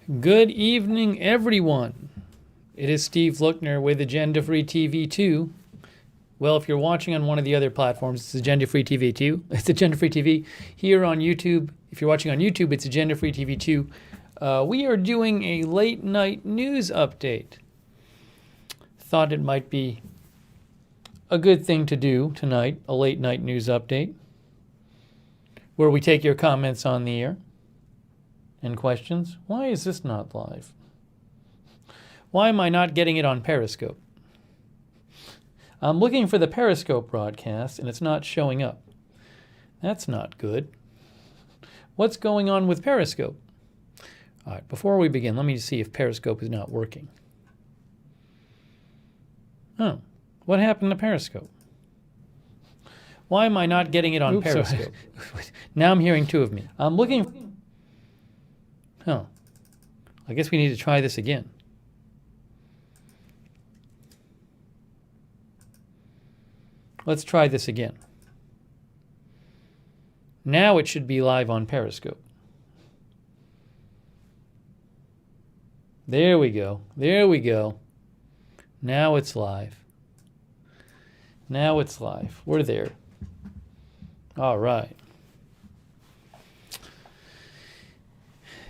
Good evening, everyone. It is Steve Lookner with Agenda Free TV 2. Well, if you're watching on one of the other platforms, it's Agenda Free TV 2. It's Agenda Free TV. Here on YouTube, if you're watching on YouTube, it's Agenda Free TV 2. We are doing a late night news update. Thought it might be a good thing to do tonight, a late night news update, where we take your comments on the air and questions. Why is this not live? Why am I not getting it on Periscope? I'm looking for the Periscope broadcast and it's not showing up. That's not good. What's going on with Periscope? All right, before we begin, let me see if Periscope is not working. Oh, what happened to Periscope? Why am I not getting it on Periscope? Now I'm hearing two of me. I'm looking. Oh, I guess we need to try this again. Let's try this again. Now it should be live on Periscope. There we go. There we go. Now it's live. Now it's live. We're there. All right.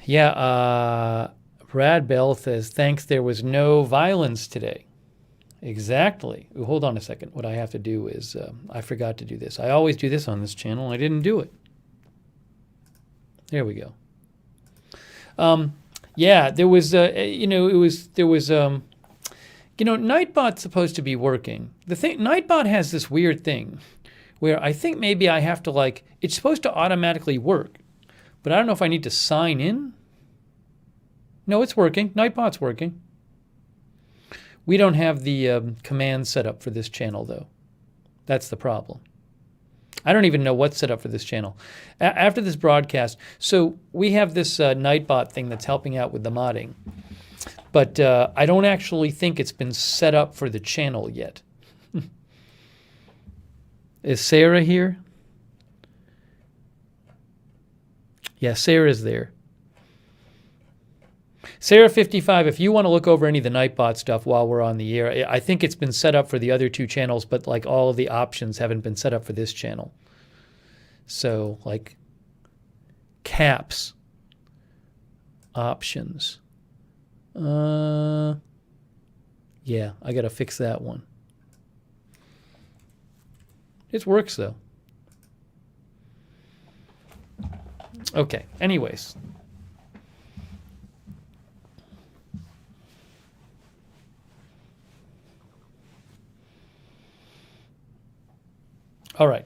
Yeah, Brad Bell says, thanks, there was no violence today. Exactly. Hold on a second. What I have to do is, I forgot to do this. I always do this on this channel. I didn't do it. There we go. Yeah, there was, Nightbot's supposed to be working. Nightbot has this weird thing where I think maybe I have to it's supposed to automatically work, but I don't know if I need to sign in. No, it's working. Nightbot's working. We don't have the command set up for this channel, though. That's the problem. I don't even know what's set up for this channel. After this broadcast, so we have this Nightbot thing that's helping out with the modding, but I don't actually think it's been set up for the channel yet. Is Sarah here? Yeah, Sarah's there. Sarah55, if you want to look over any of the Nightbot stuff while we're on the air, I think it's been set up for the other two channels, but all of the options haven't been set up for this channel. So caps, options. Yeah, I got to fix that one. It works though. Okay, anyways. All right.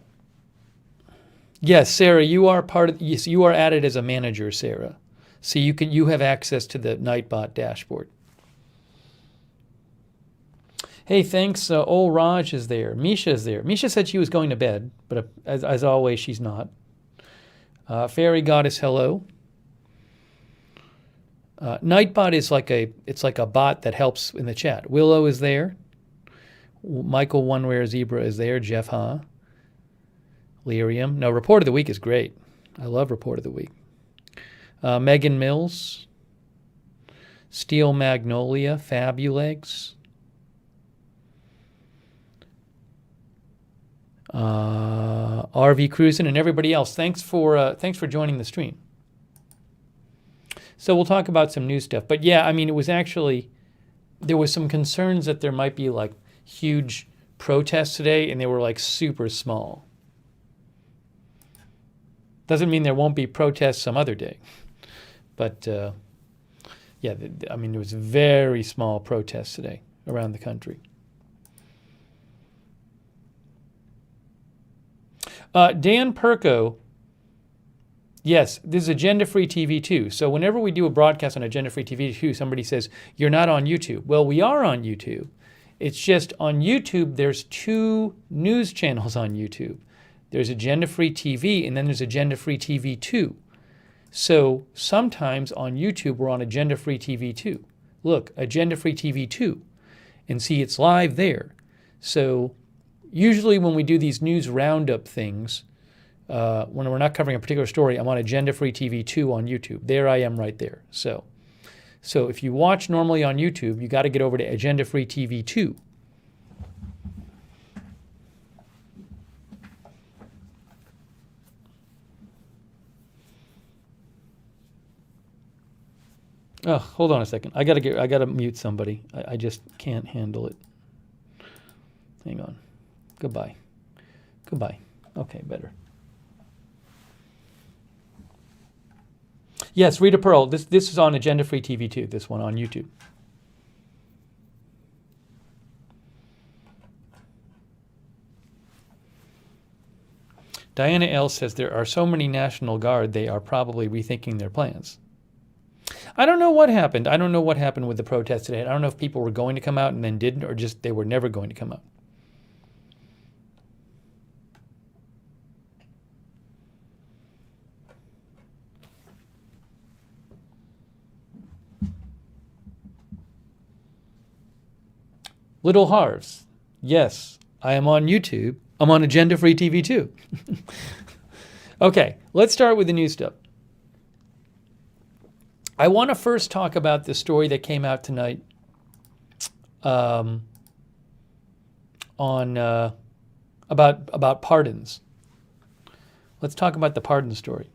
Yes, Sarah, you are yes, you are added as a manager, Sarah. So you have access to the Nightbot dashboard. Hey, thanks. Old Raj is there. Misha is there. Misha said she was going to bed, but as always, she's not. Fairy Goddess, hello. Nightbot is like a bot that helps in the chat. Willow is there. Michael One Rare Zebra is there. Jeff Ha. Lyrium. No, Report of the Week is great. I love Report of the Week. Megan Mills. Steel Magnolia. Fabulegs. RV Cruisin' and everybody else. Thanks for joining the stream. So we'll talk about some new stuff. But yeah, I mean, it was actually, there was some concerns that there might be huge protests today, and they were super small. Doesn't mean there won't be protests some other day. But yeah, I mean, there was very small protests today around the country. Dan Perko, yes, this is Agenda Free TV 2. So whenever we do a broadcast on Agenda Free TV 2, somebody says, you're not on YouTube. Well, we are on YouTube. It's just on YouTube, there's two news channels on YouTube. There's Agenda Free TV, and then there's Agenda Free TV 2. So sometimes on YouTube, we're on Agenda Free TV 2. Look, Agenda Free TV 2. And see, it's live there. So usually when we do these news roundup things, when we're not covering a particular story, I'm on Agenda Free TV 2 on YouTube. There I am right there. So So if you watch normally on YouTube, you got to get over to Agenda Free TV 2. Oh, hold on a second. I gotta mute somebody. I just can't handle it. Hang on. Goodbye. Okay, better. Yes, Rita Pearl. This is on Agenda Free TV 2. This one on YouTube. Diana L says there are so many National Guard, they are probably rethinking their plans. I don't know what happened. I don't know what happened with the protest today. I don't know if people were going to come out and then didn't, or just they were never going to come out. Little Harves. Yes, I am on YouTube. I'm on Agenda Free TV 2. Okay, let's start with the new stuff. I want to first talk about the story that came out tonight on about pardons. Let's talk about the pardon story.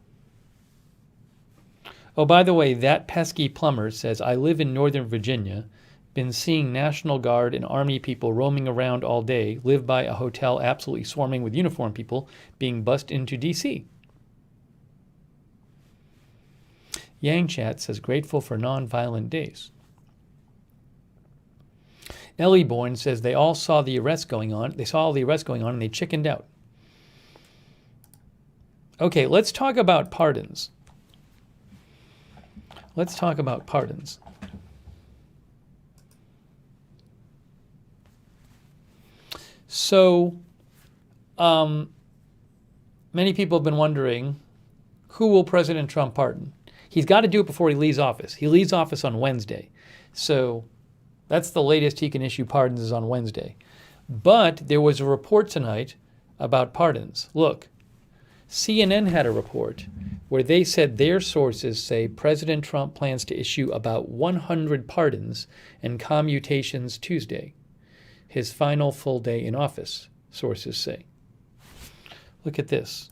Oh, by the way, that pesky plumber says, I live in Northern Virginia, been seeing National Guard and Army people roaming around all day, live by a hotel absolutely swarming with uniformed people being bussed into D.C. Yang Chat says, grateful for non-violent days. Ellie Bourne says they all saw the arrest going on. They saw all the arrests going on and they chickened out. Okay, let's talk about pardons. Let's talk about pardons. So, many people have been wondering, who will President Trump pardon? He's got to do it before he leaves office. He leaves office on Wednesday. So that's the latest he can issue pardons is on Wednesday. But there was a report tonight about pardons. Look, CNN had a report where they said their sources say President Trump plans to issue about 100 pardons and commutations Tuesday, his final full day in office, sources say. Look at this.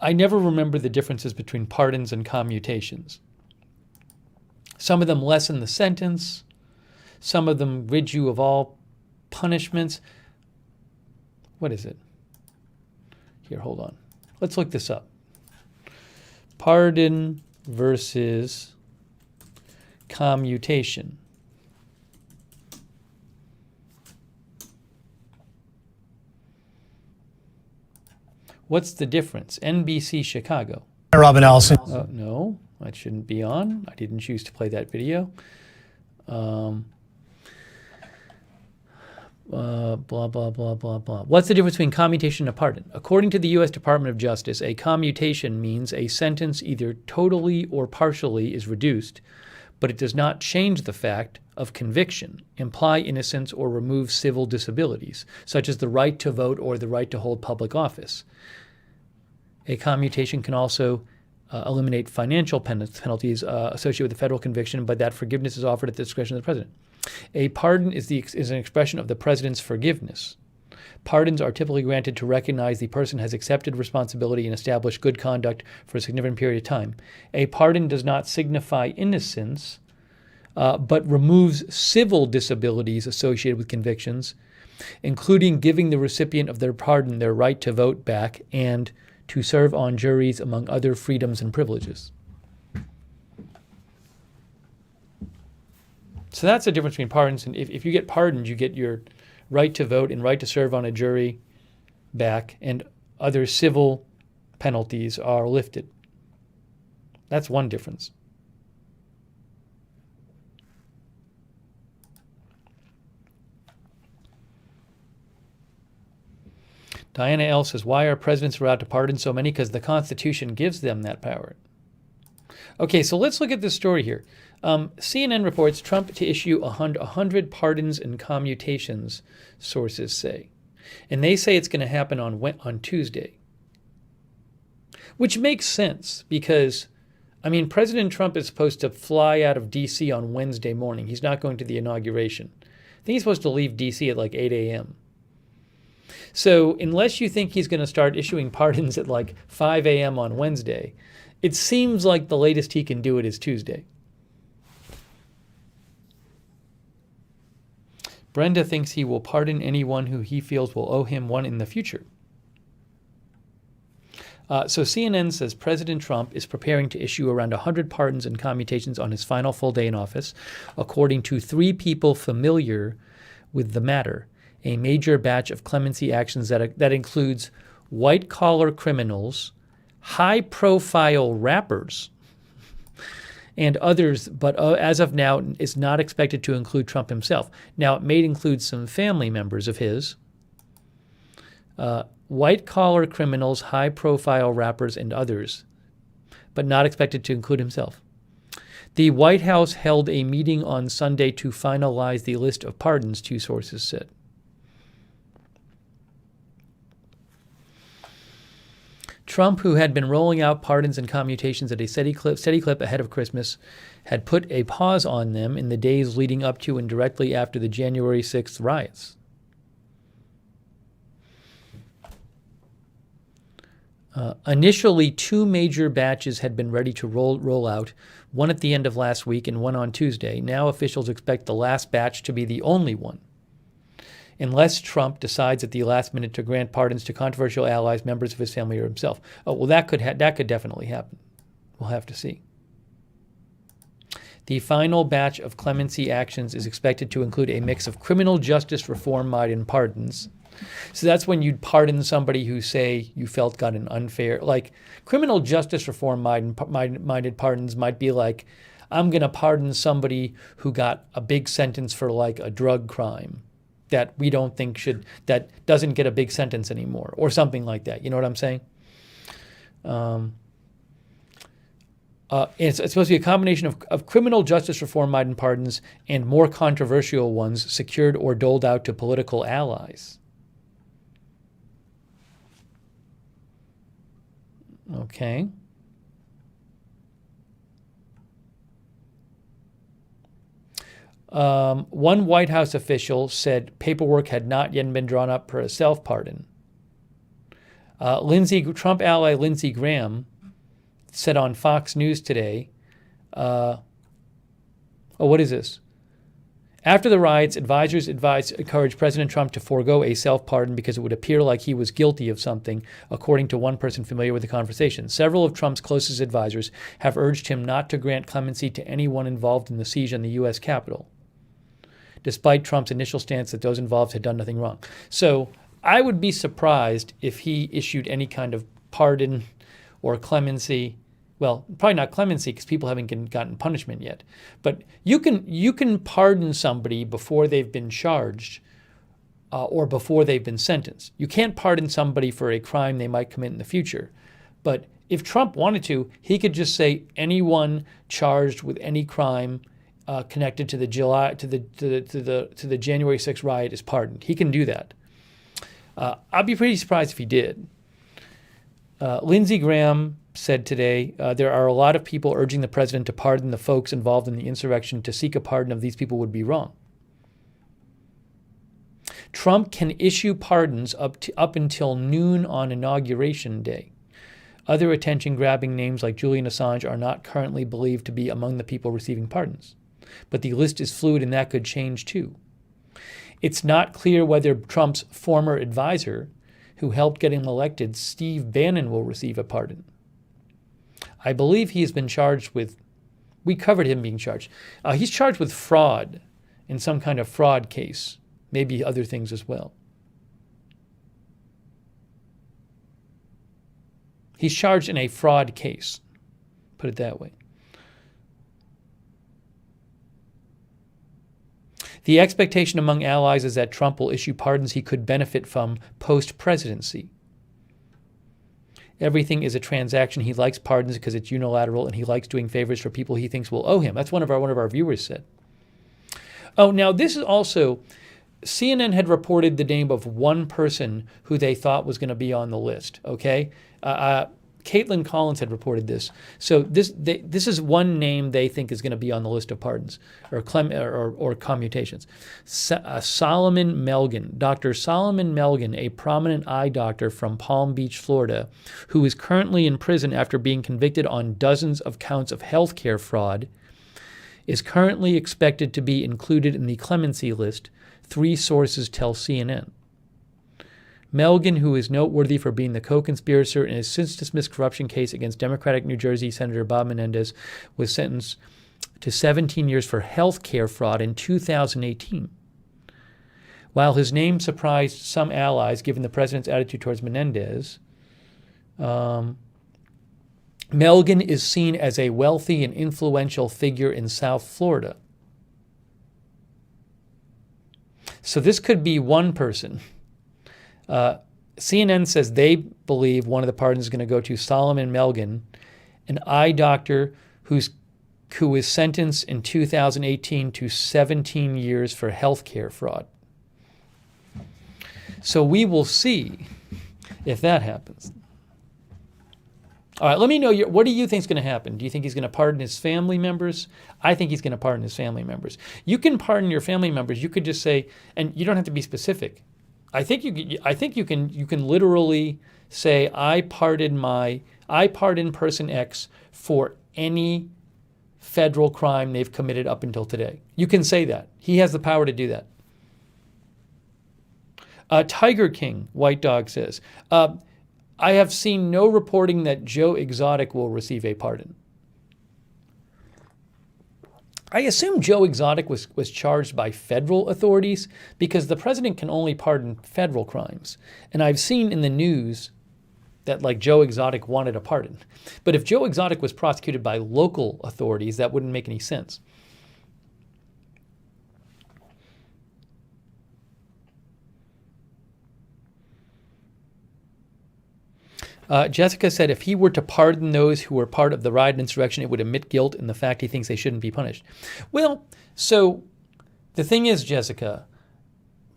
I never remember the differences between pardons and commutations. Some of them lessen the sentence. Some of them rid you of all punishments. What is it? Here, hold on. Let's look this up. Pardon versus commutation. What's the difference? NBC Chicago. Robin Allison. No, that shouldn't be on. I didn't choose to play that video. Blah, blah, blah, blah, blah. What's the difference between commutation and a pardon? According to the U.S. Department of Justice, a commutation means a sentence either totally or partially is reduced, but it does not change the fact of conviction, imply innocence, or remove civil disabilities, such as the right to vote or the right to hold public office. A commutation can also eliminate financial penalties associated with the federal conviction, but that forgiveness is offered at the discretion of the president. A pardon is an expression of the president's forgiveness. Pardons are typically granted to recognize the person has accepted responsibility and established good conduct for a significant period of time. A pardon does not signify innocence, but removes civil disabilities associated with convictions, including giving the recipient of their pardon their right to vote back and to serve on juries, among other freedoms and privileges. So that's the difference between pardons. And if you get pardoned, you get your right to vote and right to serve on a jury back, and other civil penalties are lifted. That's one difference. Diana L. says, why are presidents allowed to pardon so many? Because the Constitution gives them that power. Okay, so let's look at this story here. CNN reports Trump to issue 100 pardons and commutations, sources say. And they say it's going to happen on Tuesday. Which makes sense because I mean, President Trump is supposed to fly out of D.C. on Wednesday morning. He's not going to the inauguration. I think he's supposed to leave D.C. at like 8 a.m. So unless you think he's going to start issuing pardons at like 5 a.m. on Wednesday, it seems like the latest he can do it is Tuesday. Brenda thinks he will pardon anyone who he feels will owe him one in the future. So CNN says President Trump is preparing to issue around 100 pardons and commutations on his final full day in office, according to 3 people familiar with the matter. A major batch of clemency actions that includes white-collar criminals, high-profile rappers, and others, but as of now is not expected to include Trump himself. Now, it may include some family members of his. White-collar criminals, high-profile rappers, and others, but not expected to include himself. The White House held a meeting on Sunday to finalize the list of pardons, 2 sources said. Trump, who had been rolling out pardons and commutations at a steady clip ahead of Christmas, had put a pause on them in the days leading up to and directly after the January 6th riots. Initially, 2 major batches had been ready to roll out, one at the end of last week and one on Tuesday. Now officials expect the last batch to be the only one, unless Trump decides at the last minute to grant pardons to controversial allies, members of his family, or himself. Oh, well, that could definitely happen. We'll have to see. The final batch of clemency actions is expected to include a mix of criminal justice reform-minded pardons. So that's when you'd pardon somebody who, say, you felt got an unfair, like criminal justice reform-minded pardons might be like, I'm going to pardon somebody who got a big sentence for like a drug crime that we don't think that doesn't get a big sentence anymore, or something like that. You know what I'm saying? It's supposed to be a combination of criminal justice reform-minded pardons and more controversial ones secured or doled out to political allies. Okay. One White House official said paperwork had not yet been drawn up for a self-pardon. Trump ally Lindsey Graham said on Fox News today, what is this? After the riots, advisors encouraged President Trump to forego a self-pardon because it would appear like he was guilty of something, according to one person familiar with the conversation. Several of Trump's closest advisors have urged him not to grant clemency to anyone involved in the siege on the U.S. Capitol, despite Trump's initial stance that those involved had done nothing wrong. So I would be surprised if he issued any kind of pardon or clemency. Well, probably not clemency because people haven't gotten punishment yet. But you can pardon somebody before they've been charged or before they've been sentenced. You can't pardon somebody for a crime they might commit in the future. But if Trump wanted to, he could just say anyone charged with any crime connected to the January 6th riot is pardoned. He can do that. I'd be pretty surprised if he did. Lindsey Graham said today, there are a lot of people urging the president to pardon the folks involved in the insurrection. To seek a pardon of these people would be wrong. Trump can issue pardons up until noon on Inauguration Day. Other attention-grabbing names like Julian Assange are not currently believed to be among the people receiving pardons. But the list is fluid and that could change too. It's not clear whether Trump's former advisor, who helped get him elected, Steve Bannon, will receive a pardon. I believe he has been charged with, we covered him being charged. He's charged with fraud in some kind of fraud case, maybe other things as well. He's charged in a fraud case, put it that way. The expectation among allies is that Trump will issue pardons he could benefit from post-presidency. Everything is a transaction. He likes pardons because it's unilateral, and he likes doing favors for people he thinks will owe him. That's one of our viewers said. Oh, now this is also, CNN had reported the name of one person who they thought was going to be on the list. Okay, Caitlin Collins had reported this. So this is one name they think is going to be on the list of pardons or commutations. Solomon Melgen, Dr. Solomon Melgen, a prominent eye doctor from Palm Beach, Florida, who is currently in prison after being convicted on dozens of counts of healthcare fraud, is currently expected to be included in the clemency list, 3 sources tell CNN. Melgen, who is noteworthy for being the co-conspirator in a since-dismissed corruption case against Democratic New Jersey Senator Bob Menendez, was sentenced to 17 years for health care fraud in 2018. While his name surprised some allies, given the president's attitude towards Menendez, Melgen is seen as a wealthy and influential figure in South Florida. So this could be one person. CNN says they believe one of the pardons is going to go to Solomon Melgen, an eye doctor who was sentenced in 2018 to 17 years for healthcare fraud. So we will see if that happens. All right, let me know, what do you think is going to happen? Do you think he's going to pardon his family members? I think he's going to pardon his family members. You can pardon your family members. You could just say, and you don't have to be specific. I think you can literally say, I pardon person X for any federal crime they've committed up until today. You can say that. He has the power to do that. Tiger King, White Dog says, I have seen no reporting that Joe Exotic will receive a pardon. I assume Joe Exotic was charged by federal authorities because the president can only pardon federal crimes. And I've seen in the news that like Joe Exotic wanted a pardon. But if Joe Exotic was prosecuted by local authorities, that wouldn't make any sense. Jessica said if he were to pardon those who were part of the riot and insurrection, it would admit guilt in the fact he thinks they shouldn't be punished. Well, so the thing is, Jessica,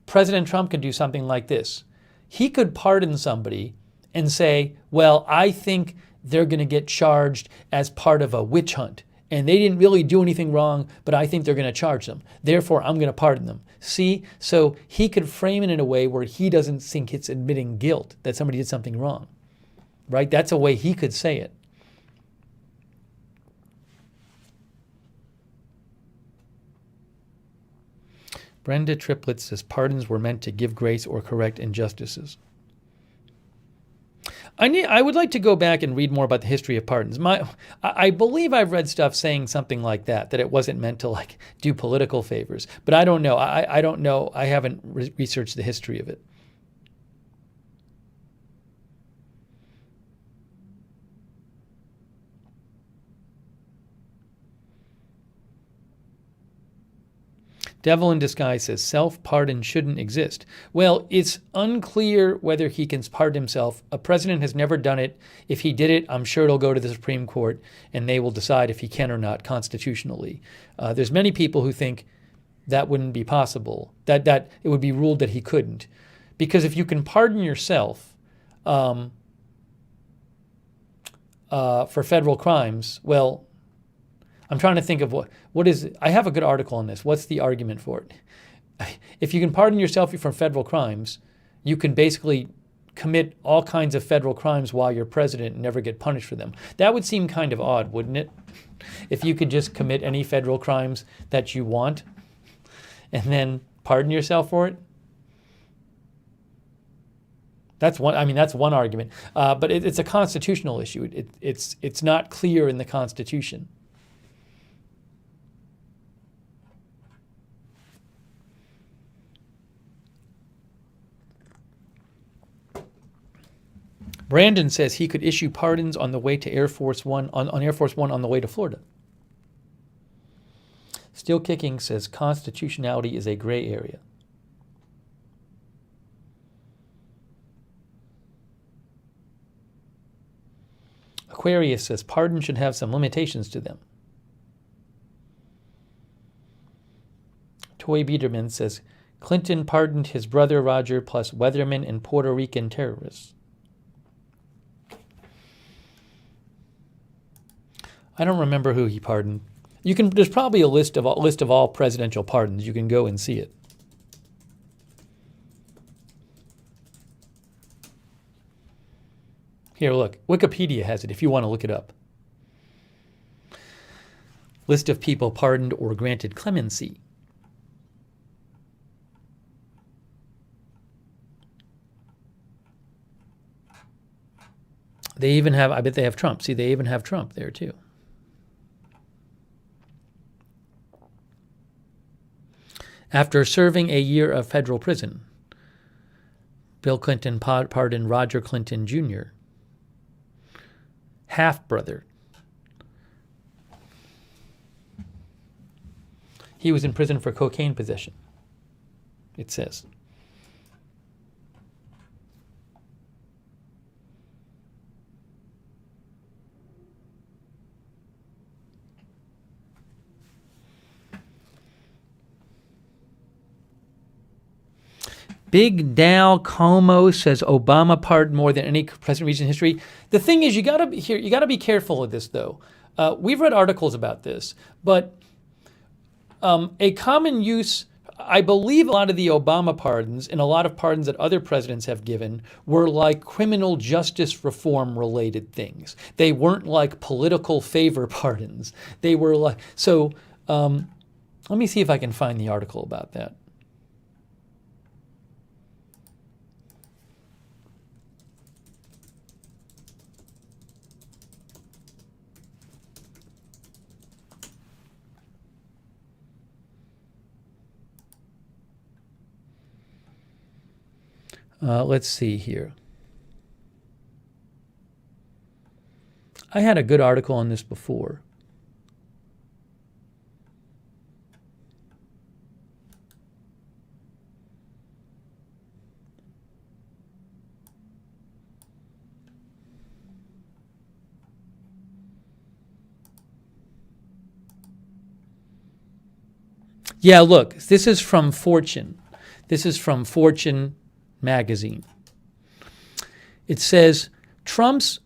President Trump could do something like this. He could pardon somebody and say, well, I think they're going to get charged as part of a witch hunt. And they didn't really do anything wrong, but I think they're going to charge them. Therefore, I'm going to pardon them. See? So he could frame it in a way where he doesn't think it's admitting guilt, that somebody did something wrong. Right? That's a way he could say it. Brenda Triplett says pardons were meant to give grace or correct injustices. I would like to go back and read more about the history of pardons. I believe I've read stuff saying something like that it wasn't meant to like do political favors. But I don't know. I don't know. I haven't researched the history of it. Devil in Disguise says self-pardon shouldn't exist. Well, it's unclear whether he can pardon himself. A president has never done it. If he did it, I'm sure it'll go to the Supreme Court, and they will decide if he can or not constitutionally. There's many people who think that wouldn't be possible, that it would be ruled that he couldn't. Because if you can pardon yourself for federal crimes, well, I'm trying to think of what is. I have a good article on this. What's the argument for it? If you can pardon yourself from federal crimes, you can basically commit all kinds of federal crimes while you're president and never get punished for them. That would seem kind of odd, wouldn't it? If you could just commit any federal crimes that you want and then pardon yourself for it. That's one. I mean, that's one argument. But it's a constitutional issue. It's not clear in the Constitution. Brandon says he could issue pardons on the way to Air Force One on Air Force One on the way to Florida. Still Kicking says constitutionality is a gray area. Aquarius says pardon should have some limitations to them. Toy Biederman says Clinton pardoned his brother Roger plus Weatherman and Puerto Rican terrorists. I don't remember who he pardoned. There's probably a list of all presidential pardons. You can go and see it. Here, look. Wikipedia has it if you want to look it up. List of people pardoned or granted clemency. They even have, I bet they have Trump. See, they even have Trump there too. After serving a year of federal prison, Bill Clinton pardoned Roger Clinton Jr., half-brother. He was in prison for cocaine possession, it says. Big Dal Como says Obama pardoned more than any president in recent history. The thing is, you got to be careful of this, though. We've read articles about this, but a common use, I believe, a lot of the Obama pardons and a lot of pardons that other presidents have given were like criminal justice reform related things. They weren't like political favor pardons. They were like so. Let me see if I can find the article about that. Let's see here. I had a good article on this before. Yeah, look, this is from Fortune. This is from Fortune magazine. It says Trump's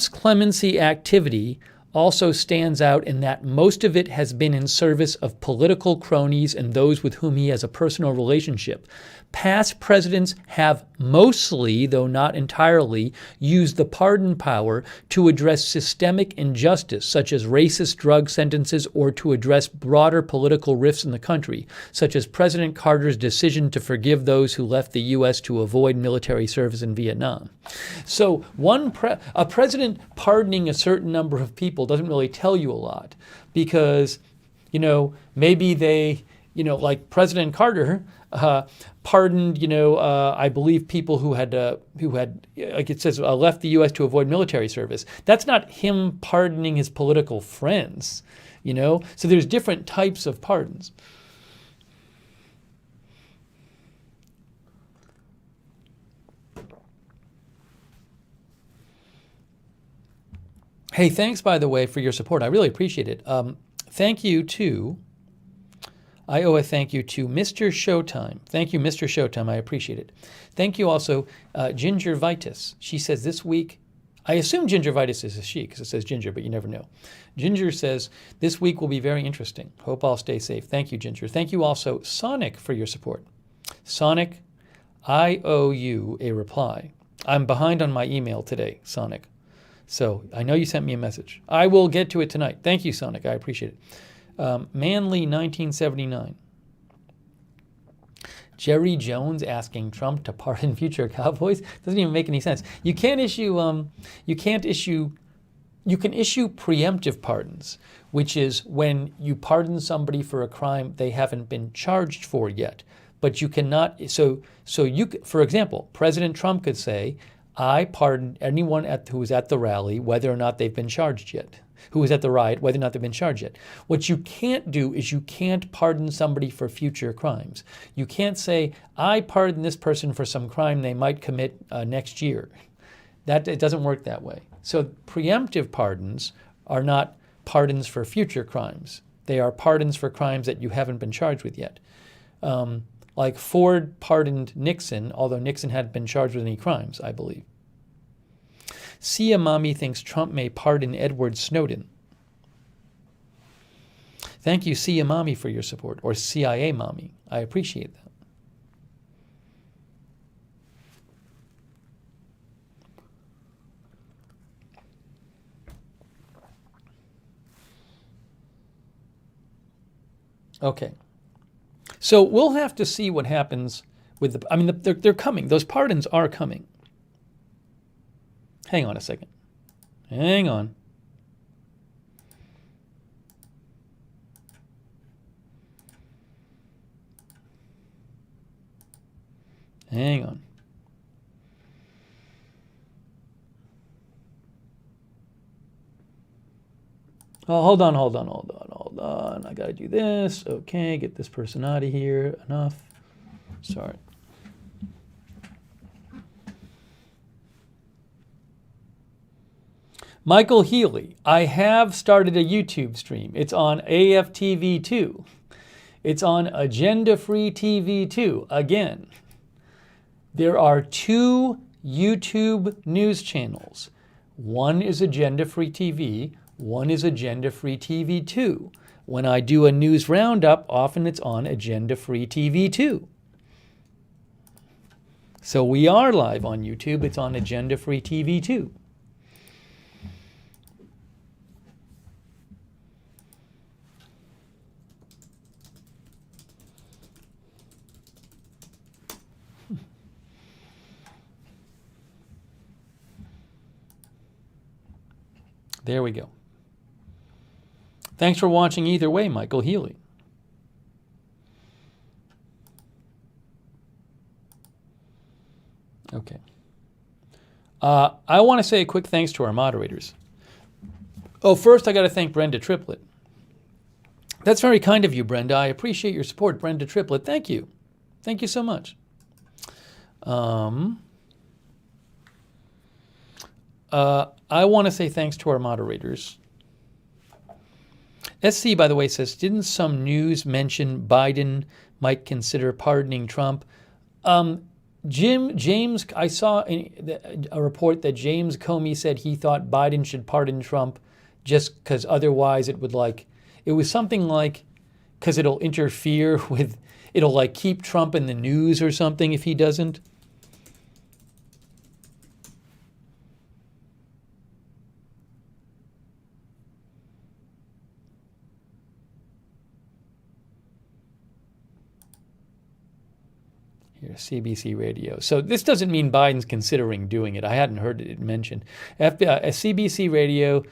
clemency activity also stands out in that most of it has been in service of political cronies and those with whom he has a personal relationship. Past presidents have mostly, though not entirely, used the pardon power to address systemic injustice, such as racist drug sentences, or to address broader political rifts in the country, such as President Carter's decision to forgive those who left the U.S. to avoid military service in Vietnam. So a president pardoning a certain number of people doesn't really tell you a lot, because, maybe they, like President Carter, pardoned, I believe people who had, like it says, left the U.S. to avoid military service. That's not him pardoning his political friends, So there's different types of pardons. Hey, thanks, by the way, for your support. I really appreciate it. I owe a thank you to Mr. Showtime. Thank you, Mr. Showtime. I appreciate it. Thank you also, Ginger Vitus. She says this week, I assume Ginger Vitus is a she because it says Ginger, but you never know. Ginger says, this week will be very interesting. Hope I'll stay safe. Thank you, Ginger. Thank you also, Sonic, for your support. Sonic, I owe you a reply. I'm behind on my email today, Sonic. So I know you sent me a message. I will get to it tonight. Thank you, Sonic. I appreciate it. Manly 1979. Jerry Jones asking Trump to pardon future cowboys doesn't even make any sense. You can issue preemptive pardons, which is when you pardon somebody for a crime they haven't been charged for yet. But you cannot. For example, President Trump could say, I pardon anyone who was at the rally, whether or not they've been charged yet. Who was at the riot, whether or not they've been charged yet. What you can't do is you can't pardon somebody for future crimes. You can't say, I pardon this person for some crime they might commit next year. It doesn't work that way. So preemptive pardons are not pardons for future crimes. They are pardons for crimes that you haven't been charged with yet. Like Ford pardoned Nixon, although Nixon hadn't been charged with any crimes, I believe. Sia Mommy thinks Trump may pardon Edward Snowden. Thank you, Sia Mommy, for your support, or CIA Mommy. I appreciate that. Okay. So we'll have to see what happens with the, I mean, they're coming. Those pardons are coming. Hang on a second. Hang on. Hang on. Oh, hold on. I got to do this. Okay, get this person out of here. Enough. Sorry. Michael Healy, I have started a YouTube stream. It's on AFTV2. It's on Agenda Free TV 2. Again, there are 2 YouTube news channels. One is Agenda Free TV. One is Agenda Free TV 2. When I do a news roundup, often it's on Agenda Free TV 2. So we are live on YouTube. It's on Agenda Free TV 2. There we go. Thanks for watching either way, Michael Healy. Okay. I want to say a quick thanks to our moderators. Oh, first I got to thank Brenda Triplett. That's very kind of you, Brenda. I appreciate your support, Brenda Triplett. Thank you. Thank you so much. I want to say thanks to our moderators. SC, by the way, says, didn't some news mention Biden might consider pardoning Trump? James, I saw a report that James Comey said he thought Biden should pardon Trump just because otherwise it would it was something like, because it'll interfere with, it'll keep Trump in the news or something if he doesn't. CBC Radio. So this doesn't mean Biden's considering doing it. I hadn't heard it mentioned. CBC Radio,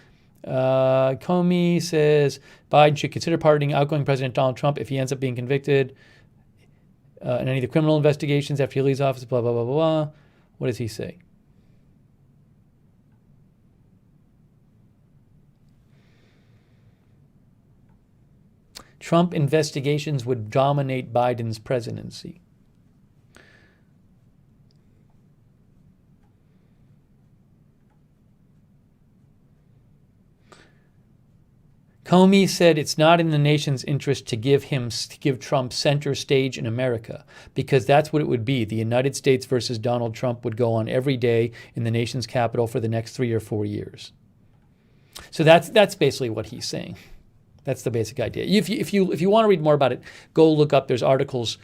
Comey says Biden should consider pardoning outgoing President Donald Trump if he ends up being convicted in any of the criminal investigations after he leaves office, blah, blah, blah, blah, blah. What does he say? Trump investigations would dominate Biden's presidency. Comey said it's not in the nation's interest to give Trump center stage in America, because that's what it would be. The United States versus Donald Trump would go on every day in the nation's capital for the next 3 or 4 years. So that's basically what he's saying. That's the basic idea. If you want to read more about it, go look up. There's articles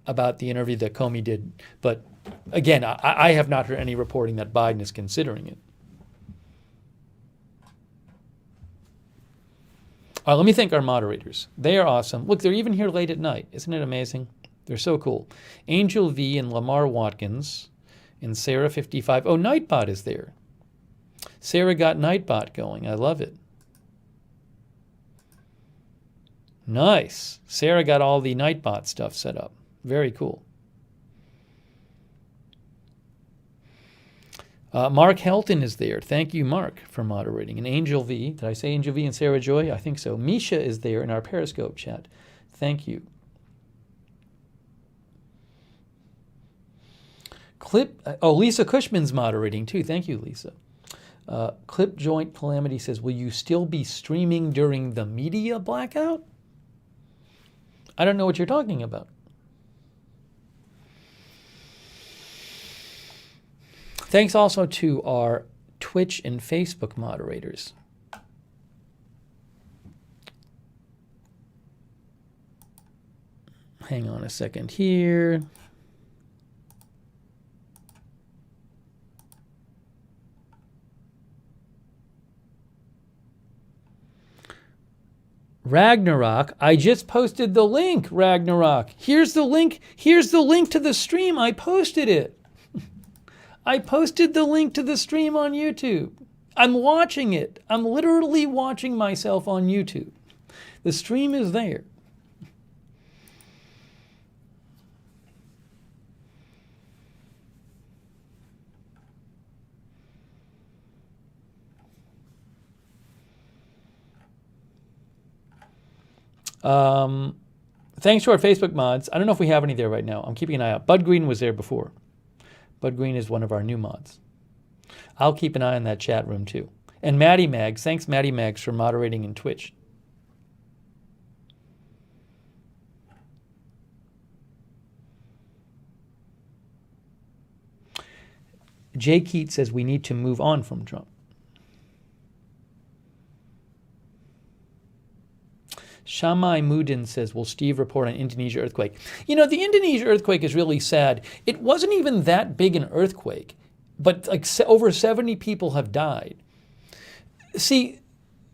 about the interview that Comey did. But again, I have not heard any reporting that Biden is considering it. All right, let me thank our moderators. They are awesome. Look, they're even here late at night. Isn't it amazing? They're so cool. Angel V and Lamar Watkins and Sarah 55. Oh, Nightbot is there. Sarah got Nightbot going. I love it. Nice. Sarah got all the Nightbot stuff set up. Very cool. Mark Helton is there. Thank you, Mark, for moderating. And Angel V. Did I say Angel V and Sarah Joy? I think so. Misha is there in our Periscope chat. Thank you. Lisa Cushman's moderating too. Thank you, Lisa. Clip Joint Calamity says, will you still be streaming during the media blackout? I don't know what you're talking about. Thanks also to our Twitch and Facebook moderators. Hang on a second here. Ragnarok, I just posted the link, Ragnarok. Here's the link. Here's the link to the stream. I posted it. I posted the link to the stream on YouTube. I'm watching it. I'm literally watching myself on YouTube. The stream is there. Thanks to our Facebook mods. I don't know if we have any there right now. I'm keeping an eye out. Bud Green was there before. Bud Green is one of our new mods. I'll keep an eye on that chat room too. And Maddie Mags. Thanks, Maddie Mags, for moderating in Twitch. Jay Keat says we need to move on from Trump. Shamai Mudin says, will Steve report on Indonesia earthquake? You know, the Indonesia earthquake is really sad. It wasn't even that big an earthquake, but like over 70 people have died. See,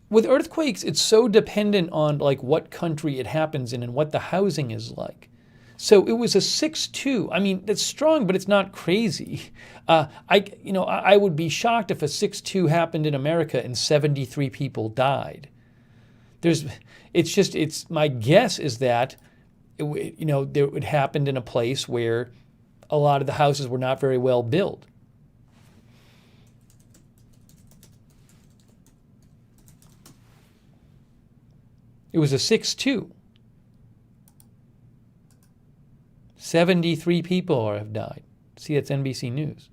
with earthquakes, it's so dependent on like what country it happens in and what the housing is like. So it was a 6.2. I mean, it's strong, but it's not crazy. I would be shocked if a 6.2 happened in America and 73 people died. My guess is that, it happened in a place where a lot of the houses were not very well built. It was a 6.2. 73 people have died. See, that's NBC News.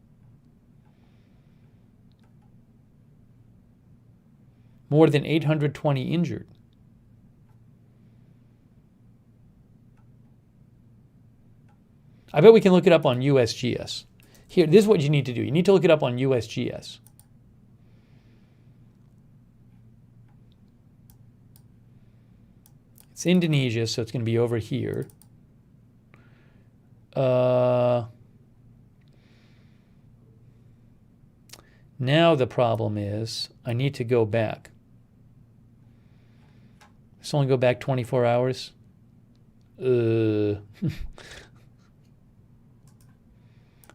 More than 820 injured. I bet we can look it up on USGS. Here, this is what you need to do. You need to look it up on USGS. It's Indonesia, so it's going to be over here. Now the problem is I need to go back. Let's only go back 24 hours.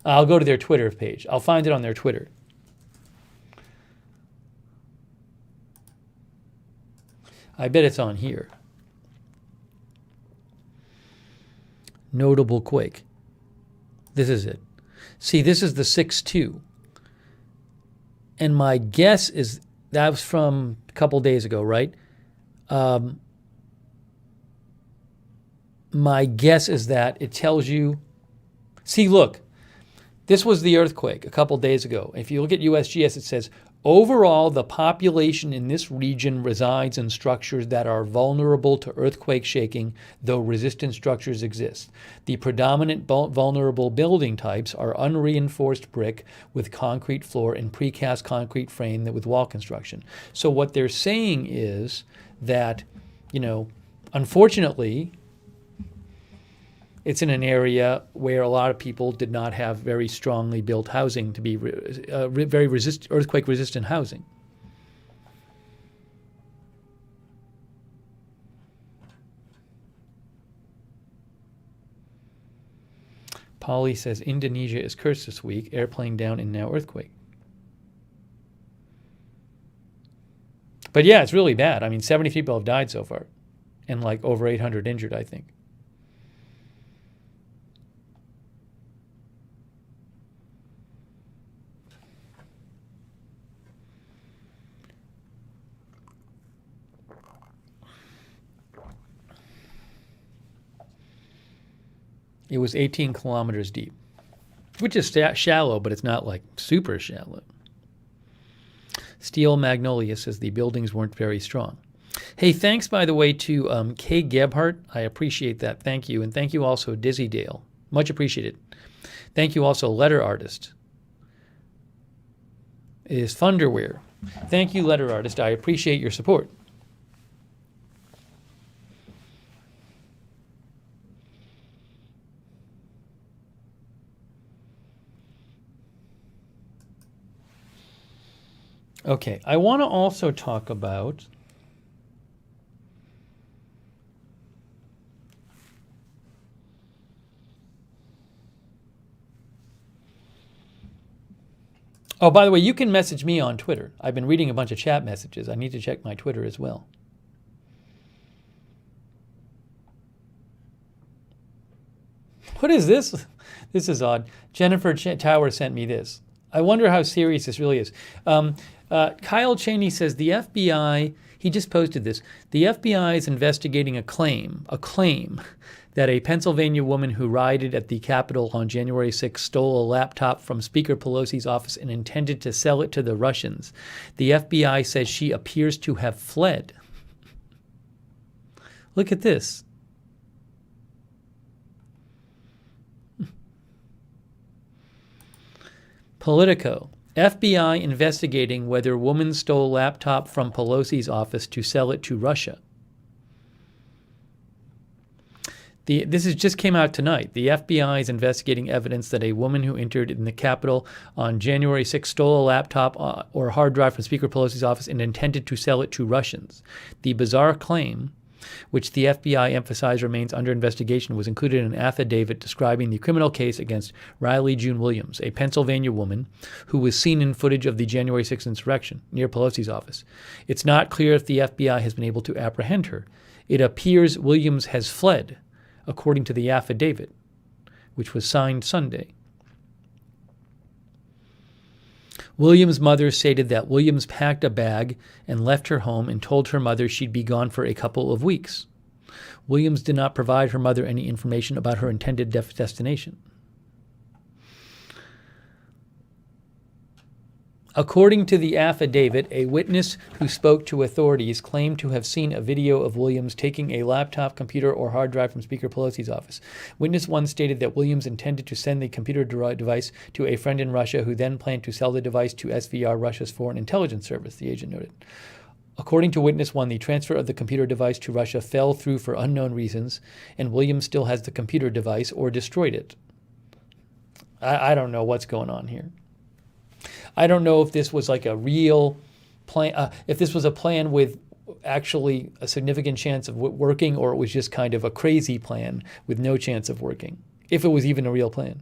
I'll go to their Twitter page. I'll find it on their Twitter. I bet it's on here. Notable quake. This is it. See, this is the 6.2. And my guess is that was from a couple days ago, right? My guess is that it tells you. See, look. This was the earthquake a couple days ago. If you look at USGS, it says, overall, the population in this region resides in structures that are vulnerable to earthquake shaking, though resistant structures exist. The predominant vulnerable building types are unreinforced brick with concrete floor and precast concrete frame with wall construction. So what they're saying is that, unfortunately, it's in an area where a lot of people did not have very strongly built housing to be very earthquake-resistant housing. Polly says Indonesia is cursed this week. Airplane down and now earthquake. But yeah, it's really bad. I mean, 70 people have died so far, and like over 800 injured, I think. It was 18 kilometers deep, which is shallow, but it's not like super shallow. Steel Magnolia says the buildings weren't very strong. Hey, thanks, by the way, to Kay Gebhardt. I appreciate that. Thank you. And thank you also, Dizzy Dale. Much appreciated. Thank you also, Letter Artist. is Funderwear. Thank you, letter artist. I appreciate your support. Okay, I want to also talk about oh, by the way, you can message me on Twitter. I've been reading a bunch of chat messages. I need to check my Twitter as well. What is this? This is odd. Jennifer Tower sent me this. I wonder how serious this really is. Kyle Cheney says the FBI, he just posted this, the FBI is investigating a claim that a Pennsylvania woman who rioted at the Capitol on January 6 stole a laptop from Speaker Pelosi's office and intended to sell it to the Russians. The FBI says she appears to have fled. Look at this. Politico. FBI investigating whether woman stole laptop from Pelosi's office to sell it to Russia. This just came out tonight. The FBI is investigating evidence that a woman who entered in the Capitol on January 6 stole a laptop or hard drive from Speaker Pelosi's office and intended to sell it to Russians. The bizarre claim, which the FBI emphasized remains under investigation, was included in an affidavit describing the criminal case against Riley June Williams, a Pennsylvania woman who was seen in footage of the January 6th insurrection near Pelosi's office. It's not clear if the FBI has been able to apprehend her. It appears Williams has fled, according to the affidavit, which was signed Sunday. Williams' mother stated that Williams packed a bag and left her home and told her mother she'd be gone for a couple of weeks. Williams did not provide her mother any information about her intended destination. According to the affidavit, a witness who spoke to authorities claimed to have seen a video of Williams taking a laptop, computer, or hard drive from Speaker Pelosi's office. Witness 1 stated that Williams intended to send the computer device to a friend in Russia who then planned to sell the device to SVR, Russia's foreign intelligence service, the agent noted. According to Witness 1, the transfer of the computer device to Russia fell through for unknown reasons, and Williams still has the computer device or destroyed it. I don't know what's going on here. I don't know if this was like a real plan, if this was a plan with actually a significant chance of working, or it was just kind of a crazy plan with no chance of working, if it was even a real plan.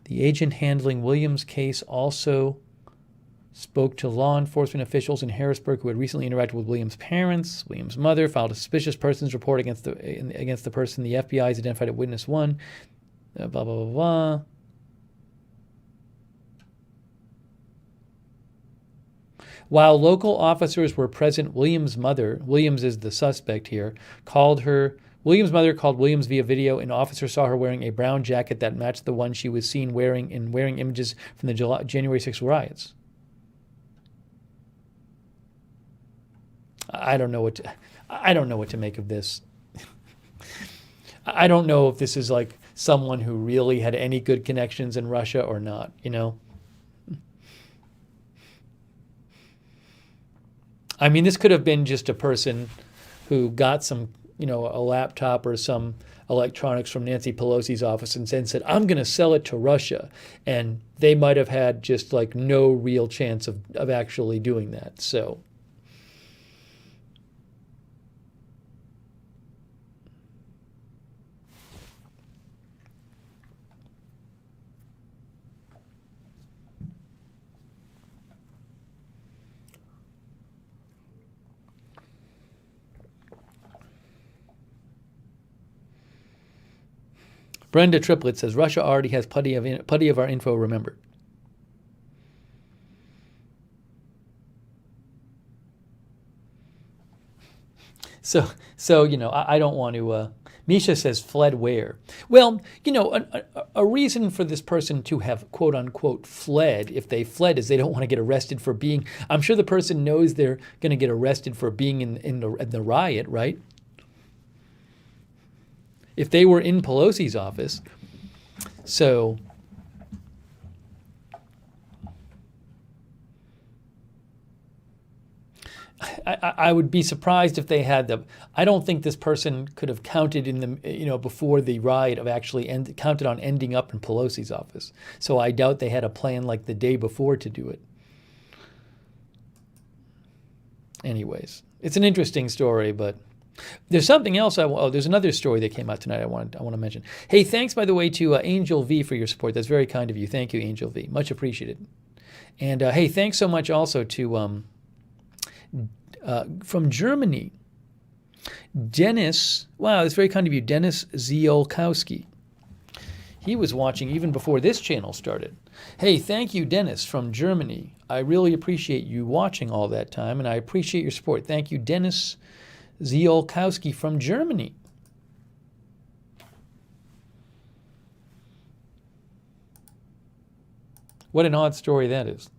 The agent handling Williams' case also spoke to law enforcement officials in Harrisburg who had recently interacted with Williams' parents. Williams' mother filed a suspicious persons report against the person the FBI has identified at Witness 1. Blah, blah, blah, blah. While local officers were present, Williams' mother, Williams is the suspect here, Williams' mother called Williams via video. An officer saw her wearing a brown jacket that matched the one she was seen wearing images from the January 6th riots. I don't know what to make of this. I don't know if this is like someone who really had any good connections in Russia or not, you know? I mean, this could have been just a person who got some, you know, a laptop or some electronics from Nancy Pelosi's office and then said, I'm going to sell it to Russia. And they might have had just like no real chance of actually doing that. So Brenda Triplett says, Russia already has plenty of our info, remember. So you know, I don't want to Misha says, fled where? Well, a reason for this person to have quote unquote fled, if they fled, is they don't want to get arrested for being. I'm sure the person knows they're going to get arrested for being in the riot, right? If they were in Pelosi's office. So I would be surprised if they had the. I don't think this person could have counted in the before the riot of actually counted on ending up in Pelosi's office. So I doubt they had a plan like the day before to do it. Anyways, it's an interesting story, but there's something else. There's another story that came out tonight. I want to mention. Hey, thanks by the way to Angel V for your support. That's very kind of you. Thank you, Angel V. Much appreciated. And hey, thanks so much also to. From Germany, Dennis. Wow, that's very kind of you, Dennis Ziolkowski. He was watching even before this channel started. Hey, thank you, Dennis from Germany. I really appreciate you watching all that time, and I appreciate your support. Thank you, Dennis Ziolkowski from Germany. What an odd story that is.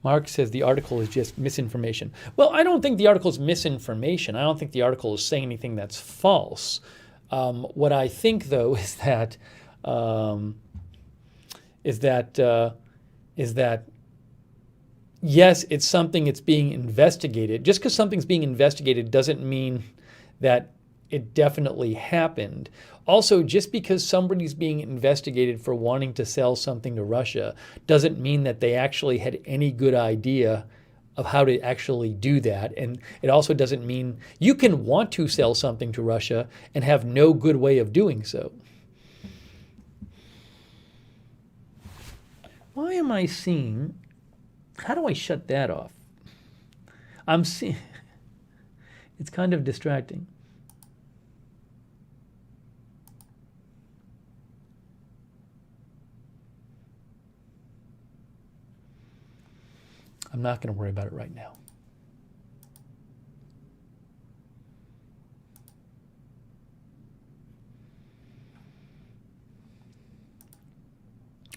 Mark says the article is just misinformation. Well, I don't think the article is misinformation. I don't think the article is saying anything that's false. What I think, though, is that yes, it's something that's being investigated. Just because something's being investigated doesn't mean that it definitely happened. Also, just because somebody's being investigated for wanting to sell something to Russia doesn't mean that they actually had any good idea of how to actually do that. And it also doesn't mean you can want to sell something to Russia and have no good way of doing so. Why am I seeing? How do I shut that off? I'm seeing. It's kind of distracting. I'm not going to worry about it right now.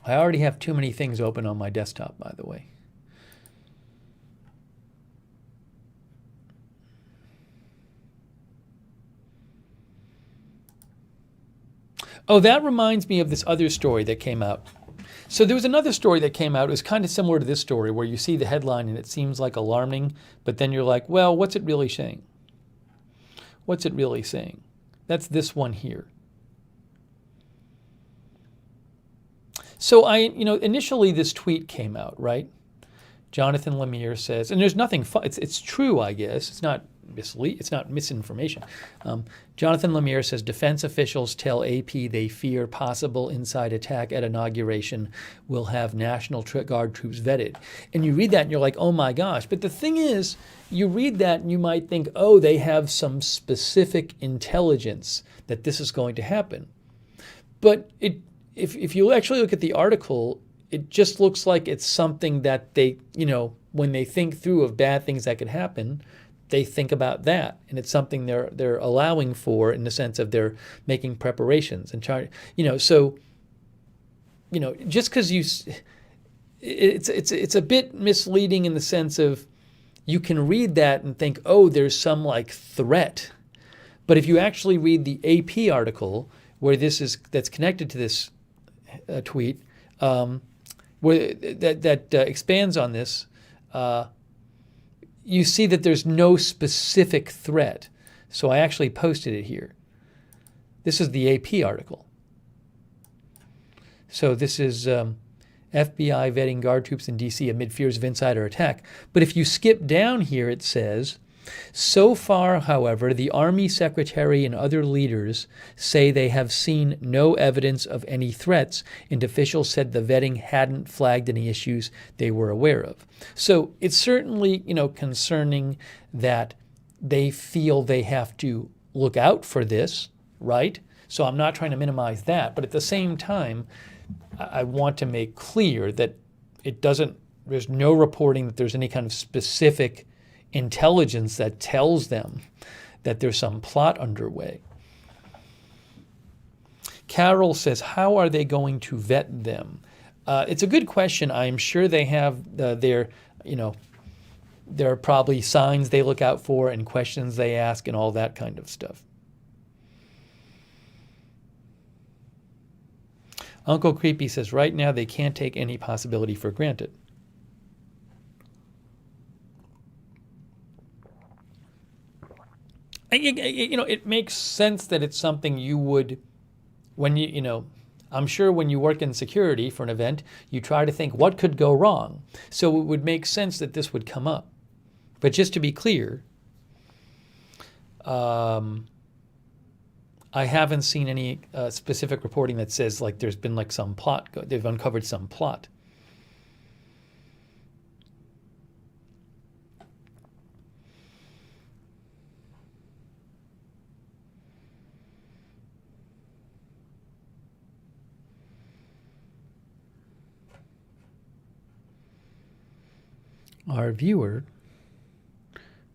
I already have too many things open on my desktop, by the way. Oh, that reminds me of this other story that came out. So there was another story that came out. It was kind of similar to this story where you see the headline and it seems like alarming, but then you're like, well, what's it really saying? What's it really saying? That's this one here. So initially this tweet came out, right? Jonathan Lemire says, and there's nothing, it's true, I guess. It's not misinformation. Jonathan Lemire says, defense officials tell AP they fear possible inside attack at inauguration will have National Guard troops vetted. And you read that and you're like, oh my gosh. But the thing is, you read that and you might think, oh, they have some specific intelligence that this is going to happen. But if you actually look at the article, it just looks like it's something that they, when they think through of bad things that could happen, they think about that, and it's something they're allowing for in the sense of they're making preparations and trying, so, just because it's a bit misleading in the sense of you can read that and think, oh, there's some like threat, but if you actually read the AP article where that's connected to this tweet, where that expands on this. You see that there's no specific threat. So I actually posted it here. This is the AP article. So this is FBI vetting guard troops in D.C. amid fears of insider attack. But if you skip down here, it says, so far, however, the Army Secretary and other leaders say they have seen no evidence of any threats, and officials said the vetting hadn't flagged any issues they were aware of. So it's certainly, concerning that they feel they have to look out for this, right? So I'm not trying to minimize that, but at the same time, I want to make clear that it doesn't there's no reporting that there's any kind of specific intelligence that tells them that there's some plot underway. Carol says, how are they going to vet them? It's a good question. I'm sure they have there are probably signs they look out for and questions they ask and all that kind of stuff. Uncle Creepy says, right now they can't take any possibility for granted. It makes sense that it's something you would, when I'm sure when you work in security for an event, you try to think what could go wrong. So it would make sense that this would come up. But just to be clear, I haven't seen any specific reporting that says like there's been like some plot, they've uncovered some plot. Our viewer,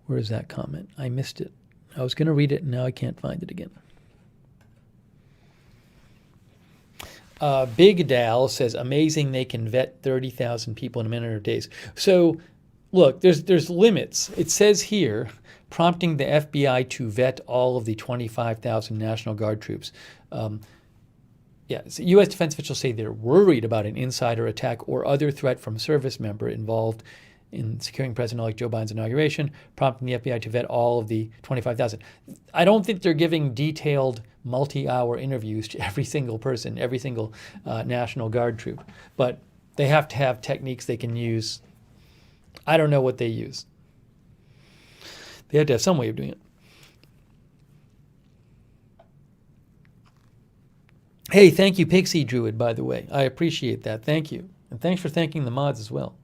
where is that comment? I missed it. I was going to read it and now I can't find it again. Big Dal says, amazing they can vet 30,000 people in a matter of days. So, look, there's limits. It says here, prompting the FBI to vet all of the 25,000 National Guard troops. So U.S. defense officials say they're worried about an insider attack or other threat from a service member involved in securing President-elect Joe Biden's inauguration, prompting the FBI to vet all of the 25,000. I don't think they're giving detailed multi-hour interviews to every single person, every single National Guard troop. But they have to have techniques they can use. I don't know what they use. They have to have some way of doing it. Hey, thank you, Pixie Druid, by the way. I appreciate that. Thank you. And thanks for thanking the mods as well.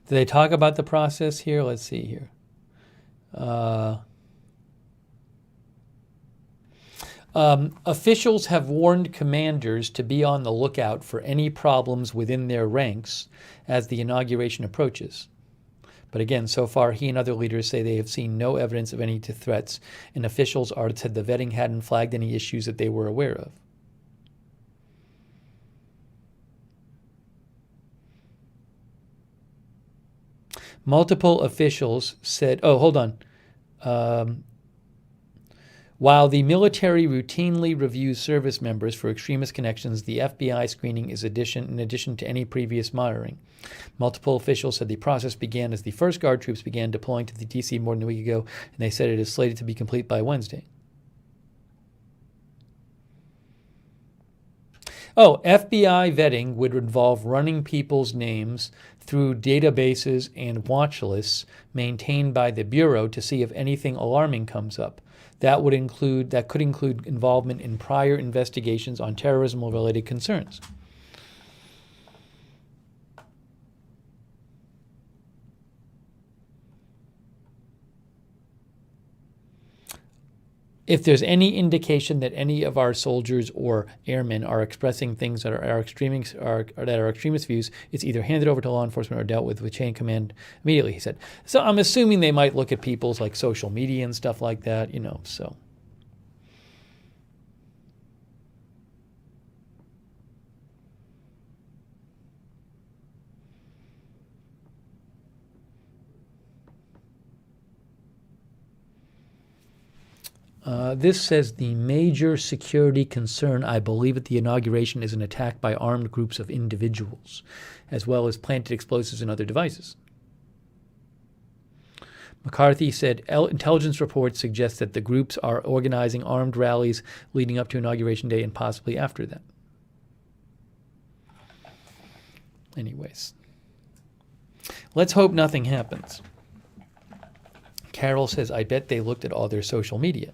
Do they talk about the process here? Let's see here. Officials have warned commanders to be on the lookout for any problems within their ranks as the inauguration approaches. But again, so far, he and other leaders say they have seen no evidence of any threats, and officials are said the vetting hadn't flagged any issues that they were aware of. Multiple officials said, hold on. While the military routinely reviews service members for extremist connections, the FBI screening is in addition to any previous monitoring. Multiple officials said the process began as the first Guard troops began deploying to the D.C. more than a week ago, and they said it is slated to be complete by Wednesday. FBI vetting would involve running people's names through databases and watch lists maintained by the Bureau to see if anything alarming comes up. That could include involvement in prior investigations on terrorism-related concerns. If there's any indication that any of our soldiers or airmen are expressing things that are extremist views, it's either handed over to law enforcement or dealt with chain command immediately, he said. So I'm assuming they might look at people's like social media and stuff like that, so. This says the major security concern, I believe, at the inauguration is an attack by armed groups of individuals, as well as planted explosives and other devices. McCarthy said intelligence reports suggest that the groups are organizing armed rallies leading up to Inauguration Day and possibly after that. Anyways. Let's hope nothing happens. Carol says, I bet they looked at all their social media.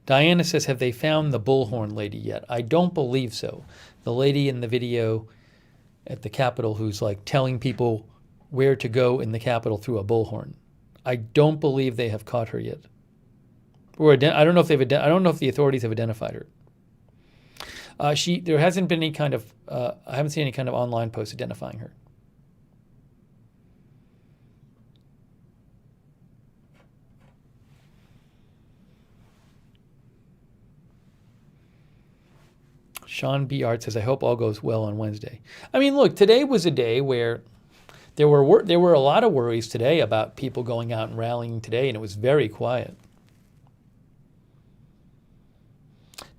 Diana says, have they found the bullhorn lady yet? I don't believe so. The lady in the video at the Capitol who's like telling people where to go in the Capitol through a bullhorn. I don't believe they have caught her yet. Or I don't know if I don't know if the authorities have identified her. There hasn't been any kind of I haven't seen any kind of online post identifying her. Sean B. Art says, I hope all goes well on Wednesday. I mean, look, today was a day where there were a lot of worries today about people going out and rallying today, and it was very quiet.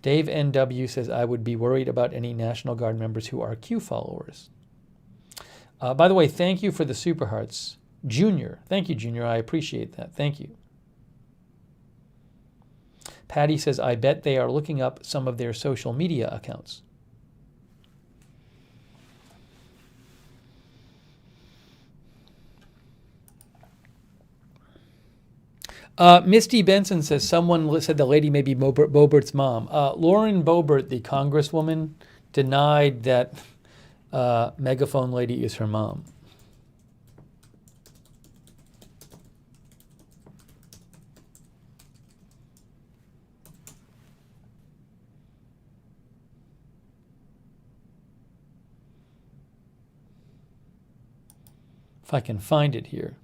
Dave N.W. says, I would be worried about any National Guard members who are Q followers. By the way, thank you for the Super Hearts. Junior. Thank you, Junior. I appreciate that. Thank you. Patty says, I bet they are looking up some of their social media accounts. Misty Benson says, someone said the lady may be Boebert's mom. Lauren Boebert, the congresswoman, denied that megaphone lady is her mom. If I can find it here.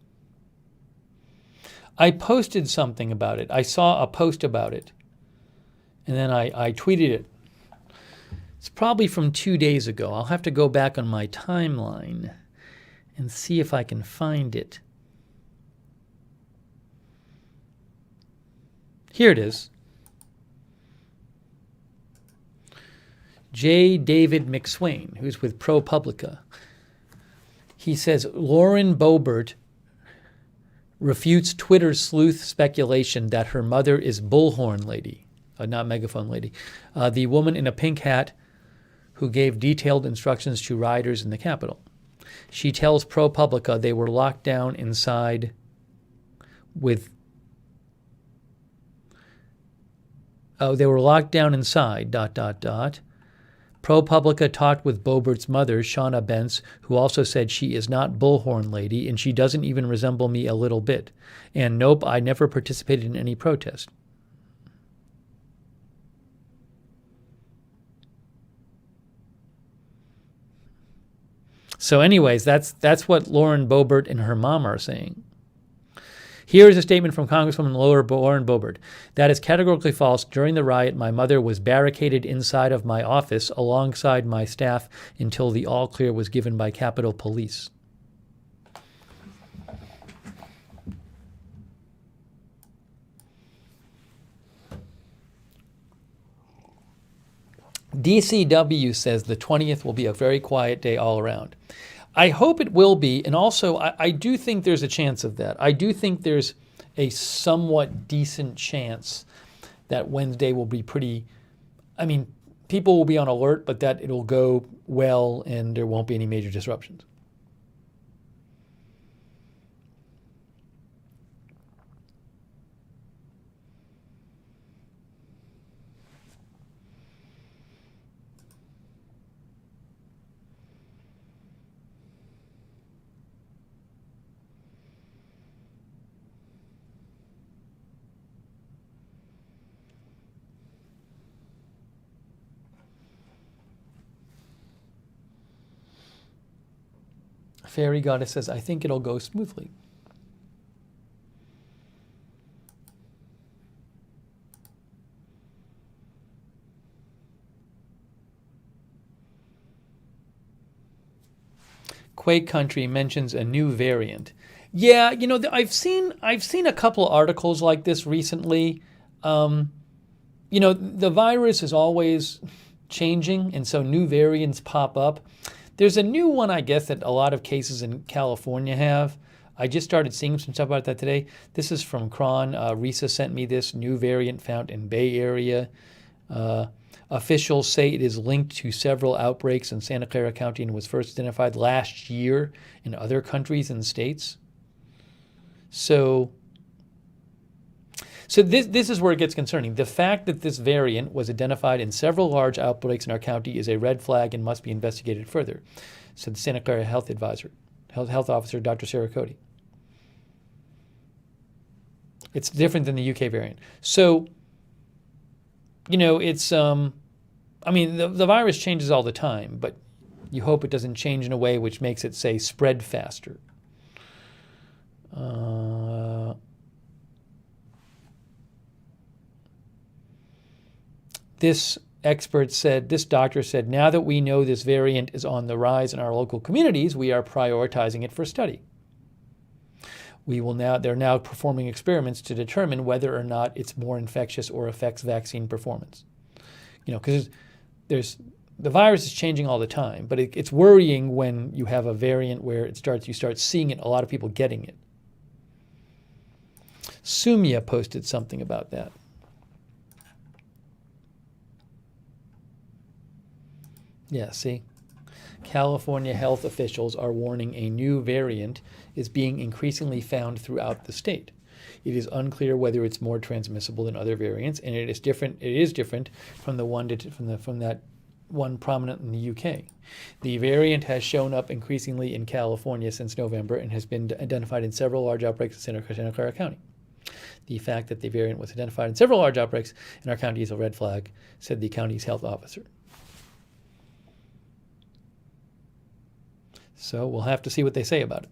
I posted something about it. I saw a post about it. And then I tweeted it. It's probably from 2 days ago. I'll have to go back on my timeline and see if I can find it. Here it is. J. David McSwain, who's with ProPublica. He says, Lauren Boebert refutes Twitter's sleuth speculation that her mother is Bullhorn Lady, not Megaphone Lady, the woman in a pink hat who gave detailed instructions to rioters in the Capitol. She tells ProPublica they were locked down inside with... they were locked down inside, ... ProPublica talked with Boebert's mother, Shauna Bentz, who also said she is not Bullhorn Lady and she doesn't even resemble me a little bit. And nope, I never participated in any protest. So anyways, that's what Lauren Boebert and her mom are saying. Here is a statement from Congresswoman Lauren Boebert. That is categorically false. During the riot, my mother was barricaded inside of my office alongside my staff until the all clear was given by Capitol Police. DCW says the 20th will be a very quiet day all around. I hope it will be, and also I do think there's a chance of that. I do think there's a somewhat decent chance that Wednesday will be pretty, I mean, people will be on alert, but that it'll go well and there won't be any major disruptions. Fairy Goddess says, I think it'll go smoothly. Quake Country mentions a new variant. Yeah, you know, I've seen a couple of articles like this recently. You know, the virus is always changing, and so new variants pop up. There's a new one, I guess, that a lot of cases in California have. I just started seeing some stuff about that today. This is from Cron. Risa sent me this new variant found in Bay Area. Officials say it is linked to several outbreaks in Santa Clara County and was first identified last year in other countries and states. So this is where it gets concerning. The fact that this variant was identified in several large outbreaks in our county is a red flag and must be investigated further, said the Santa Clara Health Officer, Dr. Sarah Cody. It's different than the UK variant. So, it's, the virus changes all the time, but you hope it doesn't change in a way which makes it, say, spread faster. This doctor said, now that we know this variant is on the rise in our local communities, we are prioritizing it for study. They're now performing experiments to determine whether or not it's more infectious or affects vaccine performance. Because the virus is changing all the time, but it's worrying when you have a variant where you start seeing it, a lot of people getting it. Sumia posted something about that. Yeah, see? California health officials are warning a new variant is being increasingly found throughout the state. It is unclear whether it's more transmissible than other variants, and it is different from that one prominent in the UK. The variant has shown up increasingly in California since November and has been identified in several large outbreaks in Santa Clara County. The fact that the variant was identified in several large outbreaks in our county is a red flag, said the county's health officer. So we'll have to see what they say about it.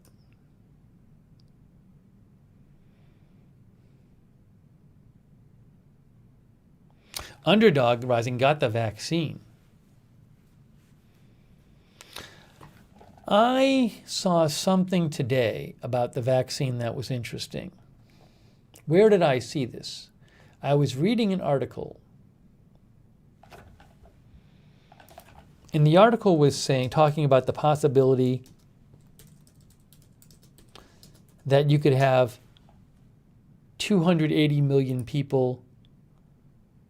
Underdog Rising got the vaccine. I saw something today about the vaccine that was interesting. Where did I see this? I was reading an article. And the article was talking about the possibility that you could have 280 million people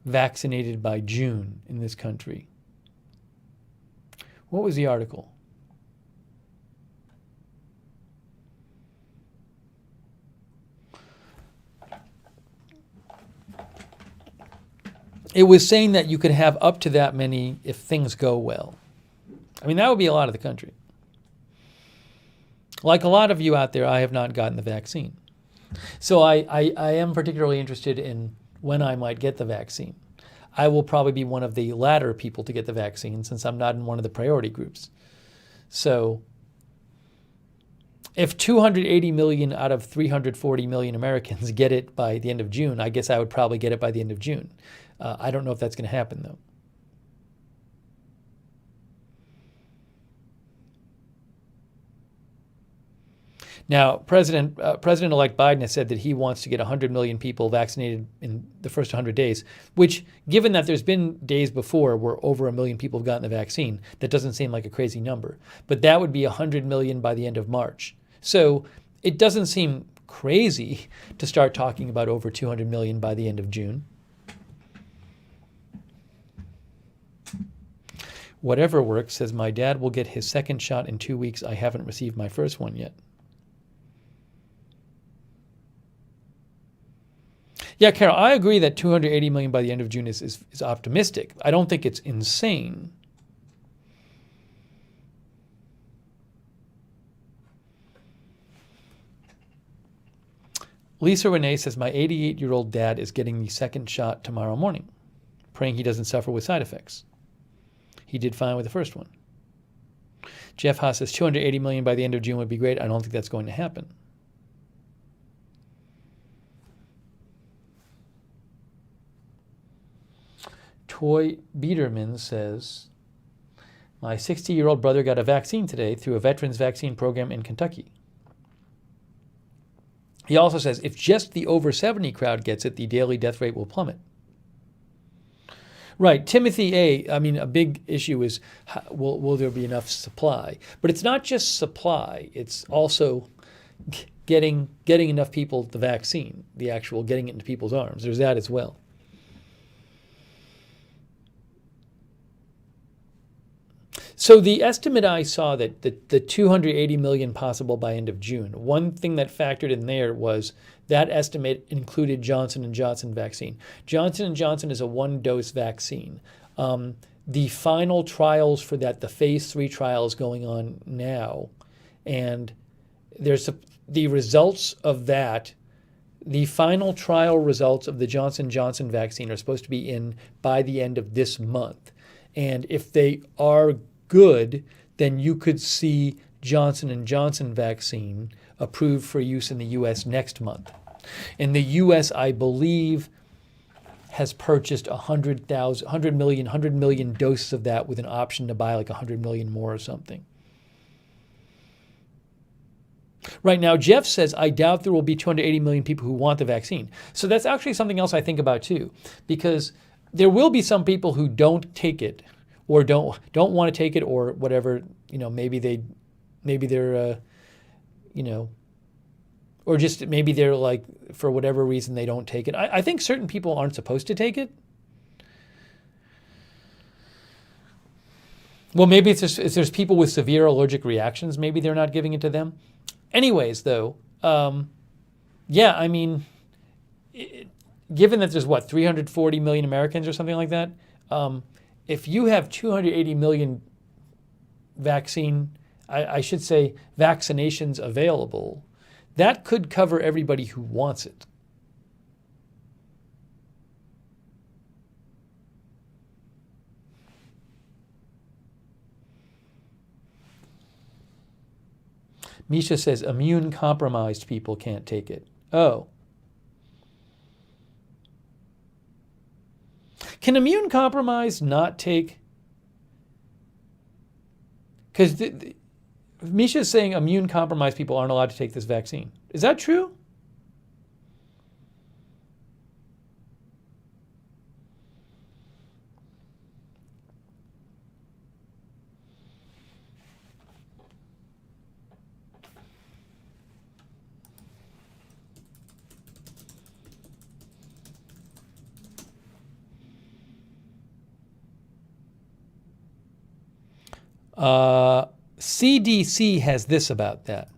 vaccinated by June in this country. What was the article? It was saying that you could have up to that many if things go well. That would be a lot of the country. Like a lot of you out there, I have not gotten the vaccine. So I am particularly interested in when I might get the vaccine. I will probably be one of the latter people to get the vaccine since I'm not in one of the priority groups. So if 280 million out of 340 million Americans get it by the end of June, I guess I would probably get it by the end of June. I don't know if that's going to happen, though. Now, President-elect Biden has said that he wants to get 100 million people vaccinated in the first 100 days, which, given that there's been days before where over 1 million people have gotten the vaccine, that doesn't seem like a crazy number. But that would be 100 million by the end of March. So it doesn't seem crazy to start talking about over 200 million by the end of June. Whatever works says, my dad will get his second shot in 2 weeks. I haven't received my first one yet. Yeah, Carol, I agree that 280 million by the end of June is optimistic. I don't think it's insane. Lisa Renee says, my 88-year-old dad is getting the second shot tomorrow morning, praying he doesn't suffer with side effects. He did fine with the first one. Jeff Haas says 280 million by the end of June would be great. I don't think that's going to happen. Toy Biederman says, my 60-year-old brother got a vaccine today through a veterans vaccine program in Kentucky. He also says, if just the over 70 crowd gets it, the daily death rate will plummet. Right. Timothy A., a big issue is will there be enough supply? But it's not just supply. It's also getting enough people the vaccine, the actual getting it into people's arms. There's that as well. So the estimate I saw that the 280 million possible by end of June, one thing that factored in there was that estimate included Johnson & Johnson vaccine. Johnson & Johnson is a one-dose vaccine. The final trials for that, the phase 3 trial is going on now, and the results of that, the final trial results of the Johnson & Johnson vaccine are supposed to be in by the end of this month. And if they are good, then you could see Johnson & Johnson vaccine approved for use in the U.S. next month. And the U.S., I believe, has purchased 100 million doses of that with an option to buy like 100 million more or something. Right now, Jeff says, I doubt there will be 280 million people who want the vaccine. So that's actually something else I think about too, because there will be some people who don't take it or don't want to take it or whatever, maybe they're, or just maybe they're like, for whatever reason, they don't take it. I think certain people aren't supposed to take it. Well, maybe if there's people with severe allergic reactions, maybe they're not giving it to them. Anyways, though, given that there's 340 million Americans or something like that, if you have 280 million vaccinations available, that could cover everybody who wants it. Misha says immune-compromised people can't take it. Oh. Can immune-compromised not take? Because Misha is saying immune-compromised people aren't allowed to take this vaccine. Is that true? CDC has this about that.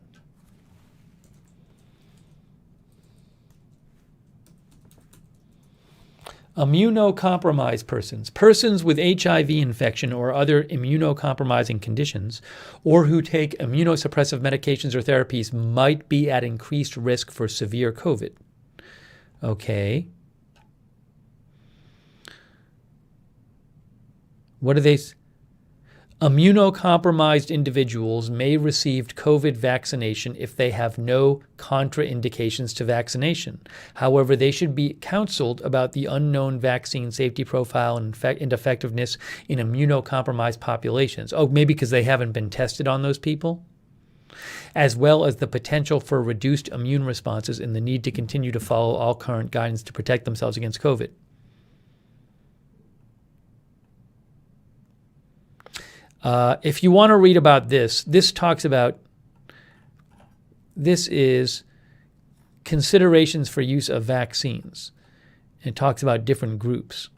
Immunocompromised persons with HIV infection or other immunocompromising conditions, or who take immunosuppressive medications or therapies might be at increased risk for severe COVID. Okay. What are they? Immunocompromised individuals may receive COVID vaccination if they have no contraindications to vaccination. However, they should be counseled about the unknown vaccine safety profile and effectiveness in immunocompromised populations. Oh, maybe because they haven't been tested on those people? As well as the potential for reduced immune responses and the need to continue to follow all current guidance to protect themselves against COVID. If you want to read about this is considerations for use of vaccines. It talks about different groups.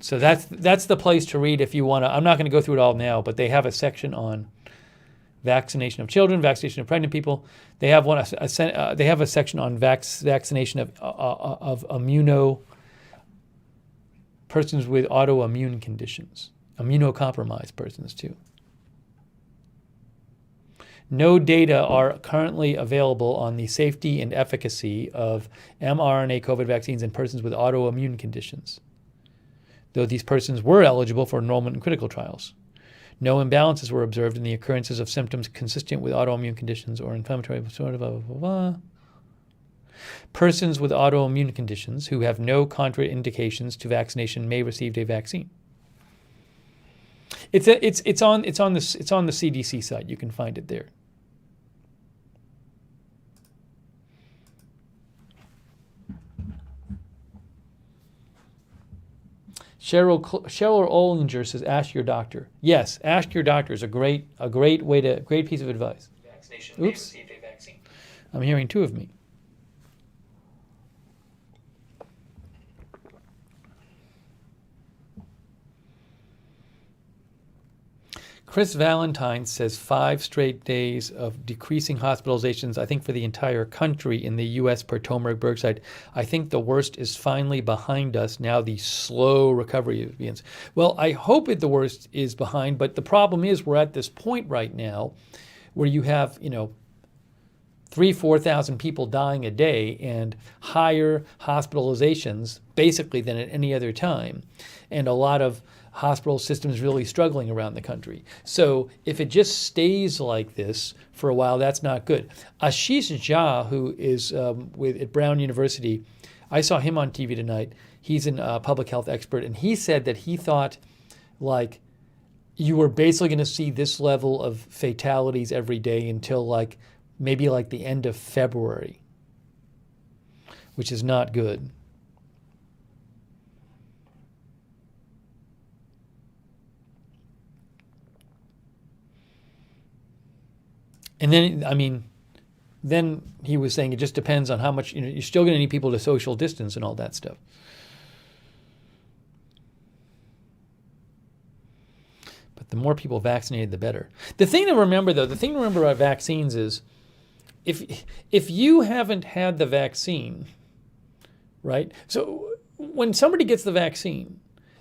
So that's the place to read if you want to. I'm not going to go through it all now, but they have a section on vaccination of children, vaccination of pregnant people. They have they have a section on vaccination of persons with autoimmune conditions, immunocompromised persons too. No data are currently available on the safety and efficacy of mRNA COVID vaccines in persons with autoimmune conditions, though these persons were eligible for enrollment in critical trials. No imbalances were observed in the occurrences of symptoms consistent with autoimmune conditions or inflammatory disorder, blah, blah, blah, blah. Persons with autoimmune conditions who have no contraindications to vaccination may receive a vaccine. It's on the CDC site. You can find it there. Cheryl Ollinger says, "Ask your doctor." Yes, ask your doctor is a great piece of advice. Vaccination may receive a vaccine. I'm hearing two of me. Chris Valentine says 5 straight days of decreasing hospitalizations, I think, for the entire country in the U.S. per Tomeric Bergside. I think the worst is finally behind us. Now the slow recovery begins. Well, I hope the worst is behind, but the problem is we're at this point right now where you have, 3,000-4,000 people dying a day and higher hospitalizations basically than at any other time. And a lot of hospital systems really struggling around the country. So if it just stays like this for a while, that's not good. Ashish Jha, who is at Brown University, I saw him on TV tonight. He's a public health expert, and he said that he thought like you were basically going to see this level of fatalities every day until maybe the end of February, which is not good. And then he was saying it just depends on how much, you're still going to need people to social distance and all that stuff. But the more people vaccinated, the better. The thing to remember about vaccines is if you haven't had the vaccine, right? So when somebody gets the vaccine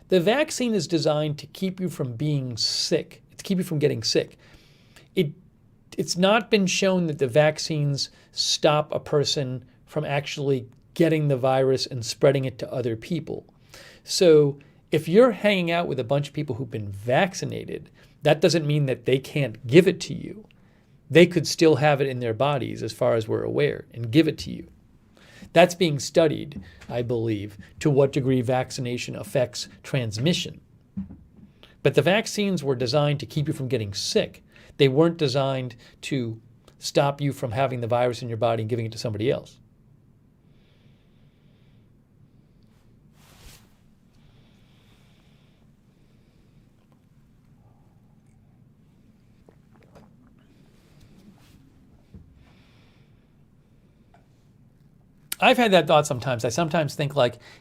is designed to keep you from being sick, to keep you from getting sick. It's not been shown that the vaccines stop a person from actually getting the virus and spreading it to other people. So if you're hanging out with a bunch of people who've been vaccinated, that doesn't mean that they can't give it to you. They could still have it in their bodies, as far as we're aware, and give it to you. That's being studied, I believe, to what degree vaccination affects transmission. But the vaccines were designed to keep you from getting sick. They weren't designed to stop you from having the virus in your body and giving it to somebody else. I've had that thought sometimes. I sometimes think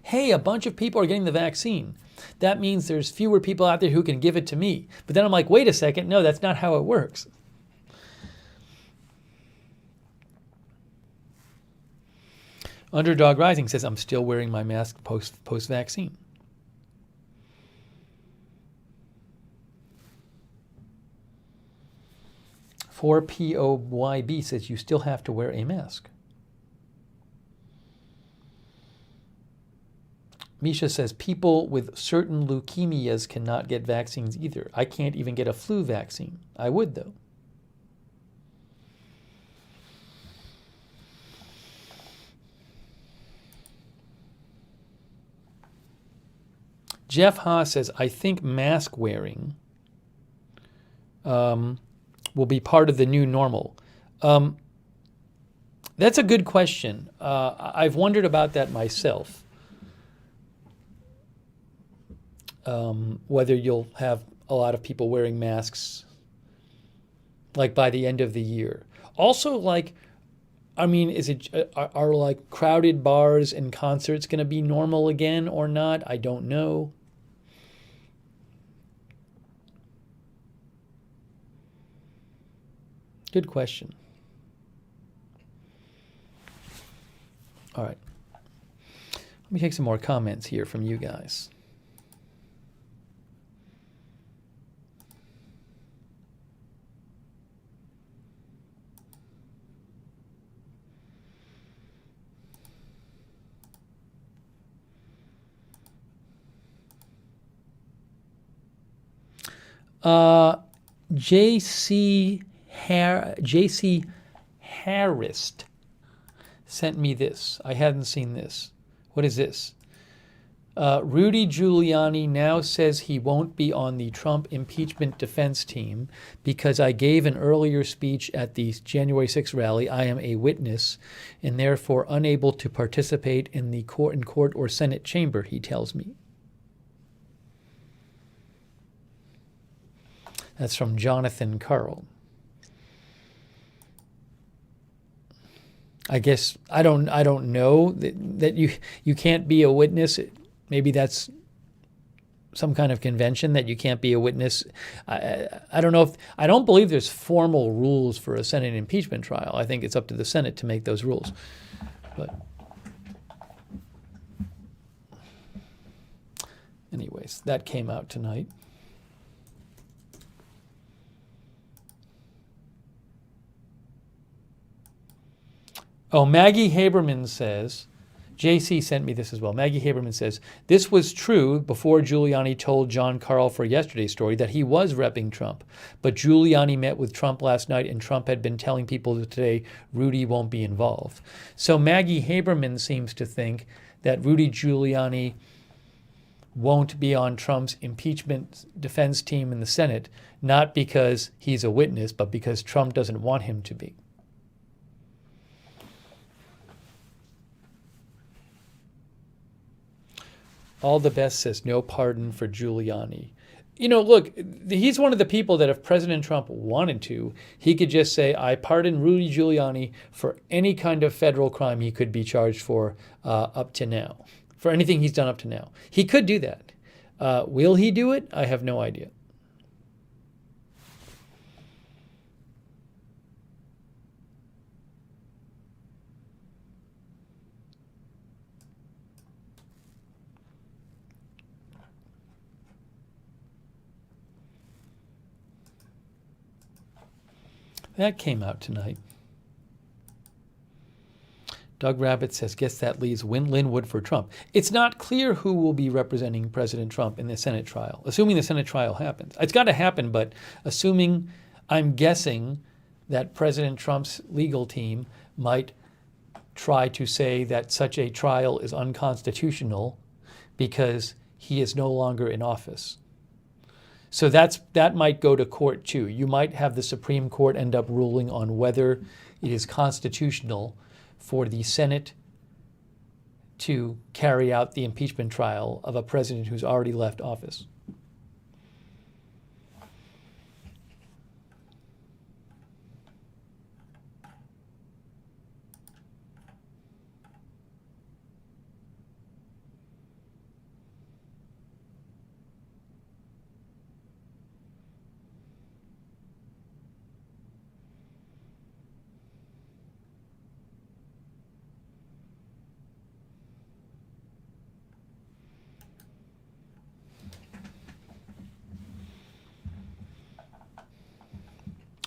hey, a bunch of people are getting the vaccine. That means there's fewer people out there who can give it to me. But then I'm like, wait a second. No, that's not how it works. Underdog Rising says, I'm still wearing my mask post-vaccine. POYB says you still have to wear a mask. Misha says people with certain leukemias cannot get vaccines either. I can't even get a flu vaccine. I would, though. Jeff Haas says, I think mask wearing will be part of the new normal. That's a good question. I've wondered about that myself. Whether you'll have a lot of people wearing masks by the end of the year. Also, are crowded bars and concerts going to be normal again or not? I don't know. Good question. All right. Let me take some more comments here from you guys. J.C. Harris sent me this. I hadn't seen this. What is this? Rudy Giuliani now says he won't be on the Trump impeachment defense team because I gave an earlier speech at the January 6th rally. I am a witness and therefore unable to participate in the court or Senate chamber, he tells me. That's from Jonathan Carl. I guess I don't know that you can't be a witness. Maybe that's some kind of convention that you can't be a witness. I don't know if I don't believe there's formal rules for a Senate impeachment trial. I think it's up to the Senate to make those rules. But anyways, that came out tonight. Oh, Maggie Haberman says, JC sent me this as well. Maggie Haberman says, this was true before Giuliani told John Carl for yesterday's story that he was repping Trump. But Giuliani met with Trump last night and Trump had been telling people that today Rudy won't be involved. So Maggie Haberman seems to think that Rudy Giuliani won't be on Trump's impeachment defense team in the Senate, not because he's a witness, but because Trump doesn't want him to be. All the best says no pardon for Giuliani. You know, look, he's one of the people that if President Trump wanted to, he could just say, I pardon Rudy Giuliani for any kind of federal crime he could be charged for up to now, for anything he's done up to now. He could do that. Will he do it? I have no idea. That came out tonight. Doug Rabbit says, guess that leaves Lynn Woodford Trump. It's not clear who will be representing President Trump in the Senate trial, assuming the Senate trial happens. It's got to happen, but assuming, I'm guessing that President Trump's legal team might try to say that such a trial is unconstitutional because he is no longer in office. So that might go to court too. You might have the Supreme Court end up ruling on whether it is constitutional for the Senate to carry out the impeachment trial of a president who's already left office.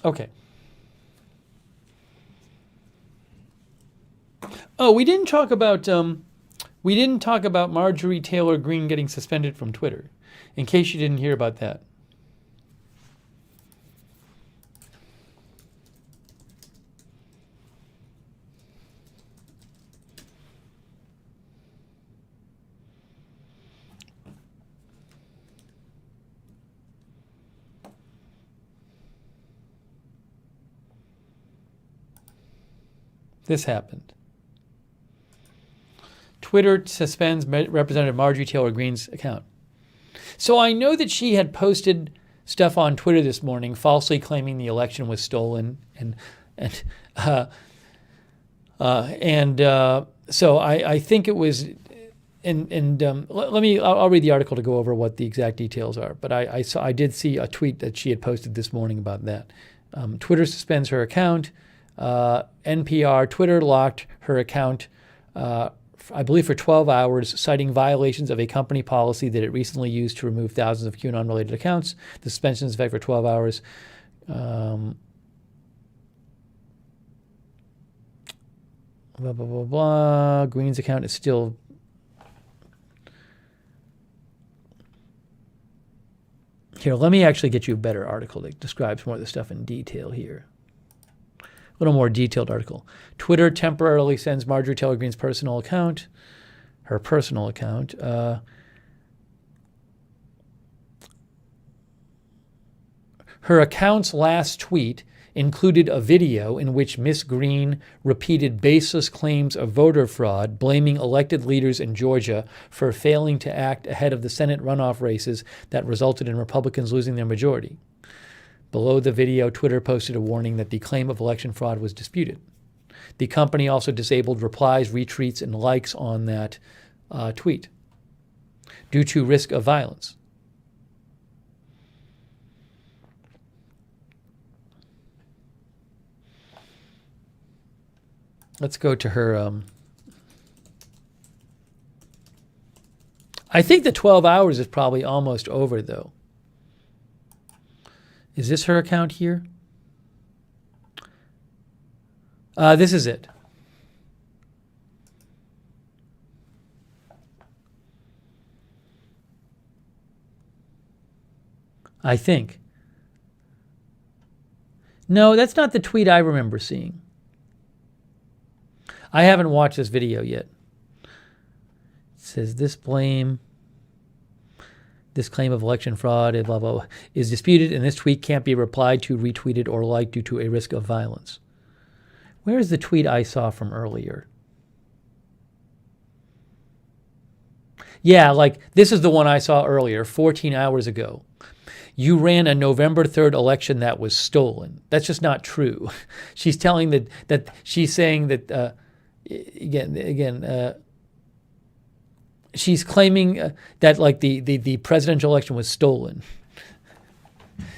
Okay. Oh, we didn't talk about Marjorie Taylor Greene getting suspended from Twitter. In case you didn't hear about that. This happened. Twitter suspends Representative Marjorie Taylor Greene's account. So I know that she had posted stuff on Twitter this morning, falsely claiming the election was stolen, so I think it was. I'll read the article to go over what the exact details are. But I did see a tweet that she had posted this morning about that. Twitter suspends her account. NPR, Twitter locked her account, I believe, for 12 hours, citing violations of a company policy that it recently used to remove thousands of QAnon-related accounts. The suspension is in effect for 12 hours. Blah, blah, blah, blah. Greene's account is still... Here, let me actually get you a better article that describes more of the stuff in detail here. A little more detailed article. Twitter temporarily sends Marjorie Taylor Greene's personal account, her personal account. Her account's last tweet included a video in which Miss Greene repeated baseless claims of voter fraud, blaming elected leaders in Georgia for failing to act ahead of the Senate runoff races that resulted in Republicans losing their majority. Below the video, Twitter posted a warning that the claim of election fraud was disputed. The company also disabled replies, retweets, and likes on that tweet due to risk of violence. Let's go to her. I think the 12 hours is probably almost over, though. Is this her account here? This is it. I think. No, that's not the tweet I remember seeing. I haven't watched this video yet. It says this claim of election fraud, blah, blah, blah, is disputed, and this tweet can't be replied to, retweeted, or liked due to a risk of violence. Where is the tweet I saw from earlier? Yeah, like this is the one I saw earlier, 14 hours ago. You ran a November 3rd election that was stolen. That's just not true. She's telling that she's saying that she's claiming that like the presidential election was stolen.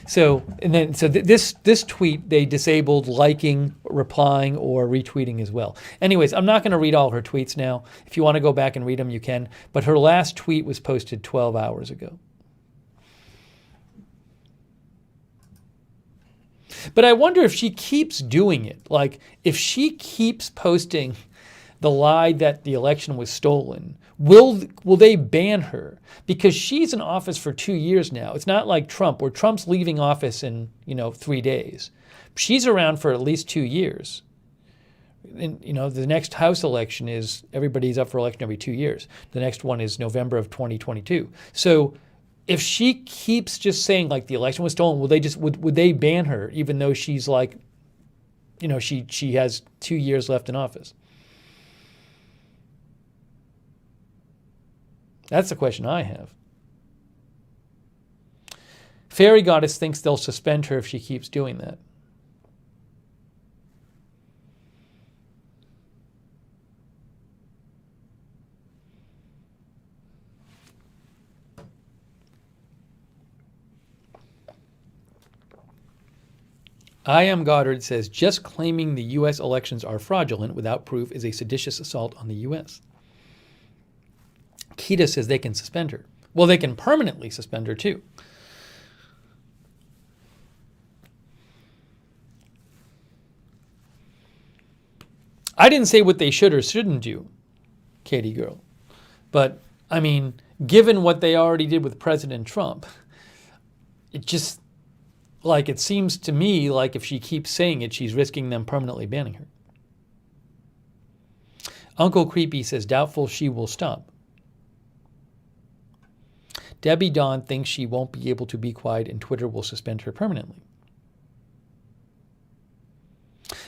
So this tweet they disabled liking, replying, or retweeting as well. Anyways, I'm not going to read all her tweets now. If you want to go back and read them, you can. But her last tweet was posted 12 hours ago. But I wonder if she keeps doing it. Like, if she keeps posting the lie that the election was stolen, will they ban her? Because she's in office for 2 years now. It's not like Trump, where Trump's leaving office in 3 days. She's around for at least 2 years. And, the next House election is, everybody's up for election every 2 years. The next one is November of 2022. So if she keeps just saying like the election was stolen, would they ban her, even though she's like, she has 2 years left in office? That's the question I have. Fairy Goddess thinks they'll suspend her if she keeps doing that. I Am Goddard says, just claiming the U.S. elections are fraudulent without proof is a seditious assault on the U.S. Kita says they can suspend her. Well, they can permanently suspend her, too. I didn't say what they should or shouldn't do, Katie girl. But, I mean, given what they already did with President Trump, it seems to me like if she keeps saying it, she's risking them permanently banning her. Uncle Creepy says, doubtful she will stop. Debbie Dawn thinks she won't be able to be quiet and Twitter will suspend her permanently.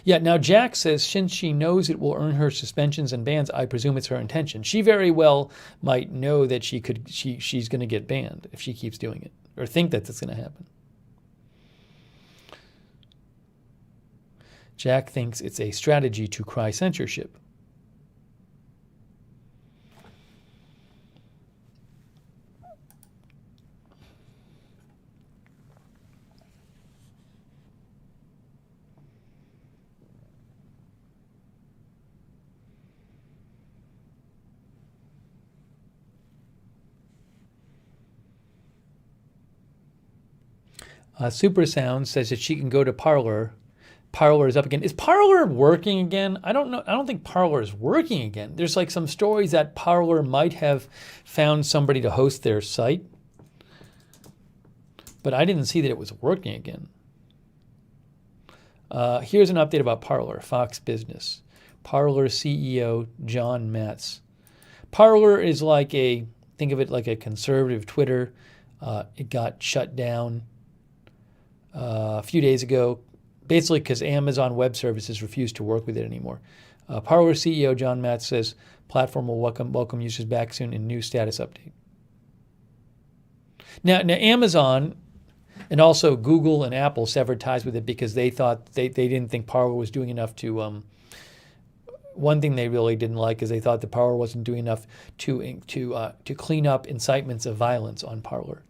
Yeah, now Jack says, since she knows it will earn her suspensions and bans, I presume it's her intention. She very well might know that she's going to get banned if she keeps doing it, or think that that's going to happen. Jack thinks it's a strategy to cry censorship. Super Sound says that she can go to Parler. Parler is up again. Is Parler working again? I don't know. I don't think Parler is working again. There's like some stories that Parler might have found somebody to host their site, but I didn't see that it was working again. Here's an update about Parler, Fox Business. Parler CEO John Matz. Parler is like think of it like a conservative Twitter. It got shut down a few days ago, basically because Amazon Web Services refused to work with it anymore. Parler CEO John Matz says platform will welcome users back soon in new status update. Now Amazon and also Google and Apple severed ties with it because they thought they didn't think Parler was doing enough to. One thing they really didn't like is they thought the Parler wasn't doing enough to clean up incitements of violence on Parler.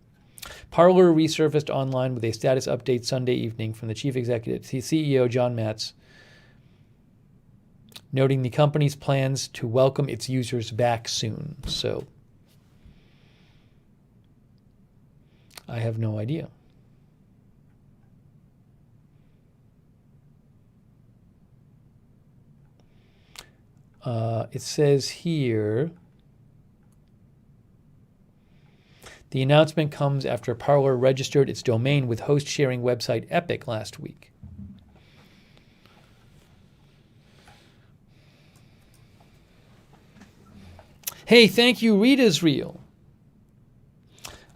Parler resurfaced online with a status update Sunday evening from the chief executive, CEO John Matz. noting the company's plans to welcome its users back soon. So I have no idea. It says here, the announcement comes after Parler registered its domain with host-sharing website Epic last week. Hey, thank you, Read Israel.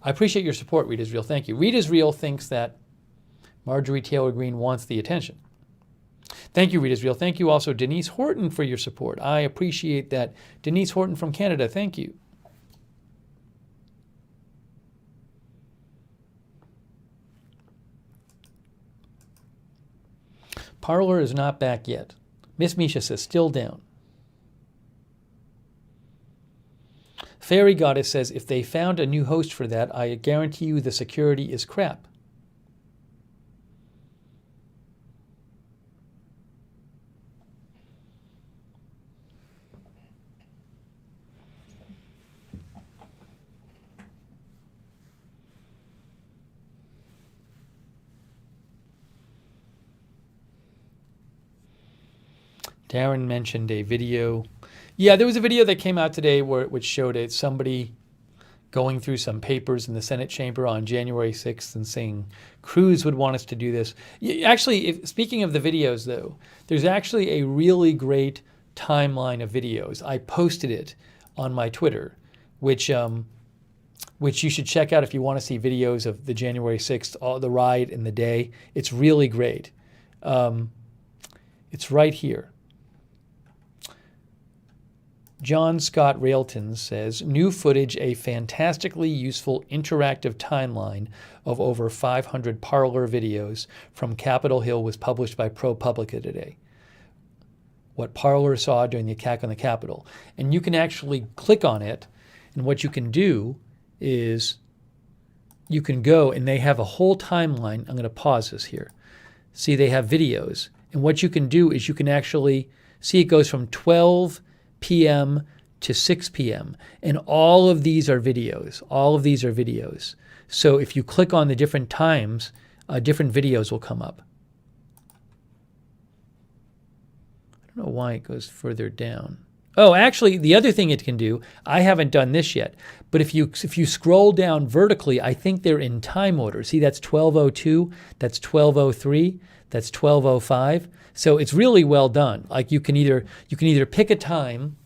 I appreciate your support, Read Israel. Thank you. Read Israel thinks that Marjorie Taylor Greene wants the attention. Thank you, Read Israel. Thank you also, Denise Horton, for your support. I appreciate that. Denise Horton from Canada, thank you. Parler is not back yet. Miss Misha says, still down. Fairy Goddess says, if they found a new host for that, I guarantee you the security is crap. Darren mentioned a video. Yeah, there was a video that came out today which showed it somebody going through some papers in the Senate chamber on January 6th and saying Cruz would want us to do this. Actually, speaking of the videos, though, there's actually a really great timeline of videos. I posted it on my Twitter, which you should check out if you want to see videos of the January 6th, all the riot and the day. It's really great. It's right here. John Scott Railton says, new footage, a fantastically useful interactive timeline of over 500 Parler videos from Capitol Hill was published by ProPublica today. What Parler saw during the attack on the Capitol. And you can actually click on it, and what you can do is you can go, and they have a whole timeline. I'm going to pause this here. See, they have videos. And what you can do is you can actually see it goes from 12 p.m. to 6 p.m. And all of these are videos. All of these are videos. So if you click on the different times, different videos will come up. I don't know why it goes further down. Oh, actually, the other thing it can do, I haven't done this yet, but if you scroll down vertically, I think they're in time order. See, that's 12:02, that's 12:03, that's 12:05. So it's really well done. Like you can either pick a time,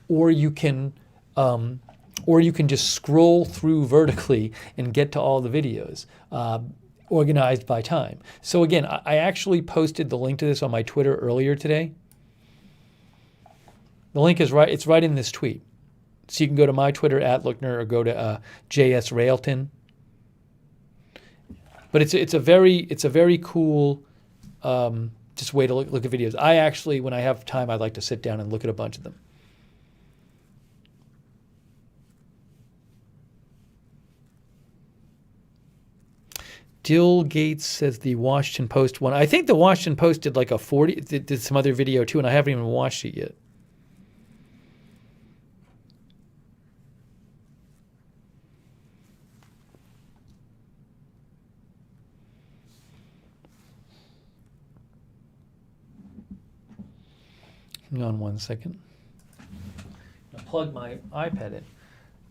or you can just scroll through vertically and get to all the videos, organized by time. So again, I actually posted the link to this on my Twitter earlier today. The link is right. It's right in this tweet. So you can go to my Twitter @Lookner or go to JS Railton. But it's a very cool just way to look at videos. I actually, when I have time, I'd like to sit down and look at a bunch of them. Dill Gates says the Washington Post one. I think the Washington Post did like a 40, did some other video too, and I haven't even watched it yet. Hang on one second. I'll plug my iPad in.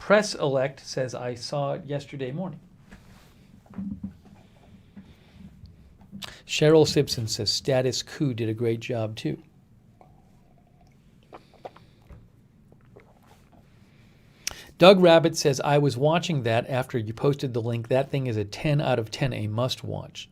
Press Elect says I saw it yesterday morning. Cheryl Simpson says Status Coup did a great job too. Doug Rabbit says I was watching that after you posted the link. That thing is a 10 out of 10, a must watch.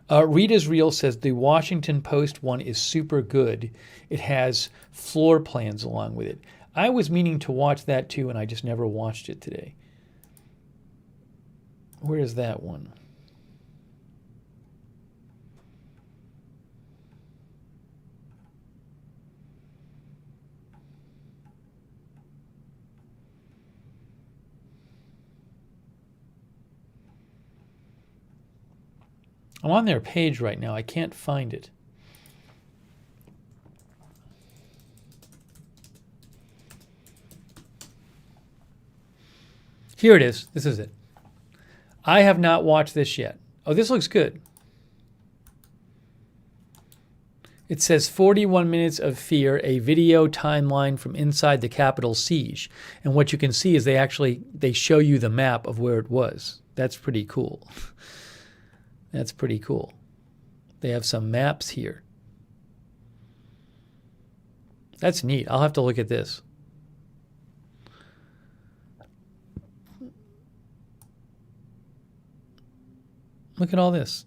Read Israel says the Washington Post one is super good. It has floor plans along with it. I was meaning to watch that too, and I just never watched it today. Where is that one? I'm on their page right now. I can't find it. Here it is. This is it. I have not watched this yet. Oh, this looks good. It says 41 minutes of fear, a video timeline from inside the Capitol siege. And what you can see is they show you the map of where it was. That's pretty cool. That's pretty cool. They have some maps here. That's neat. I'll have to look at this. Look at all this.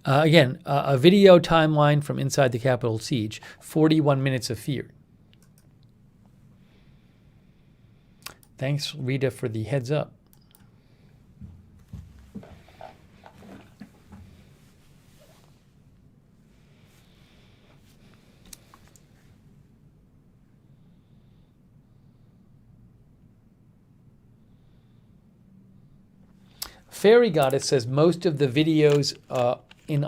Again, a video timeline from inside the Capitol siege, 41 minutes of fear. Thanks, Rita, for the heads up. Fairy Goddess says most of the videos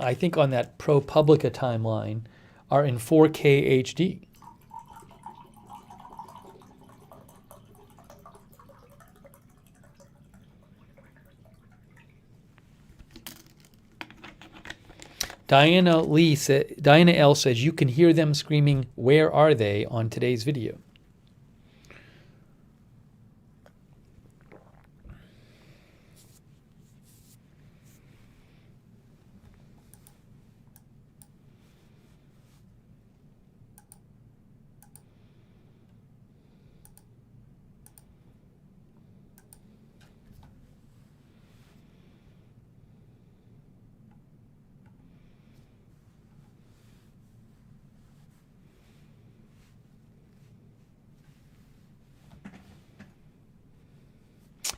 I think on that ProPublica timeline are in 4K HD. Diana L says you can hear them screaming, "Where are they?" on today's video.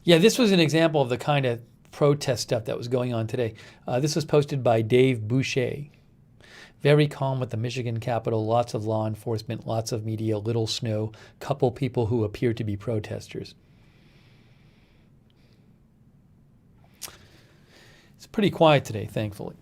Yeah, this was an example of the kind of protest stuff that was going on today. This was posted by Dave Boucher. Very calm at the Michigan Capitol, lots of law enforcement, lots of media, little snow, couple people who appear to be protesters. It's pretty quiet today, thankfully.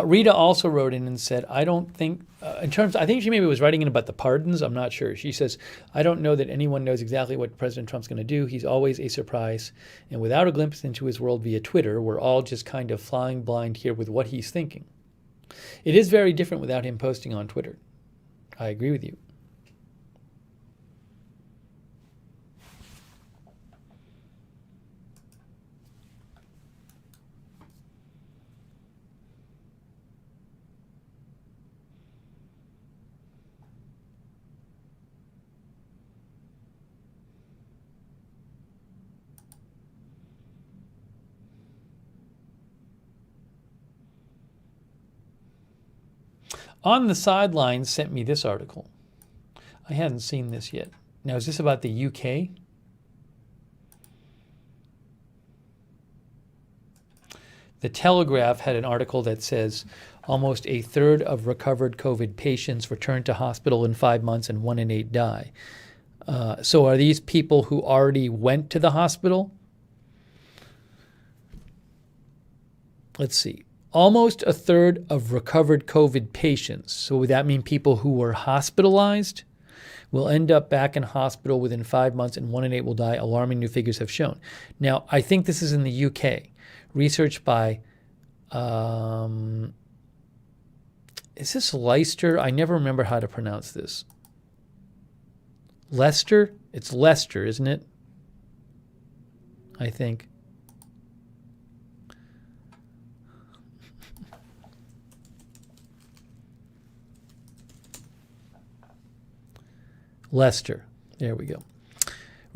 Rita also wrote in and said, I don't think, I think she maybe was writing in about the pardons. I'm not sure. She says, I don't know that anyone knows exactly what President Trump's going to do. He's always a surprise. And without a glimpse into his world via Twitter, we're all just kind of flying blind here with what he's thinking. It is very different without him posting on Twitter. I agree with you. On the Sidelines sent me this article. I hadn't seen this yet. Now, is this about the UK? The Telegraph had an article that says almost a third of recovered COVID patients return to hospital in 5 months and 1 in 8 die. So are these people who already went to the hospital? Let's see. Almost a third of recovered COVID patients, so would that mean people who were hospitalized, will end up back in hospital within 5 months and 1 in 8 will die, alarming new figures have shown. Now, I think this is in the UK. Research by, is this Leicester? I never remember how to pronounce this. Leicester? It's Leicester, isn't it? I think. Leicester. There we go.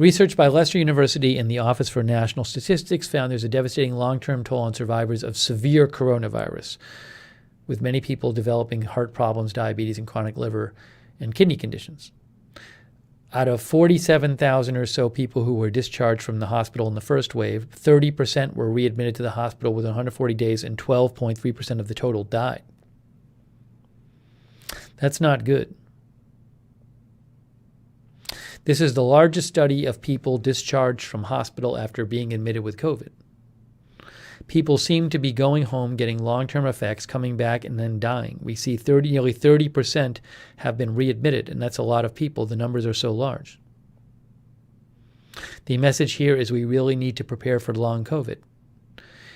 Research by Leicester University and the Office for National Statistics found there's a devastating long-term toll on survivors of severe coronavirus, with many people developing heart problems, diabetes, and chronic liver and kidney conditions. Out of 47,000 or so people who were discharged from the hospital in the first wave, 30% were readmitted to the hospital within 140 days, and 12.3% of the total died. That's not good. This is the largest study of people discharged from hospital after being admitted with COVID. People seem to be going home, getting long-term effects, coming back, and then dying. We see nearly 30% have been readmitted, and that's a lot of people. The numbers are so large. The message here is we really need to prepare for long COVID.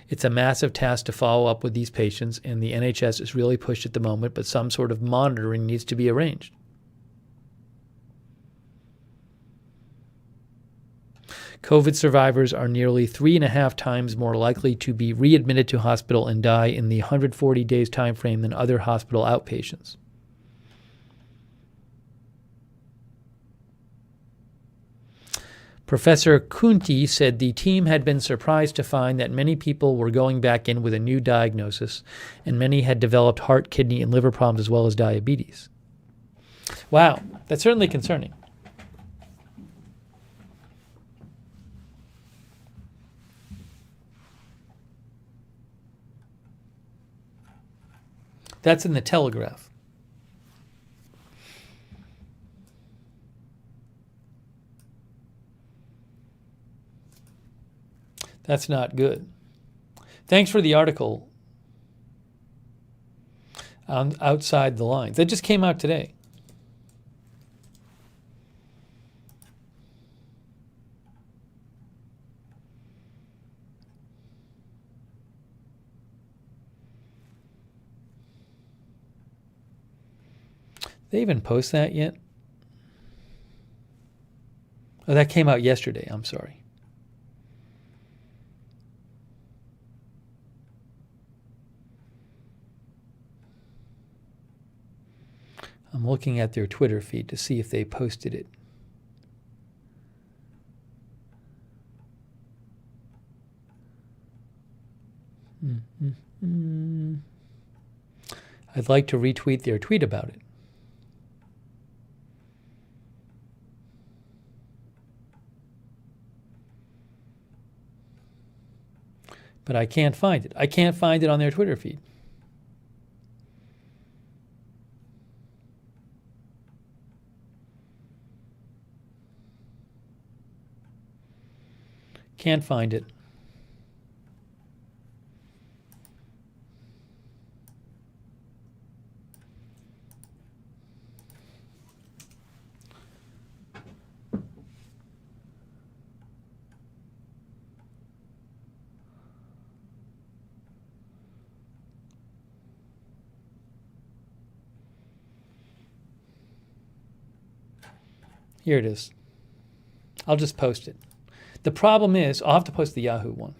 It's a massive task to follow up with these patients, and the NHS is really pushed at the moment, but some sort of monitoring needs to be arranged. COVID survivors are nearly 3.5 times more likely to be readmitted to hospital and die in the 140 days time frame than other hospital outpatients. Professor Kunti said the team had been surprised to find that many people were going back in with a new diagnosis, and many had developed heart, kidney, and liver problems as well as diabetes. Wow, that's certainly concerning. That's in the Telegraph. That's not good. Thanks for the article on Outside the Lines. That just came out today. They even post that yet? Oh, that came out yesterday. I'm sorry. I'm looking at their Twitter feed to see if they posted it. I'd like to retweet their tweet about it. But I can't find it. I can't find it on their Twitter feed. Can't find it. Here it is. I'll just post it. The problem is, I'll have to post the Yahoo one.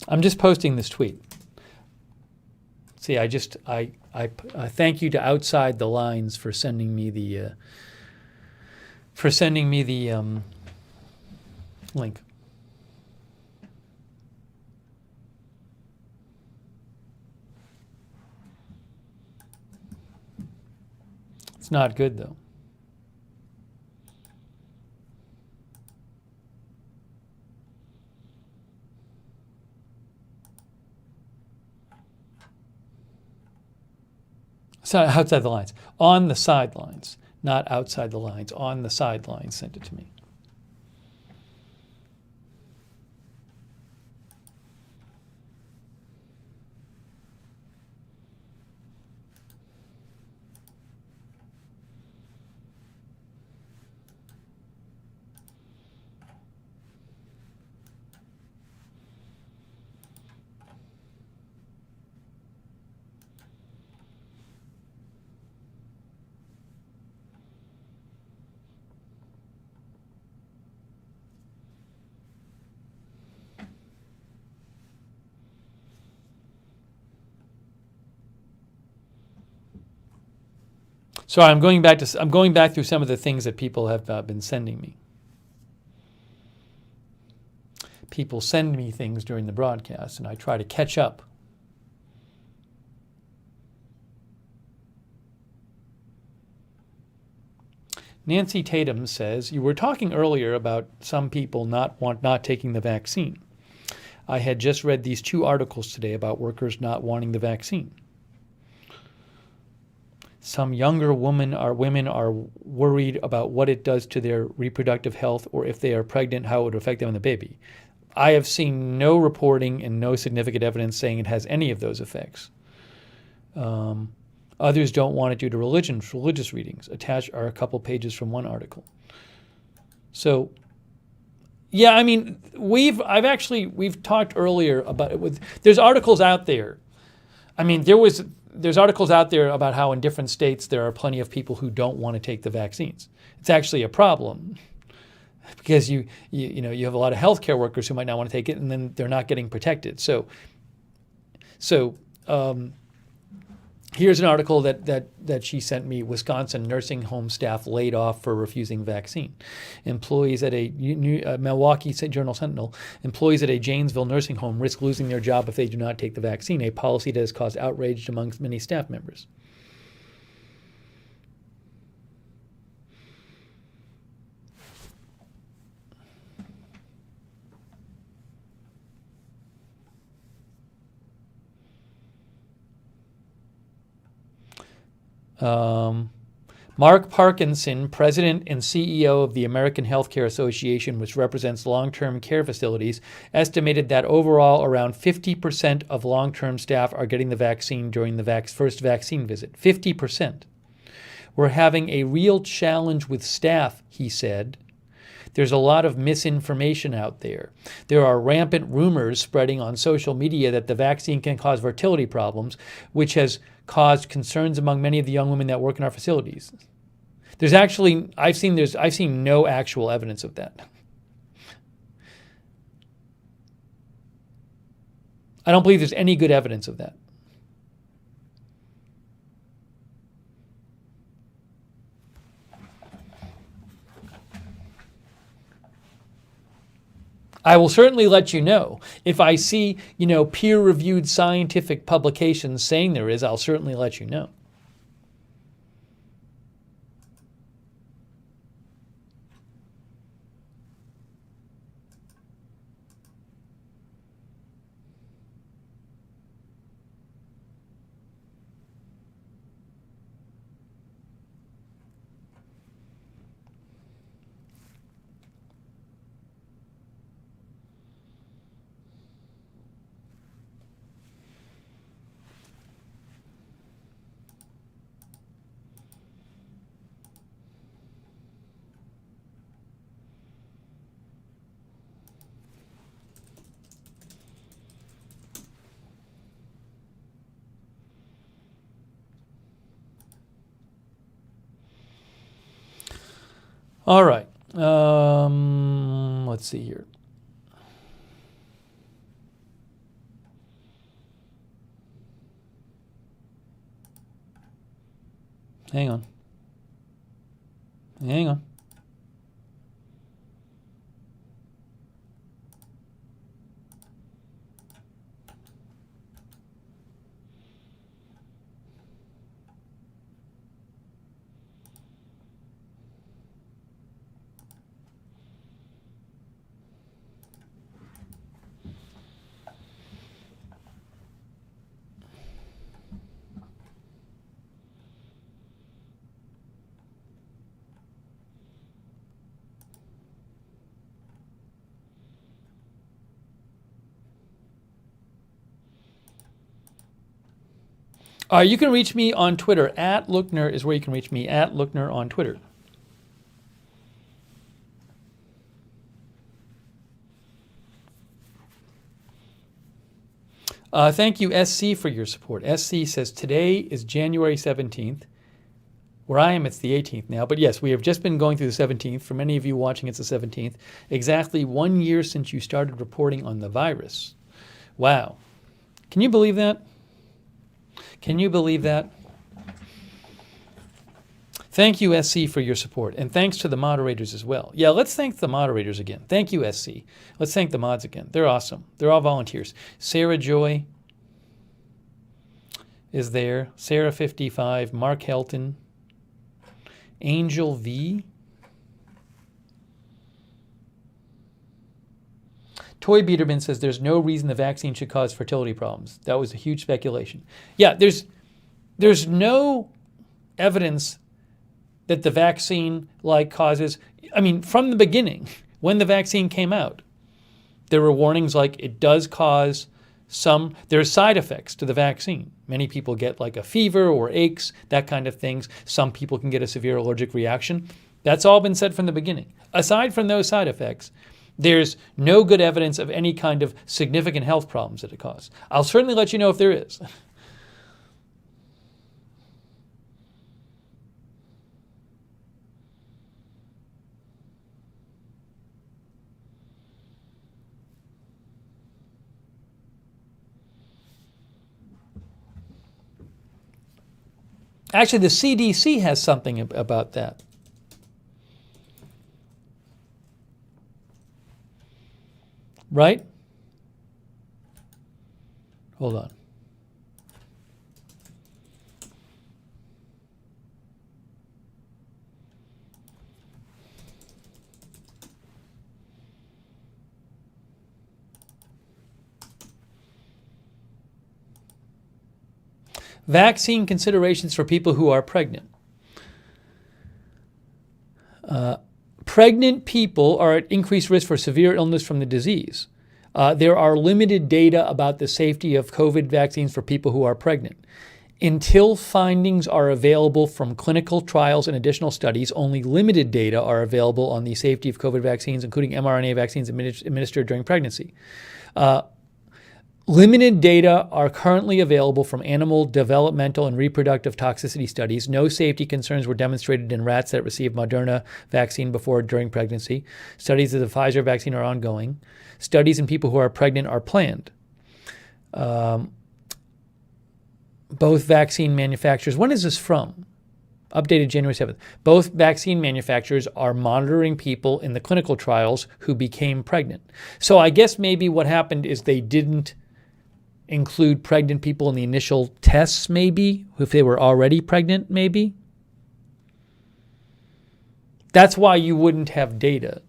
I'm just posting this tweet. See, I thank you to Outside the Lines for sending me the link. It's not good though. So outside the lines. On the sidelines. Not outside the lines. On the sidelines sent it to me. Sorry, I'm going back through some of the things that people have been sending me. People send me things during the broadcast, and I try to catch up. Nancy Tatum says, you were talking earlier about some people not taking the vaccine. I had just read these 2 articles today about workers not wanting the vaccine. Some younger women are worried about what it does to their reproductive health, or if they are pregnant, how it would affect them and the baby. I have seen no reporting and no significant evidence saying it has any of those effects. Others don't want it due to religious readings. Attached are a couple pages from one article. So, yeah, I mean, we've talked earlier about it. There's articles out there. I mean, there's articles out there about how in different states there are plenty of people who don't want to take the vaccines. It's actually a problem because you have a lot of healthcare workers who might not want to take it, and then they're not getting protected. So here's an article that she sent me. Wisconsin nursing home staff laid off for refusing vaccine. Employees at a Milwaukee Journal Sentinel, employees at a Janesville nursing home risk losing their job if they do not take the vaccine, a policy that has caused outrage amongst many staff members. Mark Parkinson, president and CEO of the American Healthcare Association, which represents long-term care facilities, estimated that overall around 50% of long-term staff are getting the vaccine during the first vaccine visit. 50%. We're having a real challenge with staff, he said. There's a lot of misinformation out there. There are rampant rumors spreading on social media that the vaccine can cause fertility problems, which has caused concerns among many of the young women that work in our facilities. I've seen no actual evidence of that. I don't believe there's any good evidence of that. I will certainly let you know. If I see, peer-reviewed scientific publications saying there is, I'll certainly let you know. All right. Let's see here. Hang on. You can reach me on Twitter. @Lookner is where you can reach me. @Lookner on Twitter. Thank you, SC, for your support. SC says, today is January 17th. Where I am, it's the 18th now. But yes, we have just been going through the 17th. For many of you watching, it's the 17th. Exactly 1 year since you started reporting on the virus. Wow. Can you believe that? Can you believe that? Thank you, SC, for your support. And thanks to the moderators as well. Yeah, let's thank the moderators again. Thank you, SC. Let's thank the mods again. They're awesome. They're all volunteers. Sarah Joy is there. Sarah 55, Mark Helton, Angel V. Toy Beaterman says there's no reason the vaccine should cause fertility problems. That was a huge speculation. Yeah, there's no evidence that the vaccine causes, I mean, from the beginning, when the vaccine came out, there were warnings like it does cause there's side effects to the vaccine. Many people get like a fever or aches, that kind of things. Some people can get a severe allergic reaction. That's all been said from the beginning. Aside from those side effects, there's no good evidence of any kind of significant health problems that it causes. I'll certainly let you know if there is. Actually, the CDC has something about that. Right? Hold on. Vaccine considerations for people who are pregnant. Pregnant people are at increased risk for severe illness from the disease. There are limited data about the safety of COVID vaccines for people who are pregnant. Until findings are available from clinical trials and additional studies, only limited data are available on the safety of COVID vaccines, including mRNA vaccines administered during pregnancy. Limited data are currently available from animal developmental and reproductive toxicity studies. No safety concerns were demonstrated in rats that received Moderna vaccine before or during pregnancy. Studies of the Pfizer vaccine are ongoing. Studies in people who are pregnant are planned. Both vaccine manufacturers, when is this from? Updated January 7th. Both vaccine manufacturers are monitoring people in the clinical trials who became pregnant. So I guess maybe what happened is they didn't include pregnant people in the initial tests, maybe, if they were already pregnant, maybe. That's why you wouldn't have data.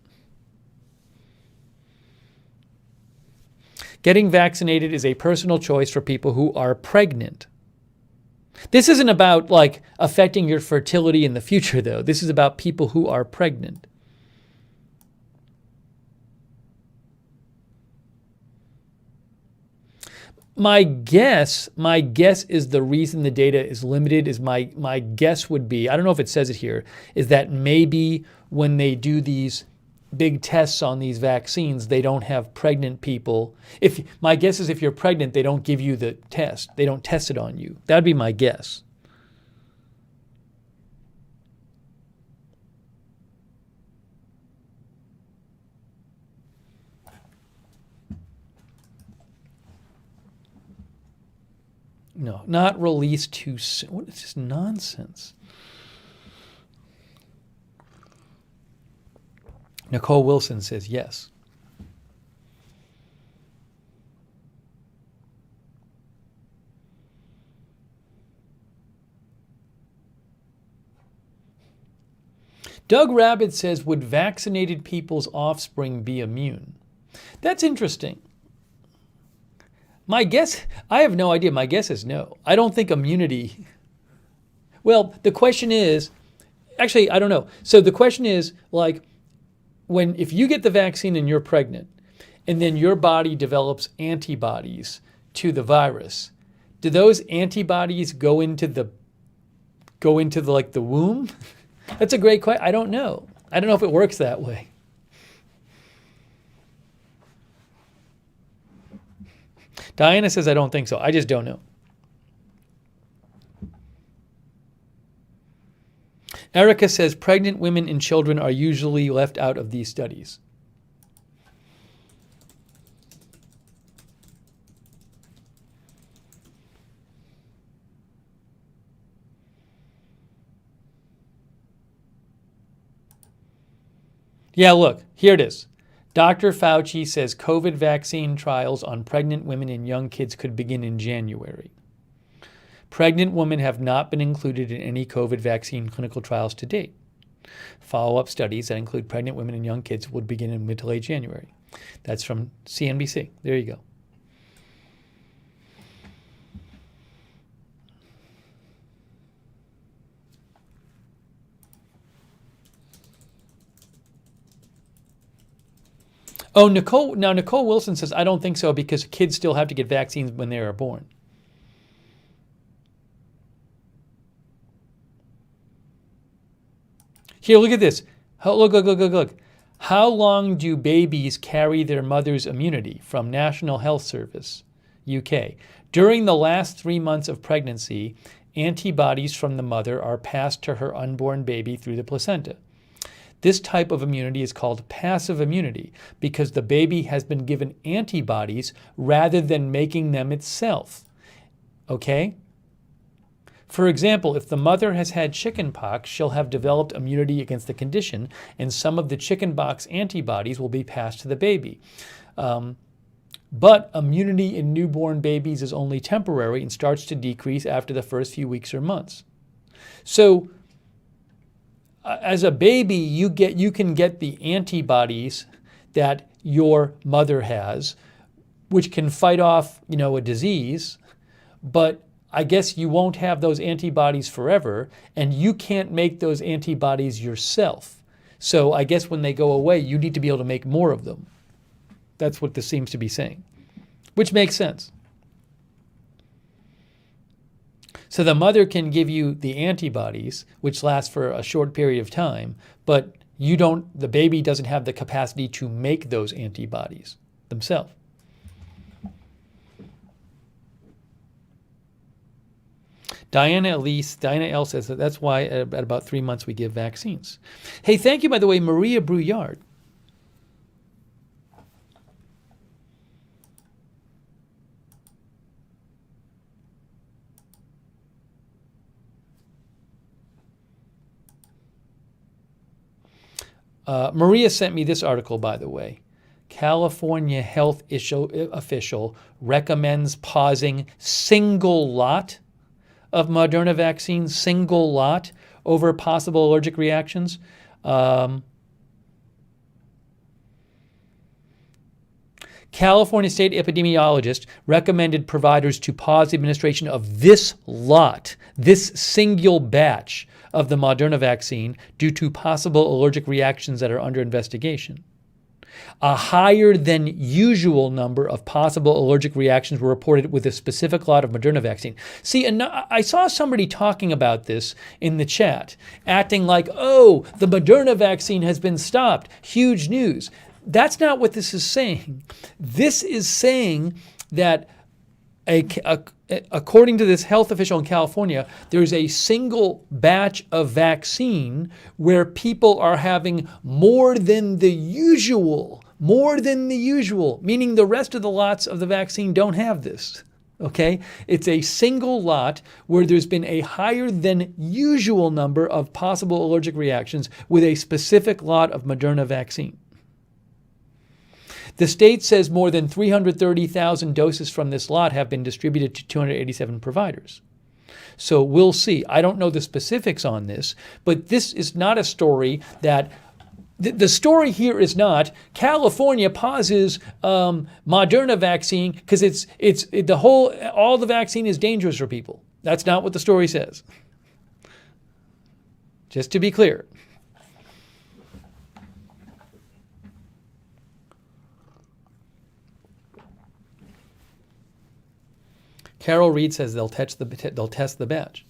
Getting vaccinated is a personal choice for people who are pregnant. This isn't about affecting your fertility in the future, though. This is about people who are pregnant. My guess is the reason the data is limited is my guess would be, I don't know if it says it here, is that maybe when they do these big tests on these vaccines, they don't have pregnant people. My guess is if you're pregnant, they don't give you the test. They don't test it on you. That'd be my guess. No, not released too soon. What is this nonsense? Nicole Wilson says yes. Doug Rabbit says, would vaccinated people's offspring be immune? That's interesting. My guess, I have no idea. My guess is no. I don't think immunity. Well, the question is, actually, I don't know. So the question is, if you get the vaccine and you're pregnant, and then your body develops antibodies to the virus, do those antibodies go into the womb? That's a great question. I don't know. I don't know if it works that way. Diana says, I don't think so. I just don't know. Erica says, pregnant women and children are usually left out of these studies. Yeah, look, here it is. Dr. Fauci says COVID vaccine trials on pregnant women and young kids could begin in January. Pregnant women have not been included in any COVID vaccine clinical trials to date. Follow-up studies that include pregnant women and young kids would begin in mid to late January. That's from CNBC. There you go. Oh, Nicole Wilson says, I don't think so because kids still have to get vaccines when they are born. Here, look at this. Look. How long do babies carry their mother's immunity? From National Health Service, UK. During the last 3 months of pregnancy, antibodies from the mother are passed to her unborn baby through the placenta. This type of immunity is called passive immunity because the baby has been given antibodies rather than making them itself. Okay? For example, if the mother has had chickenpox, she'll have developed immunity against the condition, and some of the chickenpox antibodies will be passed to the baby. But immunity in newborn babies is only temporary and starts to decrease after the first few weeks or months. So, as a baby, you can get the antibodies that your mother has, which can fight off, a disease, but I guess you won't have those antibodies forever, and you can't make those antibodies yourself. So I guess when they go away, you need to be able to make more of them. That's what this seems to be saying, which makes sense. So the mother can give you the antibodies, which last for a short period of time, but the baby doesn't have the capacity to make those antibodies themselves. Diana L says that's why at about 3 months we give vaccines. Hey, thank you, by the way, Maria Brouillard. Maria sent me this article, by the way. California health official recommends pausing single lot of Moderna vaccine, single lot, over possible allergic reactions. California state epidemiologist recommended providers to pause the administration of this lot, this single batch of the Moderna vaccine due to possible allergic reactions that are under investigation. A higher than usual number of possible allergic reactions were reported with a specific lot of Moderna vaccine. See, and I saw somebody talking about this in the chat, acting like, oh, the Moderna vaccine has been stopped. Huge news. That's not what this is saying. This is saying that according to this health official in California, there's a single batch of vaccine where people are having more than the usual, meaning the rest of the lots of the vaccine don't have this. Okay? It's a single lot where there's been a higher than usual number of possible allergic reactions with a specific lot of Moderna vaccine. The state says more than 330,000 doses from this lot have been distributed to 287 providers. So we'll see. I don't know the specifics on this, but this is not a story that the story here is not California pauses Moderna vaccine because all the vaccine is dangerous for people. That's not what the story says. Just to be clear. Carol Reed says they'll test the batch.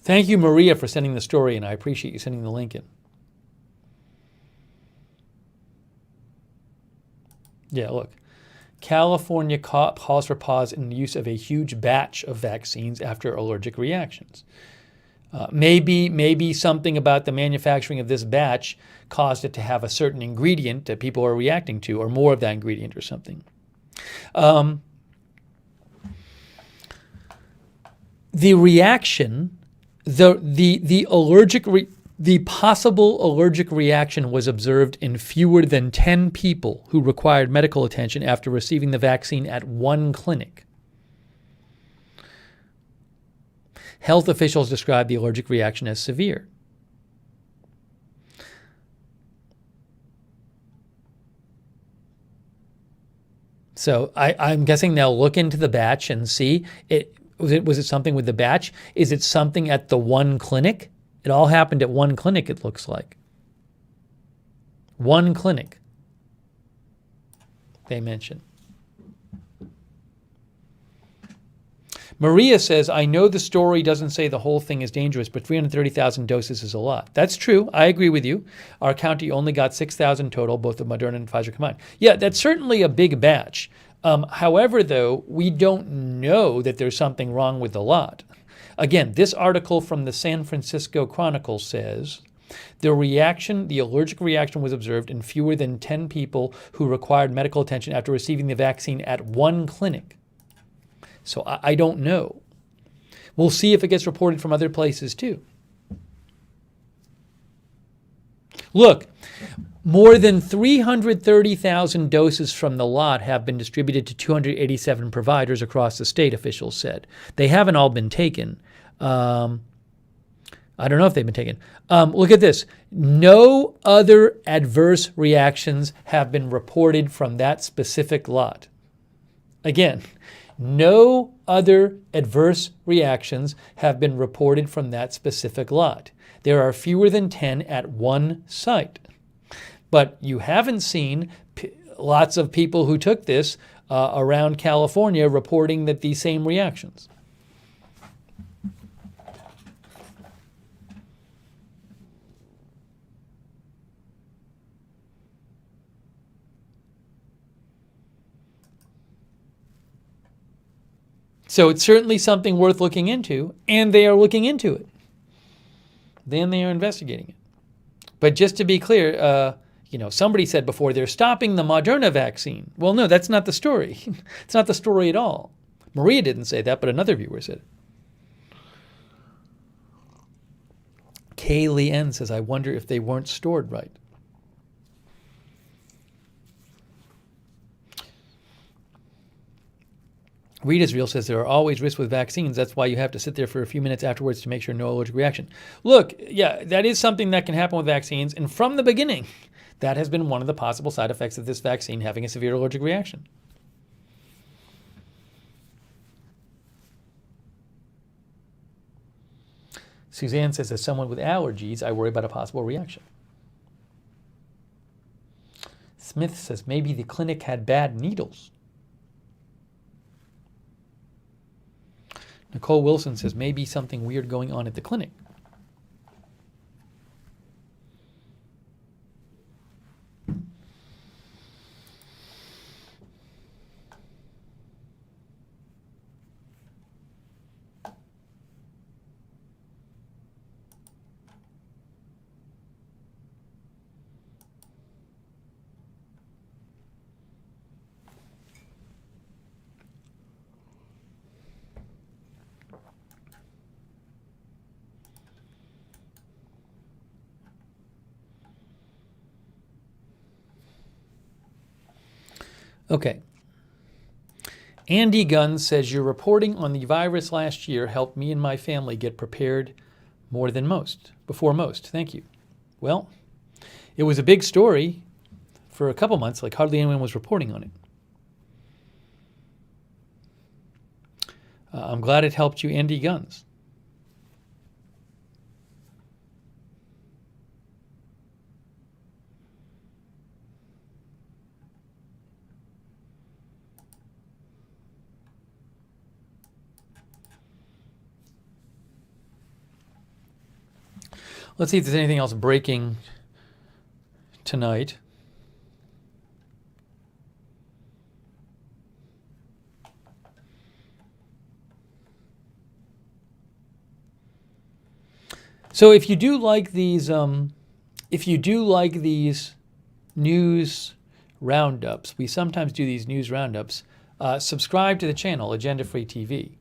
Thank you, Maria, for sending the story, and I appreciate you sending the link in. Yeah, look. California calls for pause in the use of a huge batch of vaccines after allergic reactions. Maybe something about the manufacturing of this batch caused it to have a certain ingredient that people are reacting to, or more of that ingredient or something. The reaction, the possible allergic reaction was observed in fewer than 10 people who required medical attention after receiving the vaccine at one clinic. Health officials described the allergic reaction as severe. So I'm guessing they'll look into the batch and see it. Was it something with the batch? Is it something at the one clinic? It all happened at one clinic, it looks like. One clinic, they mention. Maria says, I know the story doesn't say the whole thing is dangerous, but 330,000 doses is a lot. That's true. I agree with you. Our county only got 6,000 total, both of Moderna and Pfizer combined. Yeah, that's certainly a big batch. However, though, we don't know that there's something wrong with the lot. Again, this article from the San Francisco Chronicle says the allergic reaction was observed in fewer than 10 people who required medical attention after receiving the vaccine at one clinic. So I don't know. We'll see if it gets reported from other places too. Look, more than 330,000 doses from the lot have been distributed to 287 providers across the state, officials said. They haven't all been taken. I don't know if they've been taken. Look at this. No other adverse reactions have been reported from that specific lot. Again, no other adverse reactions have been reported from that specific lot. There are fewer than 10 at one site. But you haven't seen lots of people who took this around California reporting that these same reactions. So it's certainly something worth looking into, and they are looking into it. Then they are investigating it. But just to be clear, somebody said before they're stopping the Moderna vaccine. Well, no, that's not the story. It's not the story at all. Maria didn't say that, but another viewer said it. Kay Lee N says, I wonder if they weren't stored right. Read Israel says there are always risks with vaccines. That's why you have to sit there for a few minutes afterwards to make sure no allergic reaction. Look, yeah, that is something that can happen with vaccines. And from the beginning, that has been one of the possible side effects of this vaccine, having a severe allergic reaction. Suzanne says, as someone with allergies, I worry about a possible reaction. Smith says, maybe the clinic had bad needles. Nicole Wilson says, maybe something weird going on at the clinic. Okay. Andy Guns says, your reporting on the virus last year helped me and my family get prepared before most. Thank you. Well, it was a big story for a couple months, like hardly anyone was reporting on it. I'm glad it helped you, Andy Guns. Let's see if there's anything else breaking tonight. So if you do like these news roundups, we sometimes do these news roundups. Subscribe to the channel, Agenda Free TV.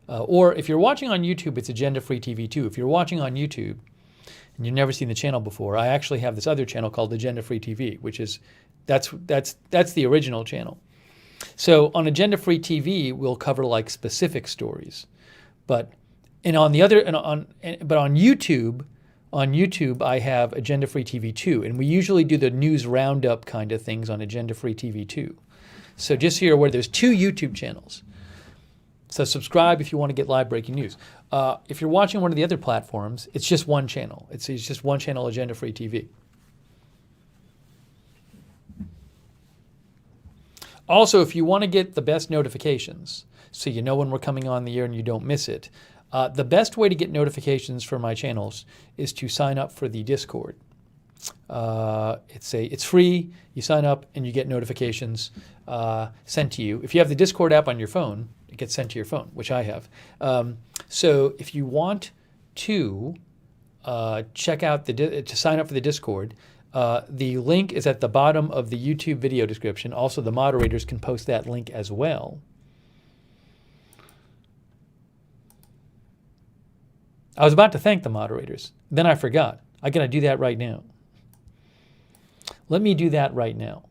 Or if you're watching on YouTube, it's Agenda Free TV 2. If you're watching on YouTube and you've never seen the channel before, I actually have this other channel called Agenda Free TV, which is that's the original channel. So on Agenda Free TV, we'll cover like specific stories, but on YouTube, I have Agenda Free TV 2, and we usually do the news roundup kind of things on Agenda Free TV 2. So just so you're aware, there's 2 YouTube channels. So subscribe if you want to get live breaking news. If you're watching one of the other platforms, it's just one channel. It's just one channel, Agenda Free TV. Also, if you want to get the best notifications, so you know when we're coming on the air and you don't miss it, the best way to get notifications for my channels is to sign up for the Discord. It's free. You sign up and you get notifications sent to you. If you have the Discord app on your phone, it gets sent to your phone, which I have. So if you want to check out to sign up for the Discord, the link is at the bottom of the YouTube video description. Also, the moderators can post that link as well. I was about to thank the moderators. Then I forgot. I got to do that right now. Let me do that right now.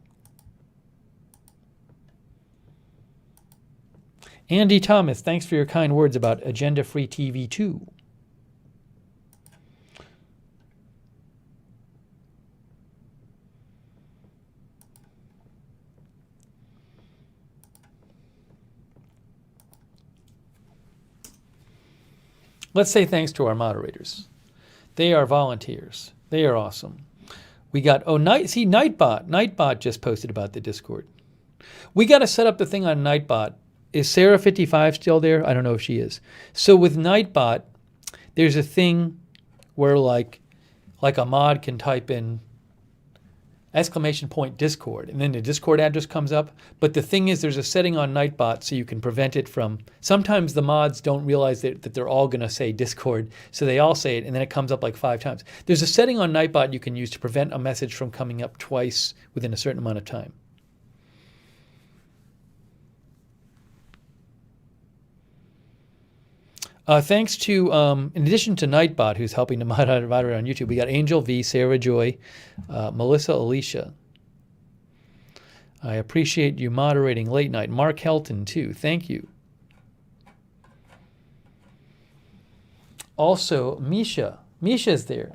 Andy Thomas, thanks for your kind words about Agenda Free TV 2. Let's say thanks to our moderators. They are volunteers. They are awesome. We got, Nightbot. Nightbot just posted about the Discord. We got to set up the thing on Nightbot. Is Sarah55 still there? I don't know if she is. So with Nightbot, there's a thing where like a mod can type in !Discord, and then the Discord address comes up. But the thing is, there's a setting on Nightbot so you can prevent it from, sometimes the mods don't realize that they're all going to say Discord, so they all say it, and then it comes up like 5 times. There's a setting on Nightbot you can use to prevent a message from coming up twice within a certain amount of time. Thanks to, in addition to Nightbot, who's helping to moderate on YouTube, we got Angel V, Sarah Joy, Melissa Alicia. I appreciate you moderating late night. Mark Helton, too. Thank you. Also, Misha. Misha's there.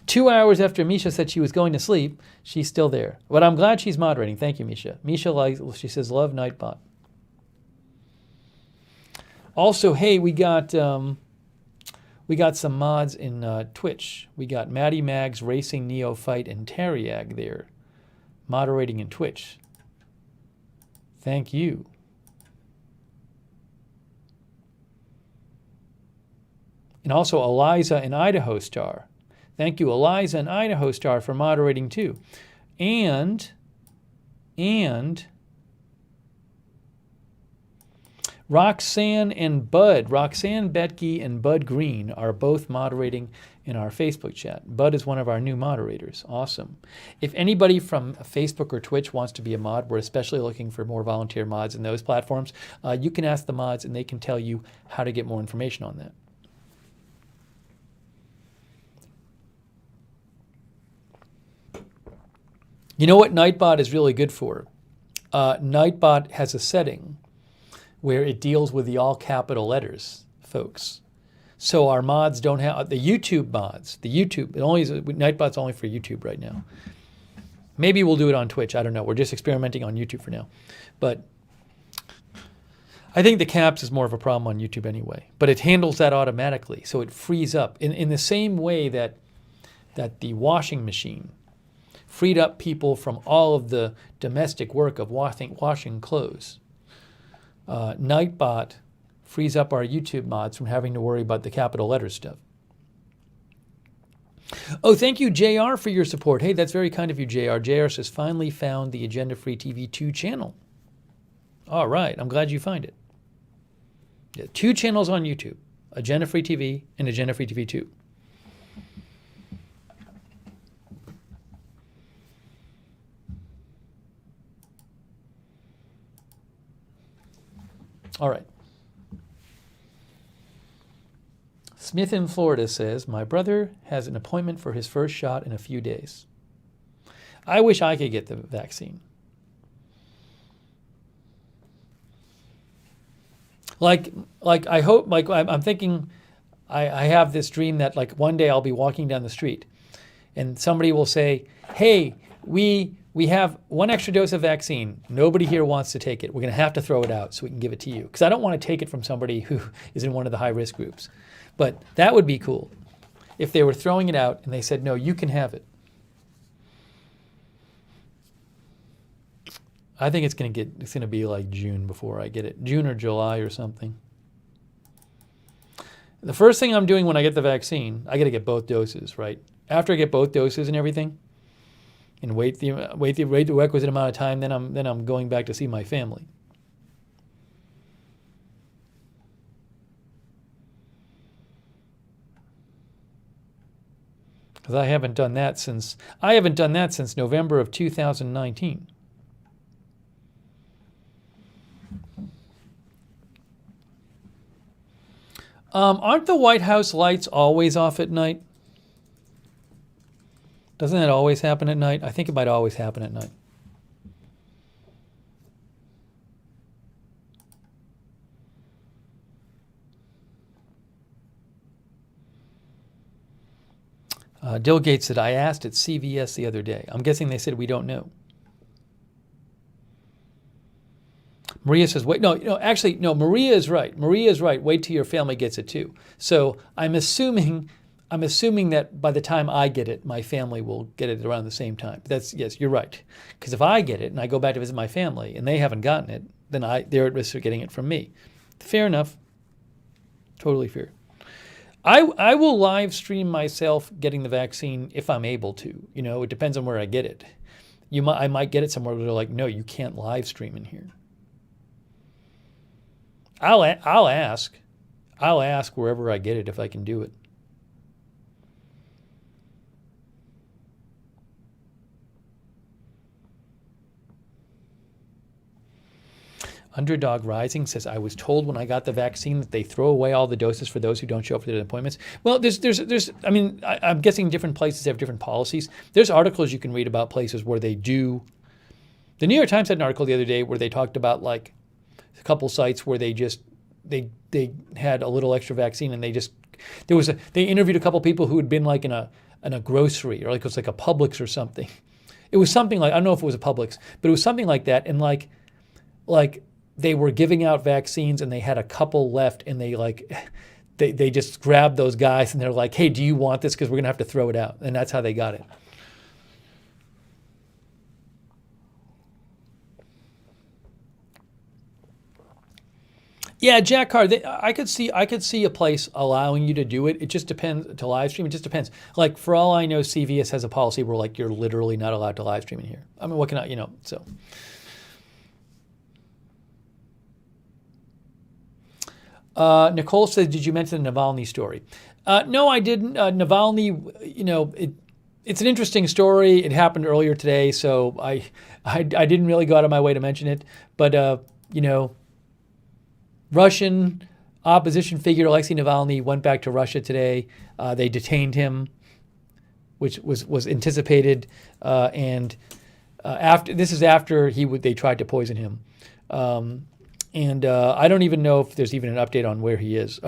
2 hours after Misha said she was going to sleep, she's still there. But I'm glad she's moderating. Thank you, Misha. Misha, she says, love Nightbot. Also, hey, we got some mods in Twitch. We got Maddie Mags, Racing Neophyte, and Tariag there, moderating in Twitch. Thank you. And also Eliza and Idaho Star. Thank you, Eliza and Idaho Star, for moderating too. And Roxanne and Bud, Roxanne Betke and Bud Green are both moderating in our Facebook chat. Bud is one of our new moderators. Awesome. If anybody from Facebook or Twitch wants to be a mod, we're especially looking for more volunteer mods in those platforms. You can ask the mods and they can tell you how to get more information on that. You know what Nightbot is really good for? Nightbot has a setting where it deals with the all capital letters, folks. So our mods don't have, the YouTube mods, Nightbot's only for YouTube right now. Maybe we'll do it on Twitch, I don't know. We're just experimenting on YouTube for now. But I think the caps is more of a problem on YouTube anyway. But it handles that automatically, so it frees up. In the same way that the washing machine freed up people from all of the domestic work of washing clothes. Nightbot frees up our YouTube mods from having to worry about the capital letter stuff. Oh, thank you, JR, for your support. Hey, that's very kind of you, JR. JR says, finally found the Agenda Free TV 2 channel. All right, I'm glad you find it. Yeah, 2 channels on YouTube. Agenda Free TV and Agenda Free TV 2. All right. Smith in Florida says, my brother has an appointment for his first shot in a few days. I wish I could get the vaccine. Like I hope, like I'm thinking, I have this dream that like one day I'll be walking down the street and somebody will say, hey, we have one extra dose of vaccine. Nobody here wants to take it. We're going to have to throw it out so we can give it to you. Because I don't want to take it from somebody who is in one of the high-risk groups. But that would be cool if they were throwing it out and they said, no, you can have it. I think it's going to be like June before I get it. June or July or something. The first thing I'm doing when I get the vaccine, I got to get both doses, right? After I get both doses and everything, and wait the requisite amount of time, then I'm going back to see my family. Because I haven't done that since November of 2019. Aren't the White House lights always off at night? Doesn't that always happen at night? I think it might always happen at night. Dill Gates said, I asked at CVS the other day. I'm guessing they said we don't know. Maria says, wait, actually, Maria is right. Maria is right. Wait till your family gets it too. So I'm assuming that by the time I get it, my family will get it around the same time. Yes, you're right. Because if I get it and I go back to visit my family and they haven't gotten it, then they're at risk of getting it from me. Fair enough. Totally fair. I will live stream myself getting the vaccine if I'm able to. It depends on where I get it. I might get it somewhere where they're like, no, you can't live stream in here. I'll ask wherever I get it if I can do it. Underdog Rising says, I was told when I got the vaccine that they throw away all the doses for those who don't show up for their appointments. Well, I'm guessing different places have different policies. There's articles you can read about places where they do. The New York Times had an article the other day where they talked about like a couple sites where they had a little extra vaccine and they interviewed a couple people who had been like in a grocery or like it was like a Publix or something. It was something like, I don't know if it was a Publix, but it was something like that. And like they were giving out vaccines and they had a couple left and they just grabbed those guys and they're like, hey, do you want this? Because we're going to have to throw it out. And that's how they got it. Yeah, Jack Carr, I could see a place allowing you to do it. It just depends to live stream. It just depends. Like for all I know, CVS has a policy where like you're literally not allowed to live stream in here. I mean, what can I, so. Nicole says, did you mention the Navalny story? No, I didn't. Navalny, it's an interesting story. It happened earlier today, so I didn't really go out of my way to mention it. But, Russian opposition figure Alexei Navalny went back to Russia today. They detained him, which was anticipated. And after they tried to poison him. And I don't even know if there's even an update on where he is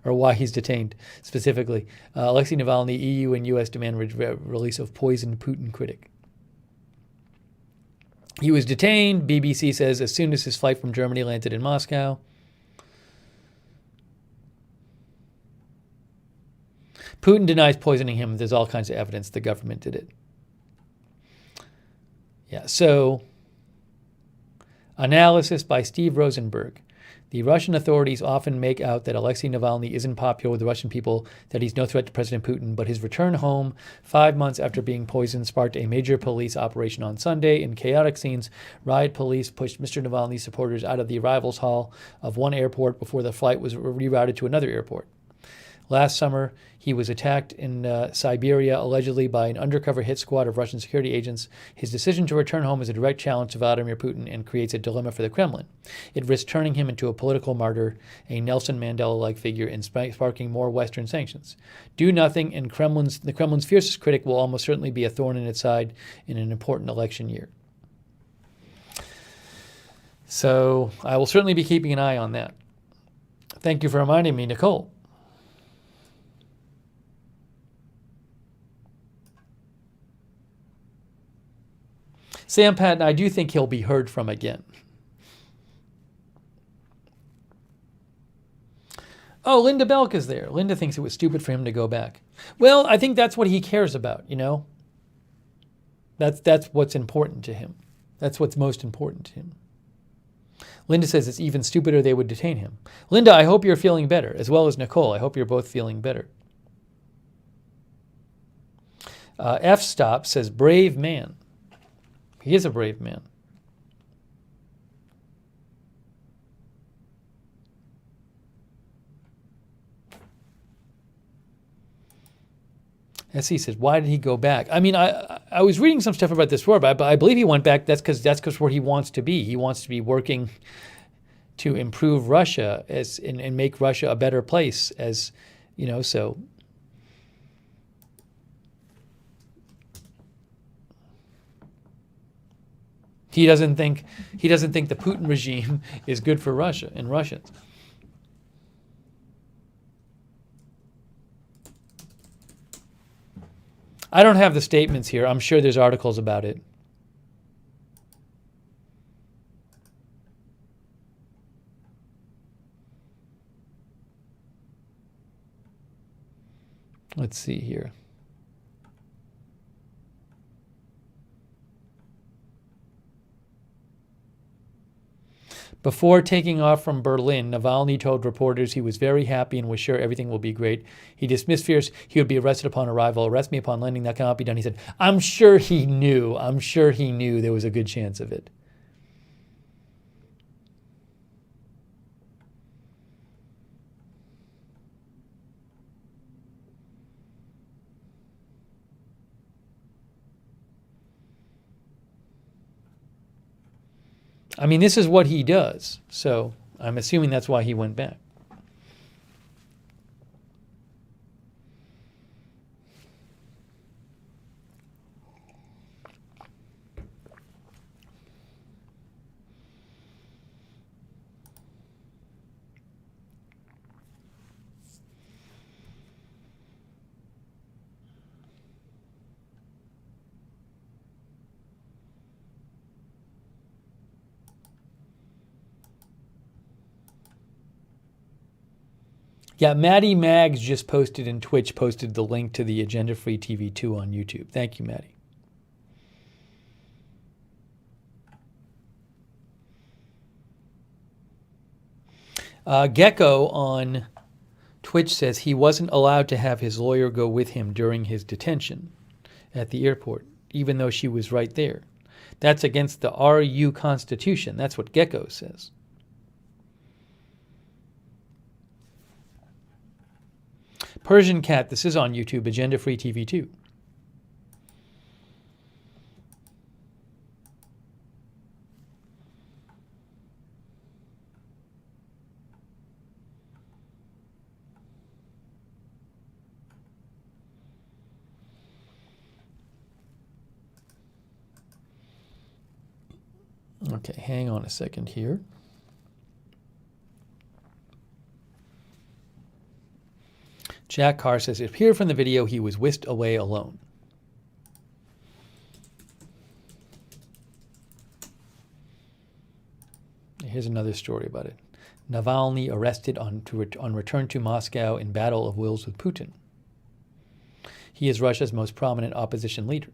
or why he's detained specifically. Alexei Navalny, EU and US demand release of poisoned Putin critic. He was detained, BBC says, as soon as his flight from Germany landed in Moscow. Putin denies poisoning him. There's all kinds of evidence the government did it. Yeah, so analysis by Steve Rosenberg. The Russian authorities often make out that Alexei Navalny isn't popular with the Russian people, that he's no threat to President Putin, but his return home 5 months after being poisoned sparked a major police operation on Sunday. In chaotic scenes, riot police pushed Mr. Navalny's supporters out of the arrivals hall of one airport before the flight was rerouted to another airport. Last summer, he was attacked in Siberia, allegedly by an undercover hit squad of Russian security agents. His decision to return home is a direct challenge to Vladimir Putin and creates a dilemma for the Kremlin. It risks turning him into a political martyr, a Nelson Mandela-like figure, and sparking more Western sanctions. Do nothing, and the Kremlin's fiercest critic will almost certainly be a thorn in its side in an important election year. So I will certainly be keeping an eye on that. Thank you for reminding me, Nicole. Sam Patton, I do think he'll be heard from again. Oh, Linda Belk is there. Linda thinks it was stupid for him to go back. Well, I think that's what he cares about, you know? That's what's important to him. That's what's most important to him. Linda says it's even stupider they would detain him. Linda, I hope you're feeling better, as well as Nicole. I hope you're both feeling better. F-Stop says, brave man. He is a brave man. SC says, why did he go back? I mean, I was reading some stuff about this before, but I believe he went back. That's because where he wants to be. He wants to be working to improve Russia and make Russia a better place, as you know. So he doesn't think the Putin regime is good for Russia and Russians. I don't have the statements here. I'm sure there's articles about it. Let's see here. Before taking off from Berlin, Navalny told reporters he was very happy and was sure everything will be great. He dismissed fears he would be arrested upon arrival. Arrest me upon landing, that cannot be done. He said, I'm sure he knew there was a good chance of it. I mean, this is what he does, so I'm assuming that's why he went back. Yeah, Maddie Mags just posted in Twitch, posted the link to the Agenda Free TV 2 on YouTube. Thank you, Maddie. Gecko on Twitch says he wasn't allowed to have his lawyer go with him during his detention at the airport, even though she was right there. That's against the RU Constitution. That's what Gecko says. Persian Cat, this is on YouTube, Agenda Free TV 2. Okay, hang on a second here. Jack Carr says, it appeared from the video he was whisked away alone. Here's another story about it. Navalny arrested on return to Moscow in battle of wills with Putin. He is Russia's most prominent opposition leader.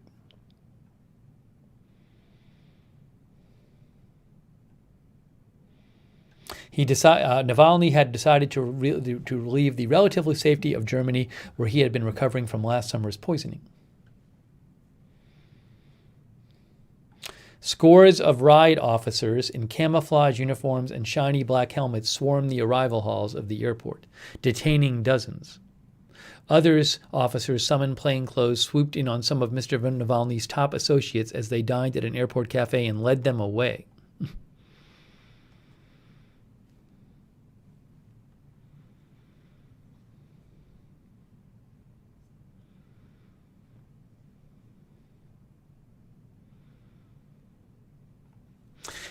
Navalny had decided to relieve the relative safety of Germany, where he had been recovering from last summer's poisoning. Scores of riot officers in camouflage uniforms and shiny black helmets swarmed the arrival halls of the airport, detaining dozens. Others, officers summoned plainclothes, swooped in on some of Mr. Navalny's top associates as they dined at an airport cafe and led them away.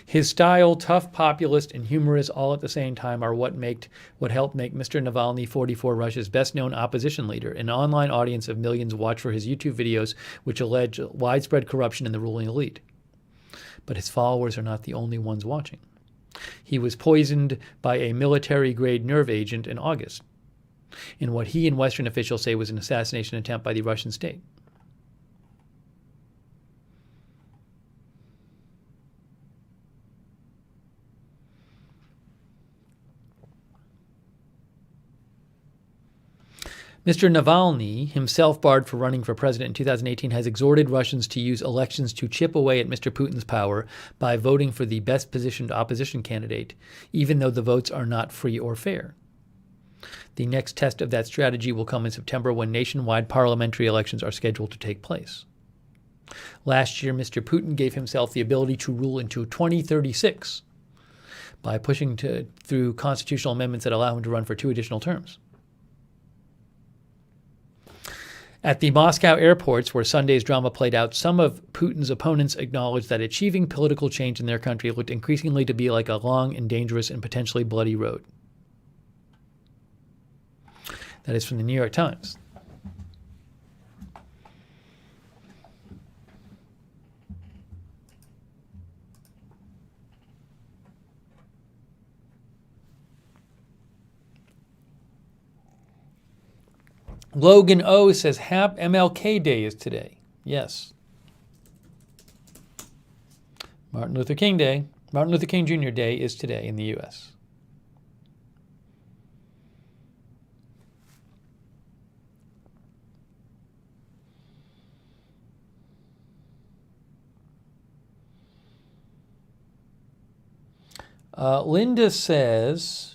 His style, tough, populist, and humorous all at the same time, are what helped make Mr. Navalny 44 Russia's best-known opposition leader. An online audience of millions watch for his YouTube videos, which allege widespread corruption in the ruling elite. But his followers are not the only ones watching. He was poisoned by a military-grade nerve agent in August, in what he and Western officials say was an assassination attempt by the Russian state. Mr. Navalny, himself barred for running for president in 2018, has exhorted Russians to use elections to chip away at Mr. Putin's power by voting for the best-positioned opposition candidate, even though the votes are not free or fair. The next test of that strategy will come in September, when nationwide parliamentary elections are scheduled to take place. Last year, Mr. Putin gave himself the ability to rule into 2036 by pushing through constitutional amendments that allow him to run for 2 additional terms. At the Moscow airports, where Sunday's drama played out, some of Putin's opponents acknowledged that achieving political change in their country looked increasingly to be like a long and dangerous and potentially bloody road. That is from the New York Times. Logan O says, MLK Day is today. Yes. Martin Luther King Jr. Day is today in the U.S. Linda says,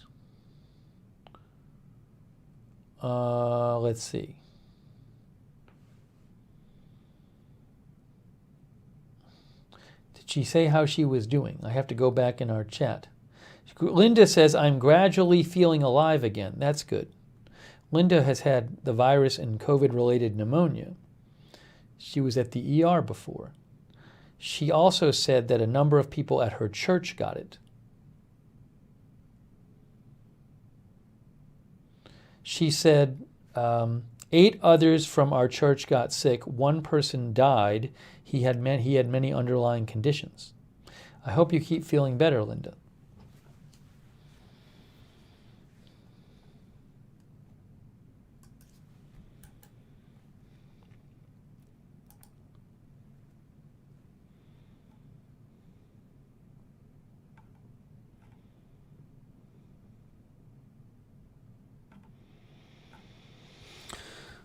let's see. Did she say how she was doing? I have to go back in our chat. Linda says, I'm gradually feeling alive again. That's good. Linda has had the virus and COVID-related pneumonia. She was at the ER before. She also said that a number of people at her church got it. She said, 8 others from our church got sick. 1 person died. He had many underlying conditions. I hope you keep feeling better, Linda.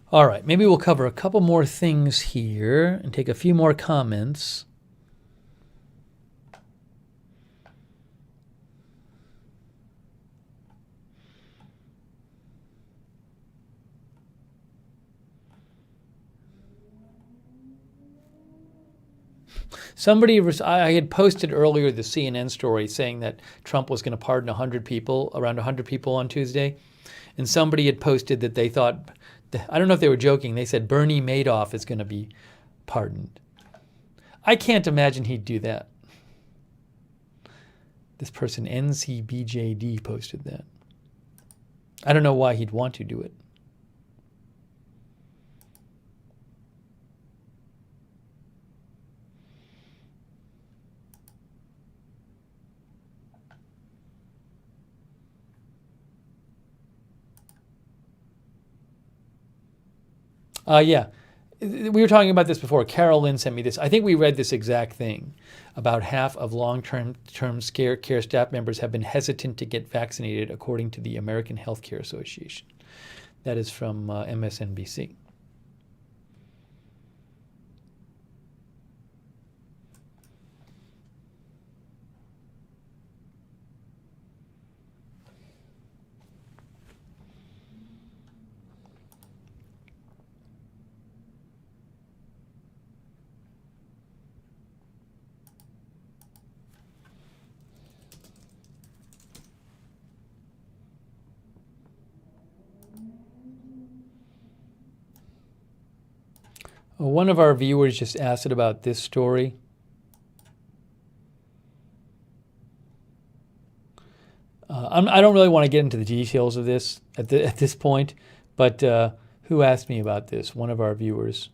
All right, maybe we'll cover a couple more things here and take a few more comments. I had posted earlier the CNN story saying that Trump was going to pardon around 100 people on Tuesday. And somebody had posted that they thought, I don't know if they were joking, they said Bernie Madoff is going to be pardoned. I can't imagine he'd do that. This person, NCBJD, posted that. I don't know why he'd want to do it. Yeah, we were talking about this before. Carol Lynn sent me this. I think we read this exact thing. About half of long-term care staff members have been hesitant to get vaccinated, according to the American Healthcare Association. That is from MSNBC. One of our viewers just asked about this story. I don't really want to get into the details of this at this point, but who asked me about this? One of our viewers.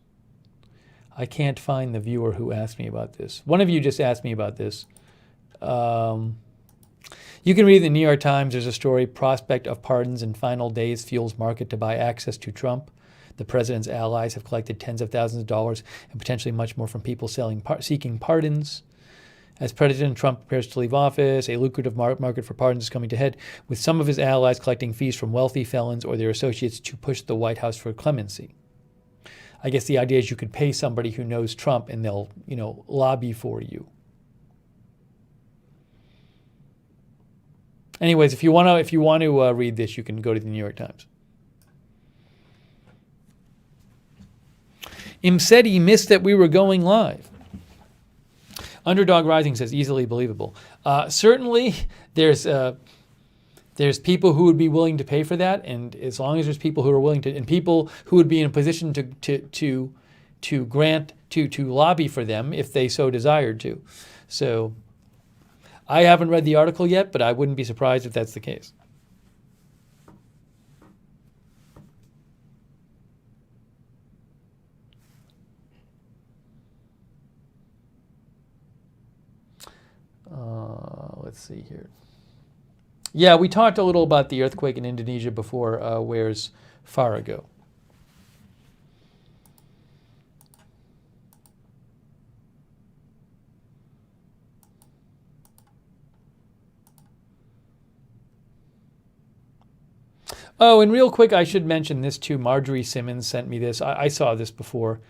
I can't find the viewer who asked me about this. One of you just asked me about this. You can read in the New York Times, there's a story, prospect of pardons in final days fuels market to buy access to Trump. The president's allies have collected tens of thousands of dollars and potentially much more from people seeking pardons. As President Trump prepares to leave office, a lucrative market for pardons is coming to head, with some of his allies collecting fees from wealthy felons or their associates to push the White House for clemency. I guess the idea is you could pay somebody who knows Trump and they'll, lobby for you. Anyways, if you want to read this, you can go to the New York Times. Im said he missed that we were going live. Underdog Rising says easily believable. Certainly, there's people who would be willing to pay for that, and as long as there's people who are willing to, and people who would be in a position to lobby for them if they so desired to. So, I haven't read the article yet, but I wouldn't be surprised if that's the case. Let's see here. Yeah, we talked a little about the earthquake in Indonesia before. Where's Farago? Oh, and real quick, I should mention this too. Marjorie Simmons sent me this. I saw this before.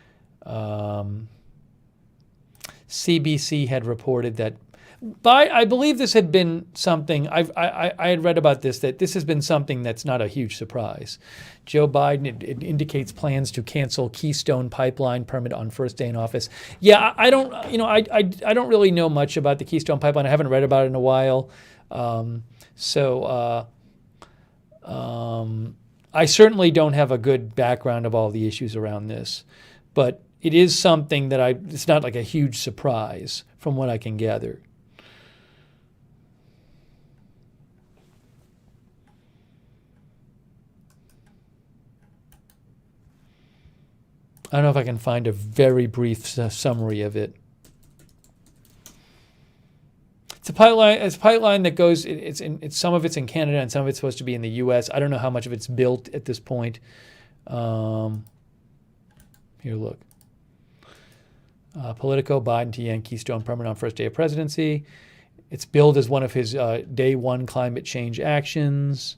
CBC had reported that, I believe this had been something, I had read about this, that this has been something that's not a huge surprise. Joe Biden, it indicates plans to cancel Keystone Pipeline permit on first day in office. Yeah, I don't really know much about the Keystone Pipeline. I haven't read about it in a while. I certainly don't have a good background of all the issues around this, but it is something that it's not like a huge surprise from what I can gather. I don't know if I can find a very brief summary of it. It's a pipeline that goes. It's some of it's in Canada and some of it's supposed to be in the U.S. I don't know how much of it's built at this point. Here, look. Politico, Biden to yank Keystone permit on first day of presidency. It's billed as one of his day one climate change actions.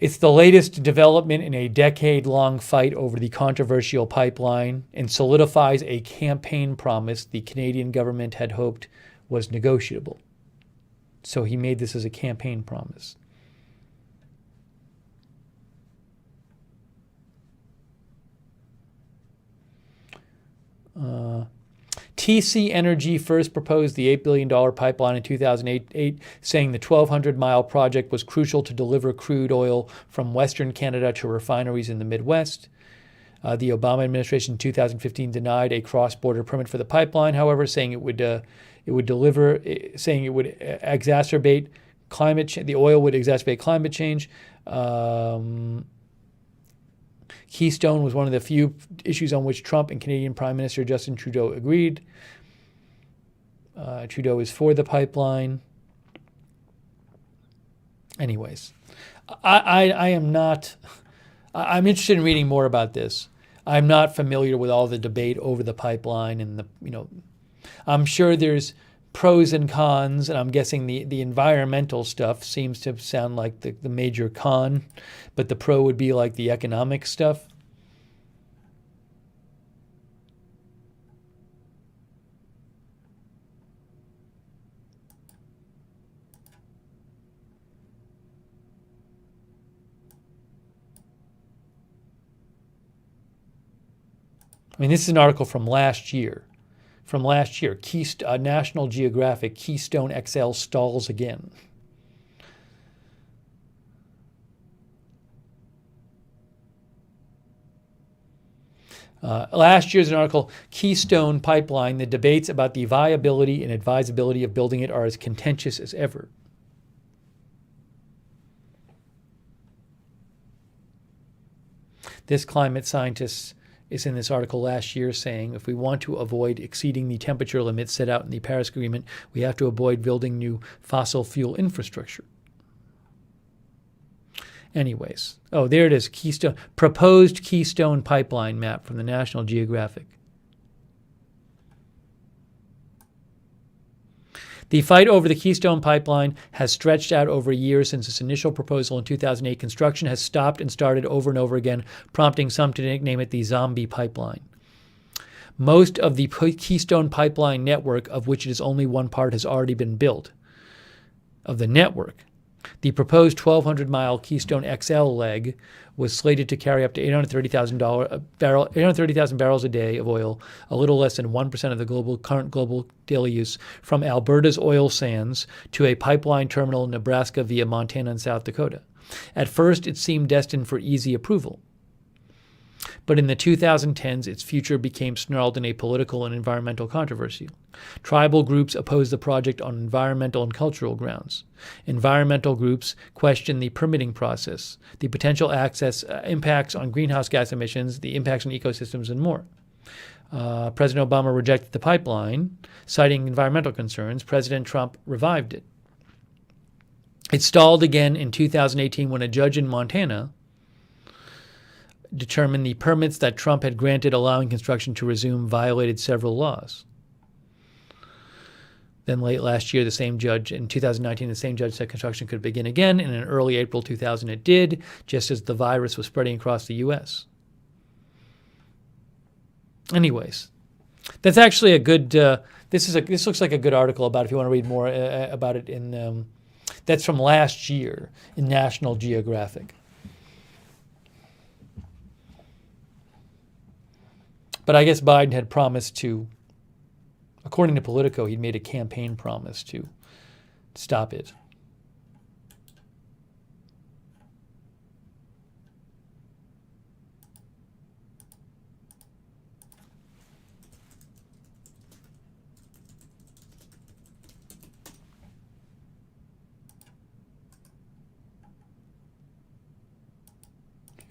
It's the latest development in a decade-long fight over the controversial pipeline and solidifies a campaign promise the Canadian government had hoped was negotiable. So he made this as a campaign promise. TC Energy first proposed the $8 billion pipeline in 2008, saying the 1,200-mile project was crucial to deliver crude oil from Western Canada to refineries in the Midwest. The Obama administration in 2015 denied a cross-border permit for the pipeline, however, saying it would exacerbate climate change. The oil would exacerbate climate change. Keystone was one of the few issues on which Trump and Canadian Prime Minister Justin Trudeau agreed. Trudeau is for the pipeline. Anyways, I am not. I'm interested in reading more about this. I'm not familiar with all the debate over the pipeline and I'm sure there's pros and cons, and I'm guessing the environmental stuff seems to sound like the major con, but the pro would be like the economic stuff. I mean, this is an article from last year. National Geographic, Keystone XL stalls again. Last year's an article, Keystone Pipeline, the debates about the viability and advisability of building it are as contentious as ever. This climate scientist is in this article last year saying if we want to avoid exceeding the temperature limits set out in the Paris Agreement, we have to avoid building new fossil fuel infrastructure. Anyways, oh, there it is, proposed Keystone Pipeline map from the National Geographic. The fight over the Keystone Pipeline has stretched out over a year since its initial proposal in 2008. Construction has stopped and started over and over again, prompting some to nickname it the Zombie Pipeline. Most of the Keystone Pipeline network, of which it is only one part, has already been built. Of the network, the proposed 1,200-mile Keystone XL leg was slated to carry up to 830,000 barrels a day of oil, a little less than 1% of the current global daily use, from Alberta's oil sands to a pipeline terminal in Nebraska via Montana and South Dakota. At first, it seemed destined for easy approval. But in the 2010s, its future became snarled in a political and environmental controversy. Tribal groups opposed the project on environmental and cultural grounds. Environmental groups questioned the permitting process, the potential impacts on greenhouse gas emissions, the impacts on ecosystems, and more. President Obama rejected the pipeline, citing environmental concerns. President Trump revived it. It stalled again in 2018 when a judge in Montana determined the permits that Trump had granted allowing construction to resume violated several laws. Then late last year, in 2019, the same judge said construction could begin again, and in early April 2000 it did, just as the virus was spreading across the U.S. Anyways, that's actually a good, this looks like a good article about if you want to read more about it that's from last year in National Geographic. But I guess Biden had promised to, according to Politico, he'd made a campaign promise to stop it.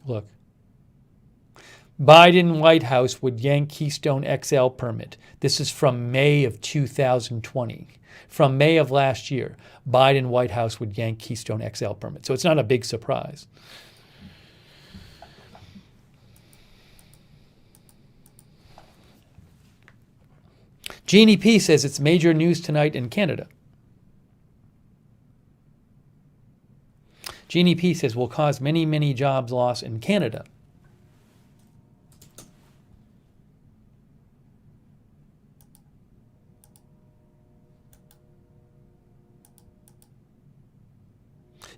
Look. Biden White House would yank Keystone XL permit. This is from May of 2020. From May of last year, Biden White House would yank Keystone XL permit. So it's not a big surprise. Jeannie P. says it's major news tonight in Canada. Jeannie P. says will cause many, many jobs loss in Canada.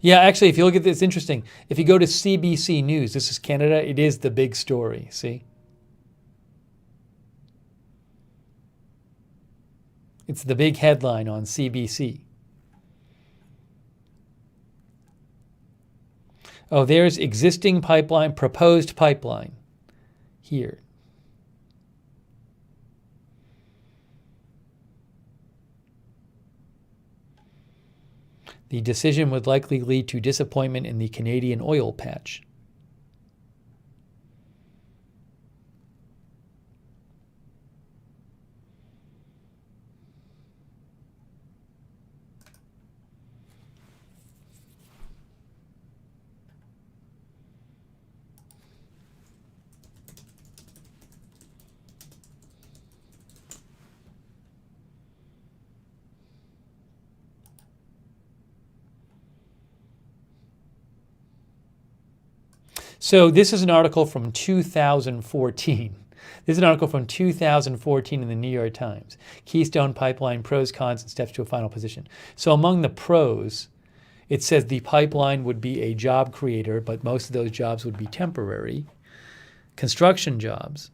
Yeah, actually, if you look at this, it's interesting. If you go to CBC News, this is Canada, it is the big story, see? It's the big headline on CBC. Oh, there's existing pipeline, proposed pipeline here. The decision would likely lead to disappointment in the Canadian oil patch. So this is an article from 2014. This is an article from 2014 in the New York Times. Keystone Pipeline, pros, cons, and steps to a final position. So among the pros, it says the pipeline would be a job creator, but most of those jobs would be temporary. Construction jobs.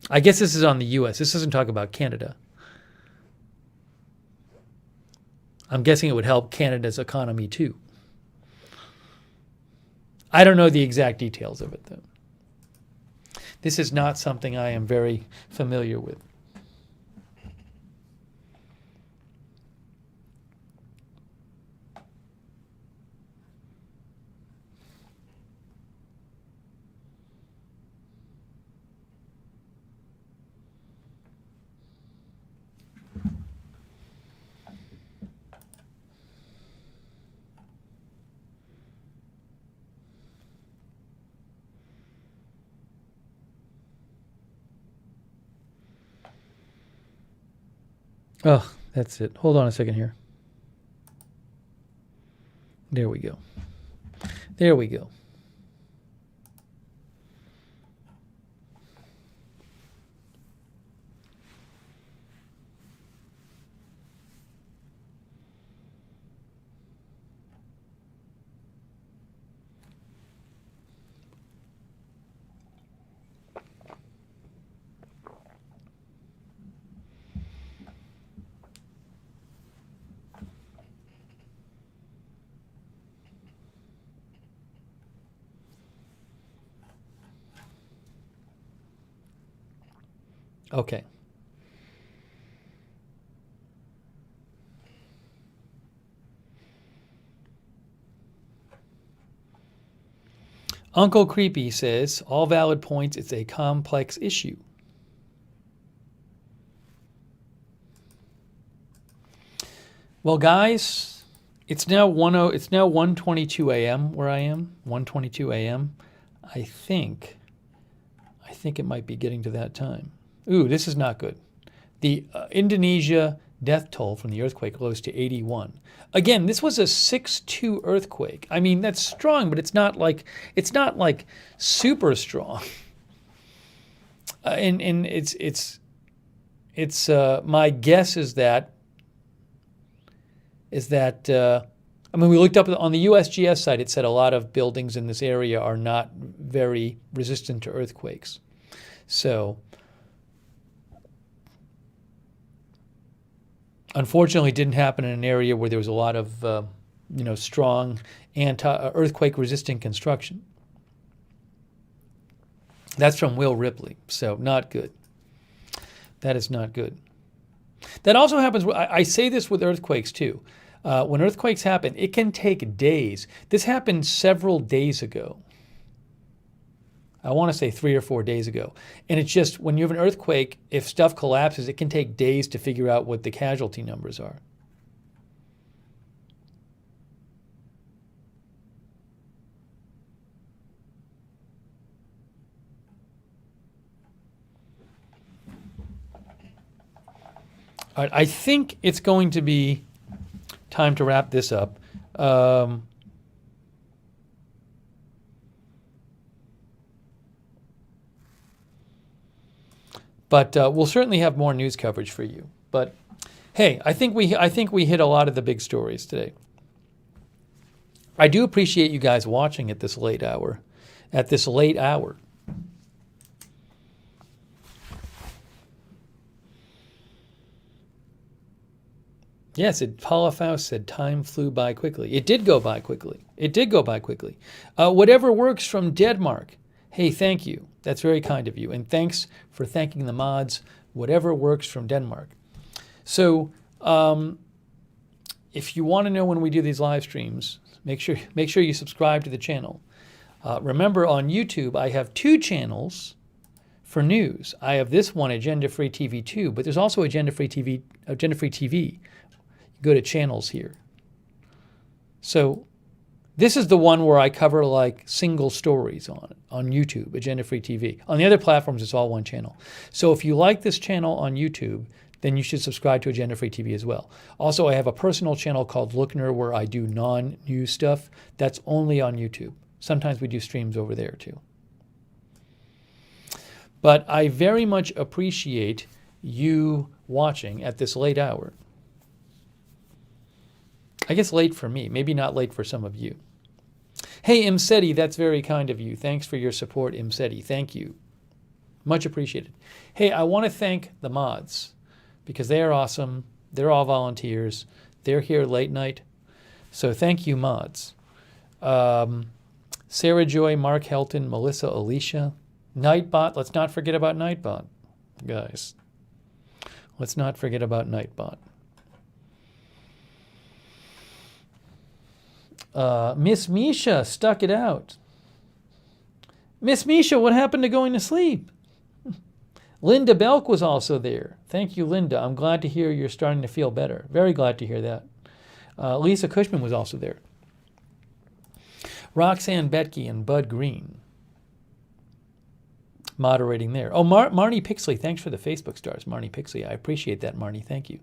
I guess this is on the U.S. This doesn't talk about Canada. I'm guessing it would help Canada's economy too. I don't know the exact details of it, though. This is not something I am very familiar with. Oh, that's it. Hold on a second here. There we go. There we go. Okay. Uncle Creepy says, all valid points, it's a complex issue. Well, guys, it's now 1:22 a.m. where I am. 1:22 a.m. I think it might be getting to that time. Ooh, this is not good. The Indonesia death toll from the earthquake rose to 81. Again, this was a 6.2 earthquake. I mean, that's strong, but it's not like super strong. And it's my guess is that I mean, we looked up on the USGS site. It said a lot of buildings in this area are not very resistant to earthquakes. So, unfortunately, it didn't happen in an area where there was a lot of strong earthquake resistant construction. That's from Will Ripley. So not good. That is not good. That also happens. I say this with earthquakes too. When earthquakes happen, it can take days. This happened several days ago. I want to say 3 or 4 days ago. And it's just when you have an earthquake, if stuff collapses, it can take days to figure out what the casualty numbers are. All right, I think it's going to be time to wrap this up. But we'll certainly have more news coverage for you. But hey, I think we hit a lot of the big stories today. I do appreciate you guys watching at this late hour. Yes, Paula Faust said time flew by quickly. It did go by quickly. Whatever works from Denmark. Hey, thank you. That's very kind of you. And thanks for thanking the mods. Whatever works from Denmark. So if you want to know when we do these live streams, make sure you subscribe to the channel. Remember, on YouTube, I have 2 channels for news. I have this one, Agenda Free TV 2, but there's also Agenda Free TV. Go to channels here. So this is the one where I cover like single stories on YouTube, Agenda Free TV. On the other platforms, it's all one channel. So if you like this channel on YouTube, then you should subscribe to Agenda Free TV as well. Also, I have a personal channel called Lookner where I do non-news stuff. That's only on YouTube. Sometimes we do streams over there too. But I very much appreciate you watching at this late hour. I guess late for me, maybe not late for some of you. Hey, Imseti, that's very kind of you. Thanks for your support, Imseti. Thank you. Much appreciated. Hey, I want to thank the mods because they are awesome. They're all volunteers. They're here late night. So thank you, mods. Sarah Joy, Mark Helton, Melissa, Alicia, Nightbot. Let's not forget about Nightbot, guys. Let's not forget about Nightbot. Miss Misha stuck it out. Miss Misha, what happened to going to sleep? Linda Belk was also there. Thank you, Linda. I'm glad to hear you're starting to feel better. Very glad to hear that. Lisa Cushman was also there. Roxanne Betke and Bud Green moderating there. Oh, Marnie Pixley, thanks for the Facebook stars. Marnie Pixley, I appreciate that, Marnie. Thank you.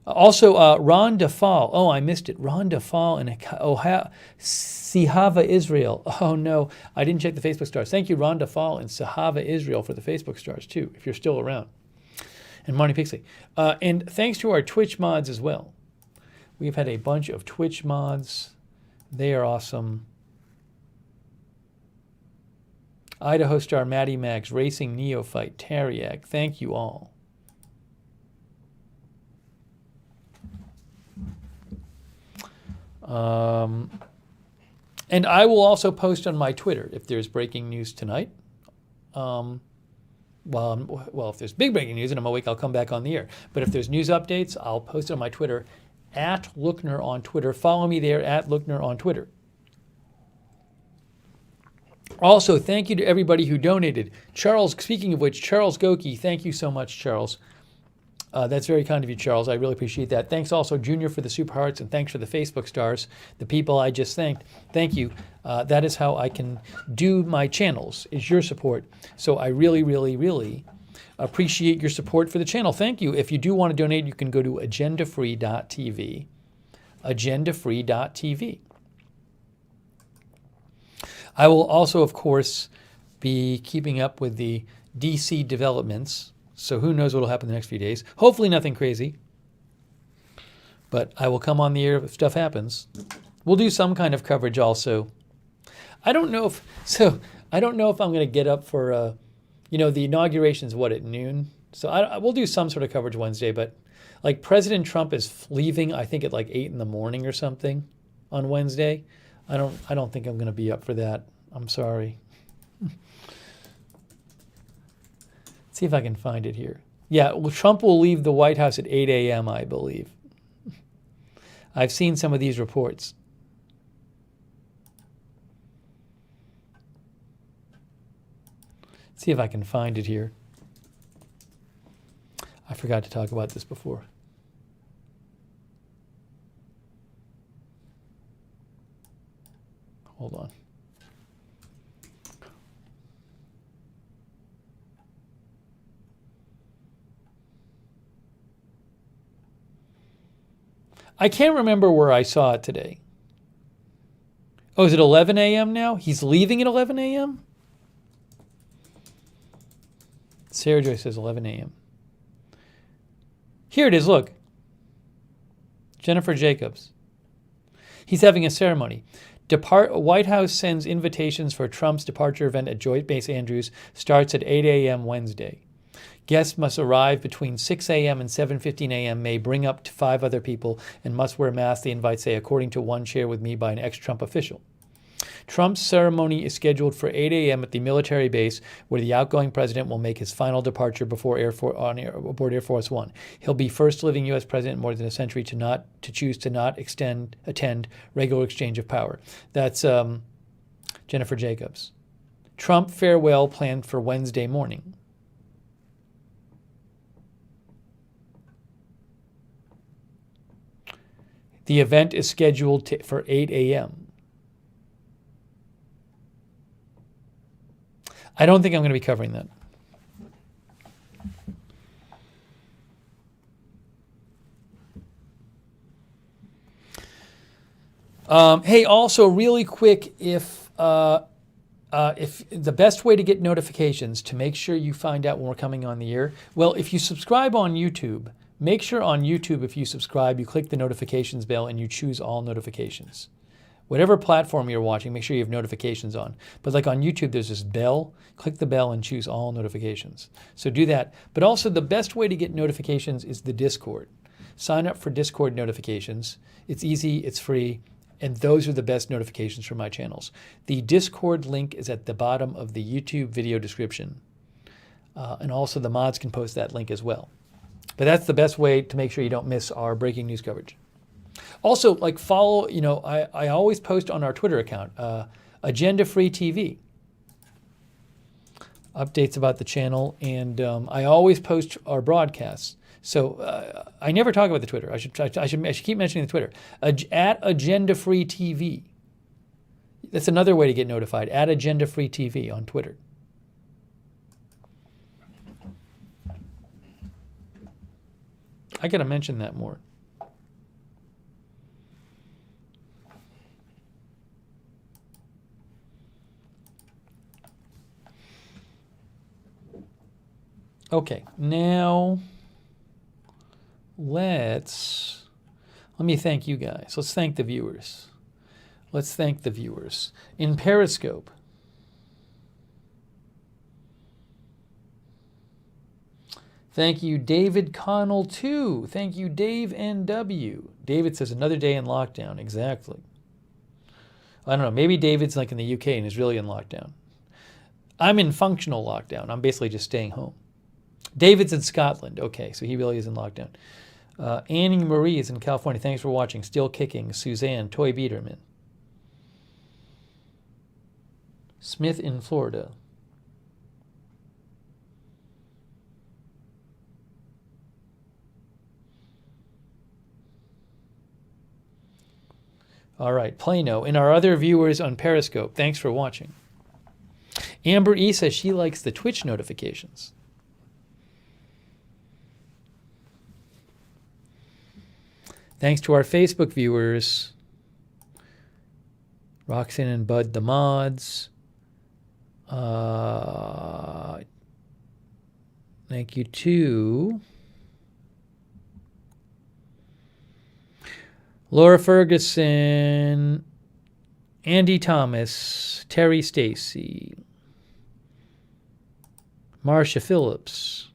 Also, Ron DeFall. Oh, I missed it. Ron DeFall and Sihava Israel. Oh, no. I didn't check the Facebook stars. Thank you, Ron DeFall and Sihava Israel for the Facebook stars, too, if you're still around. And Marnie Pixley. And thanks to our Twitch mods as well. We've had a bunch of Twitch mods. They are awesome. Idaho Star, Maddie Max, Racing Neophyte, Tariak. Thank you all. And I will also post on my Twitter if there's breaking news tonight. Well, if there's big breaking news and I'm awake, I'll come back on the air. But if there's news updates, I'll post it on my Twitter, @Lookner on Twitter. Follow me there, @Lookner on Twitter. Also, thank you to everybody who donated. Charles, speaking of which, Charles Goki, thank you so much, Charles. That's very kind of you, Charles. I really appreciate that. Thanks also, Junior, for the super hearts, and thanks for the Facebook stars. The people I just thanked, thank you. That is how I can do my channels, is your support. So I really, really, really appreciate your support for the channel. Thank you. If you do want to donate, you can go to agendafree.tv. Agendafree.tv. I will also, of course, be keeping up with the DC developments. So who knows what will happen the next few days. Hopefully nothing crazy. But I will come on the air if stuff happens. We'll do some kind of coverage also. I don't know if I'm going to get up for, the inauguration's at noon? So we'll do some sort of coverage Wednesday, but like President Trump is leaving, I think at like 8 in the morning or something on Wednesday. I don't think I'm going to be up for that. I'm sorry. See if I can find it here. Yeah, well, Trump will leave the White House at 8 a.m., I believe. I've seen some of these reports. See if I can find it here. I forgot to talk about this before. Hold on. I can't remember where I saw it today. Oh, is it 11 a.m. now? He's leaving at 11 a.m.? Sarah Joy says 11 a.m. Here it is, look. Jennifer Jacobs. He's having a ceremony. White House sends invitations for Trump's departure event at Joint Base Andrews. Starts at 8 a.m. Wednesday. Guests must arrive between 6 a.m. and 7:15 a.m., may bring up to 5 other people, and must wear masks, the invites say, according to one shared with me by an ex-Trump official. Trump's ceremony is scheduled for 8 a.m. at the military base, where the outgoing president will make his final departure before aboard Air Force One. He'll be first living U.S. president in more than a century to choose to not attend regular exchange of power. That's Jennifer Jacobs. Trump farewell planned for Wednesday morning. The event is scheduled for 8 a.m. I don't think I'm going to be covering that. Hey, also really quick, if the best way to get notifications to make sure you find out when we're coming on the air, well, if you subscribe on YouTube, make sure on YouTube, if you subscribe, you click the notifications bell and you choose all notifications. Whatever platform you're watching, make sure you have notifications on. But like on YouTube, there's this bell. Click the bell and choose all notifications. So do that. But also the best way to get notifications is the Discord. Sign up for Discord notifications. It's easy, it's free, And those are the best notifications for my channels. The Discord link is at the bottom of the YouTube video description. And also the mods can post that link as well. But that's the best way to make sure you don't miss our breaking news coverage. Also, like follow, I always post on our Twitter account, Agenda Free TV, updates about the channel, and I always post our broadcasts. So I never talk about the Twitter. I should keep mentioning the Twitter. At Agenda Free TV. That's another way to get notified. At Agenda Free TV on Twitter. I got to mention that more. Okay, now let me thank you guys. Let's thank the viewers. Let's thank the viewers. In Periscope, thank you, David Connell 2. Thank you, Dave NW. David says another day in lockdown. Exactly. I don't know. Maybe David's like in the UK and is really in lockdown. I'm in functional lockdown. I'm basically just staying home. David's in Scotland. Okay, so he really is in lockdown. Annie Marie is in California. Thanks for watching. Still kicking. Suzanne, Toy Biederman. Smith in Florida. All right, Plano. And our other viewers on Periscope, thanks for watching. Amber E says she likes the Twitch notifications. Thanks to our Facebook viewers, Roxanne and Bud the mods. Thank you to Laura Ferguson, Andy Thomas, Terry Stacy, Marcia Phillips,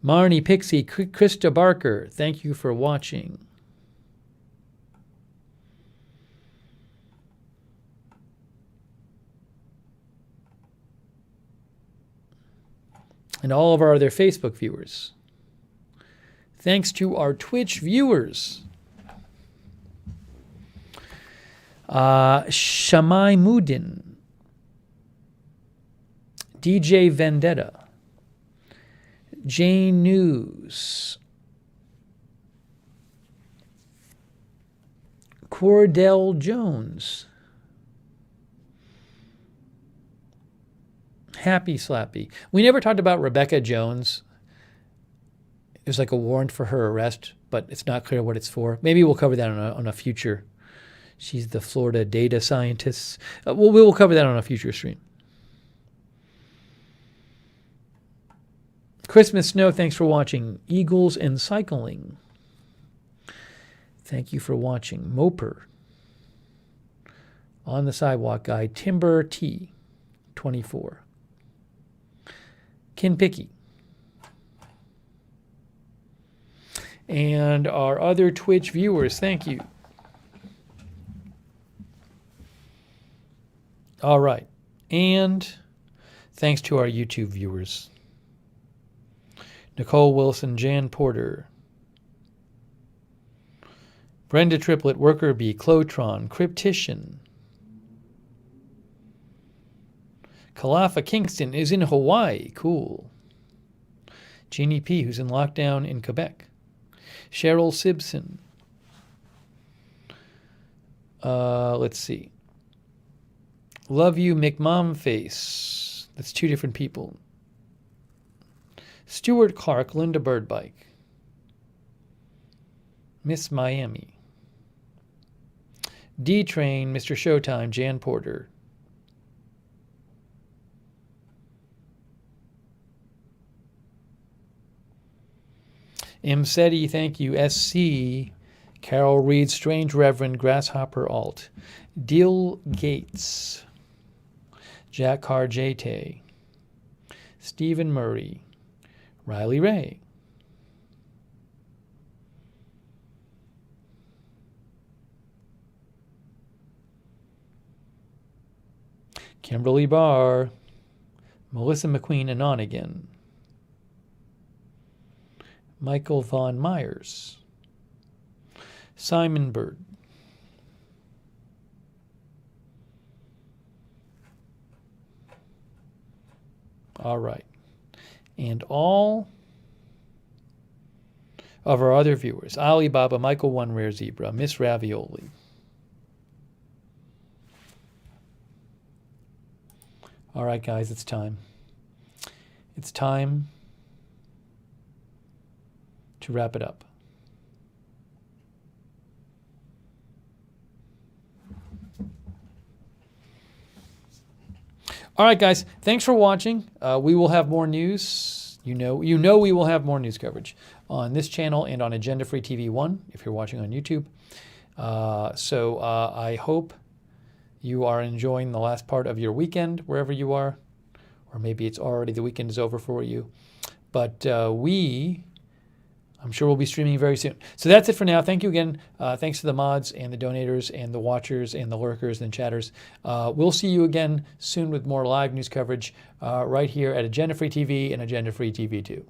Marnie Pixie, Krista Barker, thank you for watching. And all of our other Facebook viewers. Thanks to our Twitch viewers. Shamai Mudin, DJ Vendetta, Jane News, Cordell Jones, Happy Slappy. We never talked about Rebecca Jones. There's like a warrant for her arrest, but it's not clear what it's for. Maybe we'll cover that on a future. She's the Florida data scientist. We will cover that on a future stream. Christmas Snow, thanks for watching. Eagles and Cycling. Thank you for watching. Moper. On the Sidewalk Guy. Timber T. 24. Ken Picky. And our other Twitch viewers, thank you. All right. And thanks to our YouTube viewers. Nicole Wilson, Jan Porter, Brenda Triplett, Worker Bee, Clotron, Cryptician, Kalafa Kingston is in Hawaii. Cool. Jeannie P., who's in lockdown in Quebec. Cheryl Simpson. Let's see. Love You, McMomface. That's two different people. Stuart Clark, Linda Birdbike. Miss Miami. D-Train, Mr. Showtime, Jan Porter. M. Seti, thank you. SC. Carol Reed, Strange Reverend, Grasshopper Alt. Dill Gates. Jack Carr Jaytay. Stephen Murray. Riley Ray. Kimberly Barr, Melissa McQueen and on again, Michael Von Myers, Simon Bird, all right, and all of our other viewers, Alibaba, Michael One Rare Zebra, Miss Ravioli. All right, guys, it's time. It's time to wrap it up. All right, guys, thanks for watching. We will have more news. You know we will have more news coverage on this channel and on Agenda Free TV 1 if you're watching on YouTube. So I hope you are enjoying the last part of your weekend wherever you are, or maybe it's already the weekend is over for you. But I'm sure we'll be streaming very soon. So that's it for now. Thank you again. Thanks to the mods and the donators and the watchers and the lurkers and chatters. We'll see you again soon with more live news coverage right here at Agenda Free TV and Agenda Free TV 2.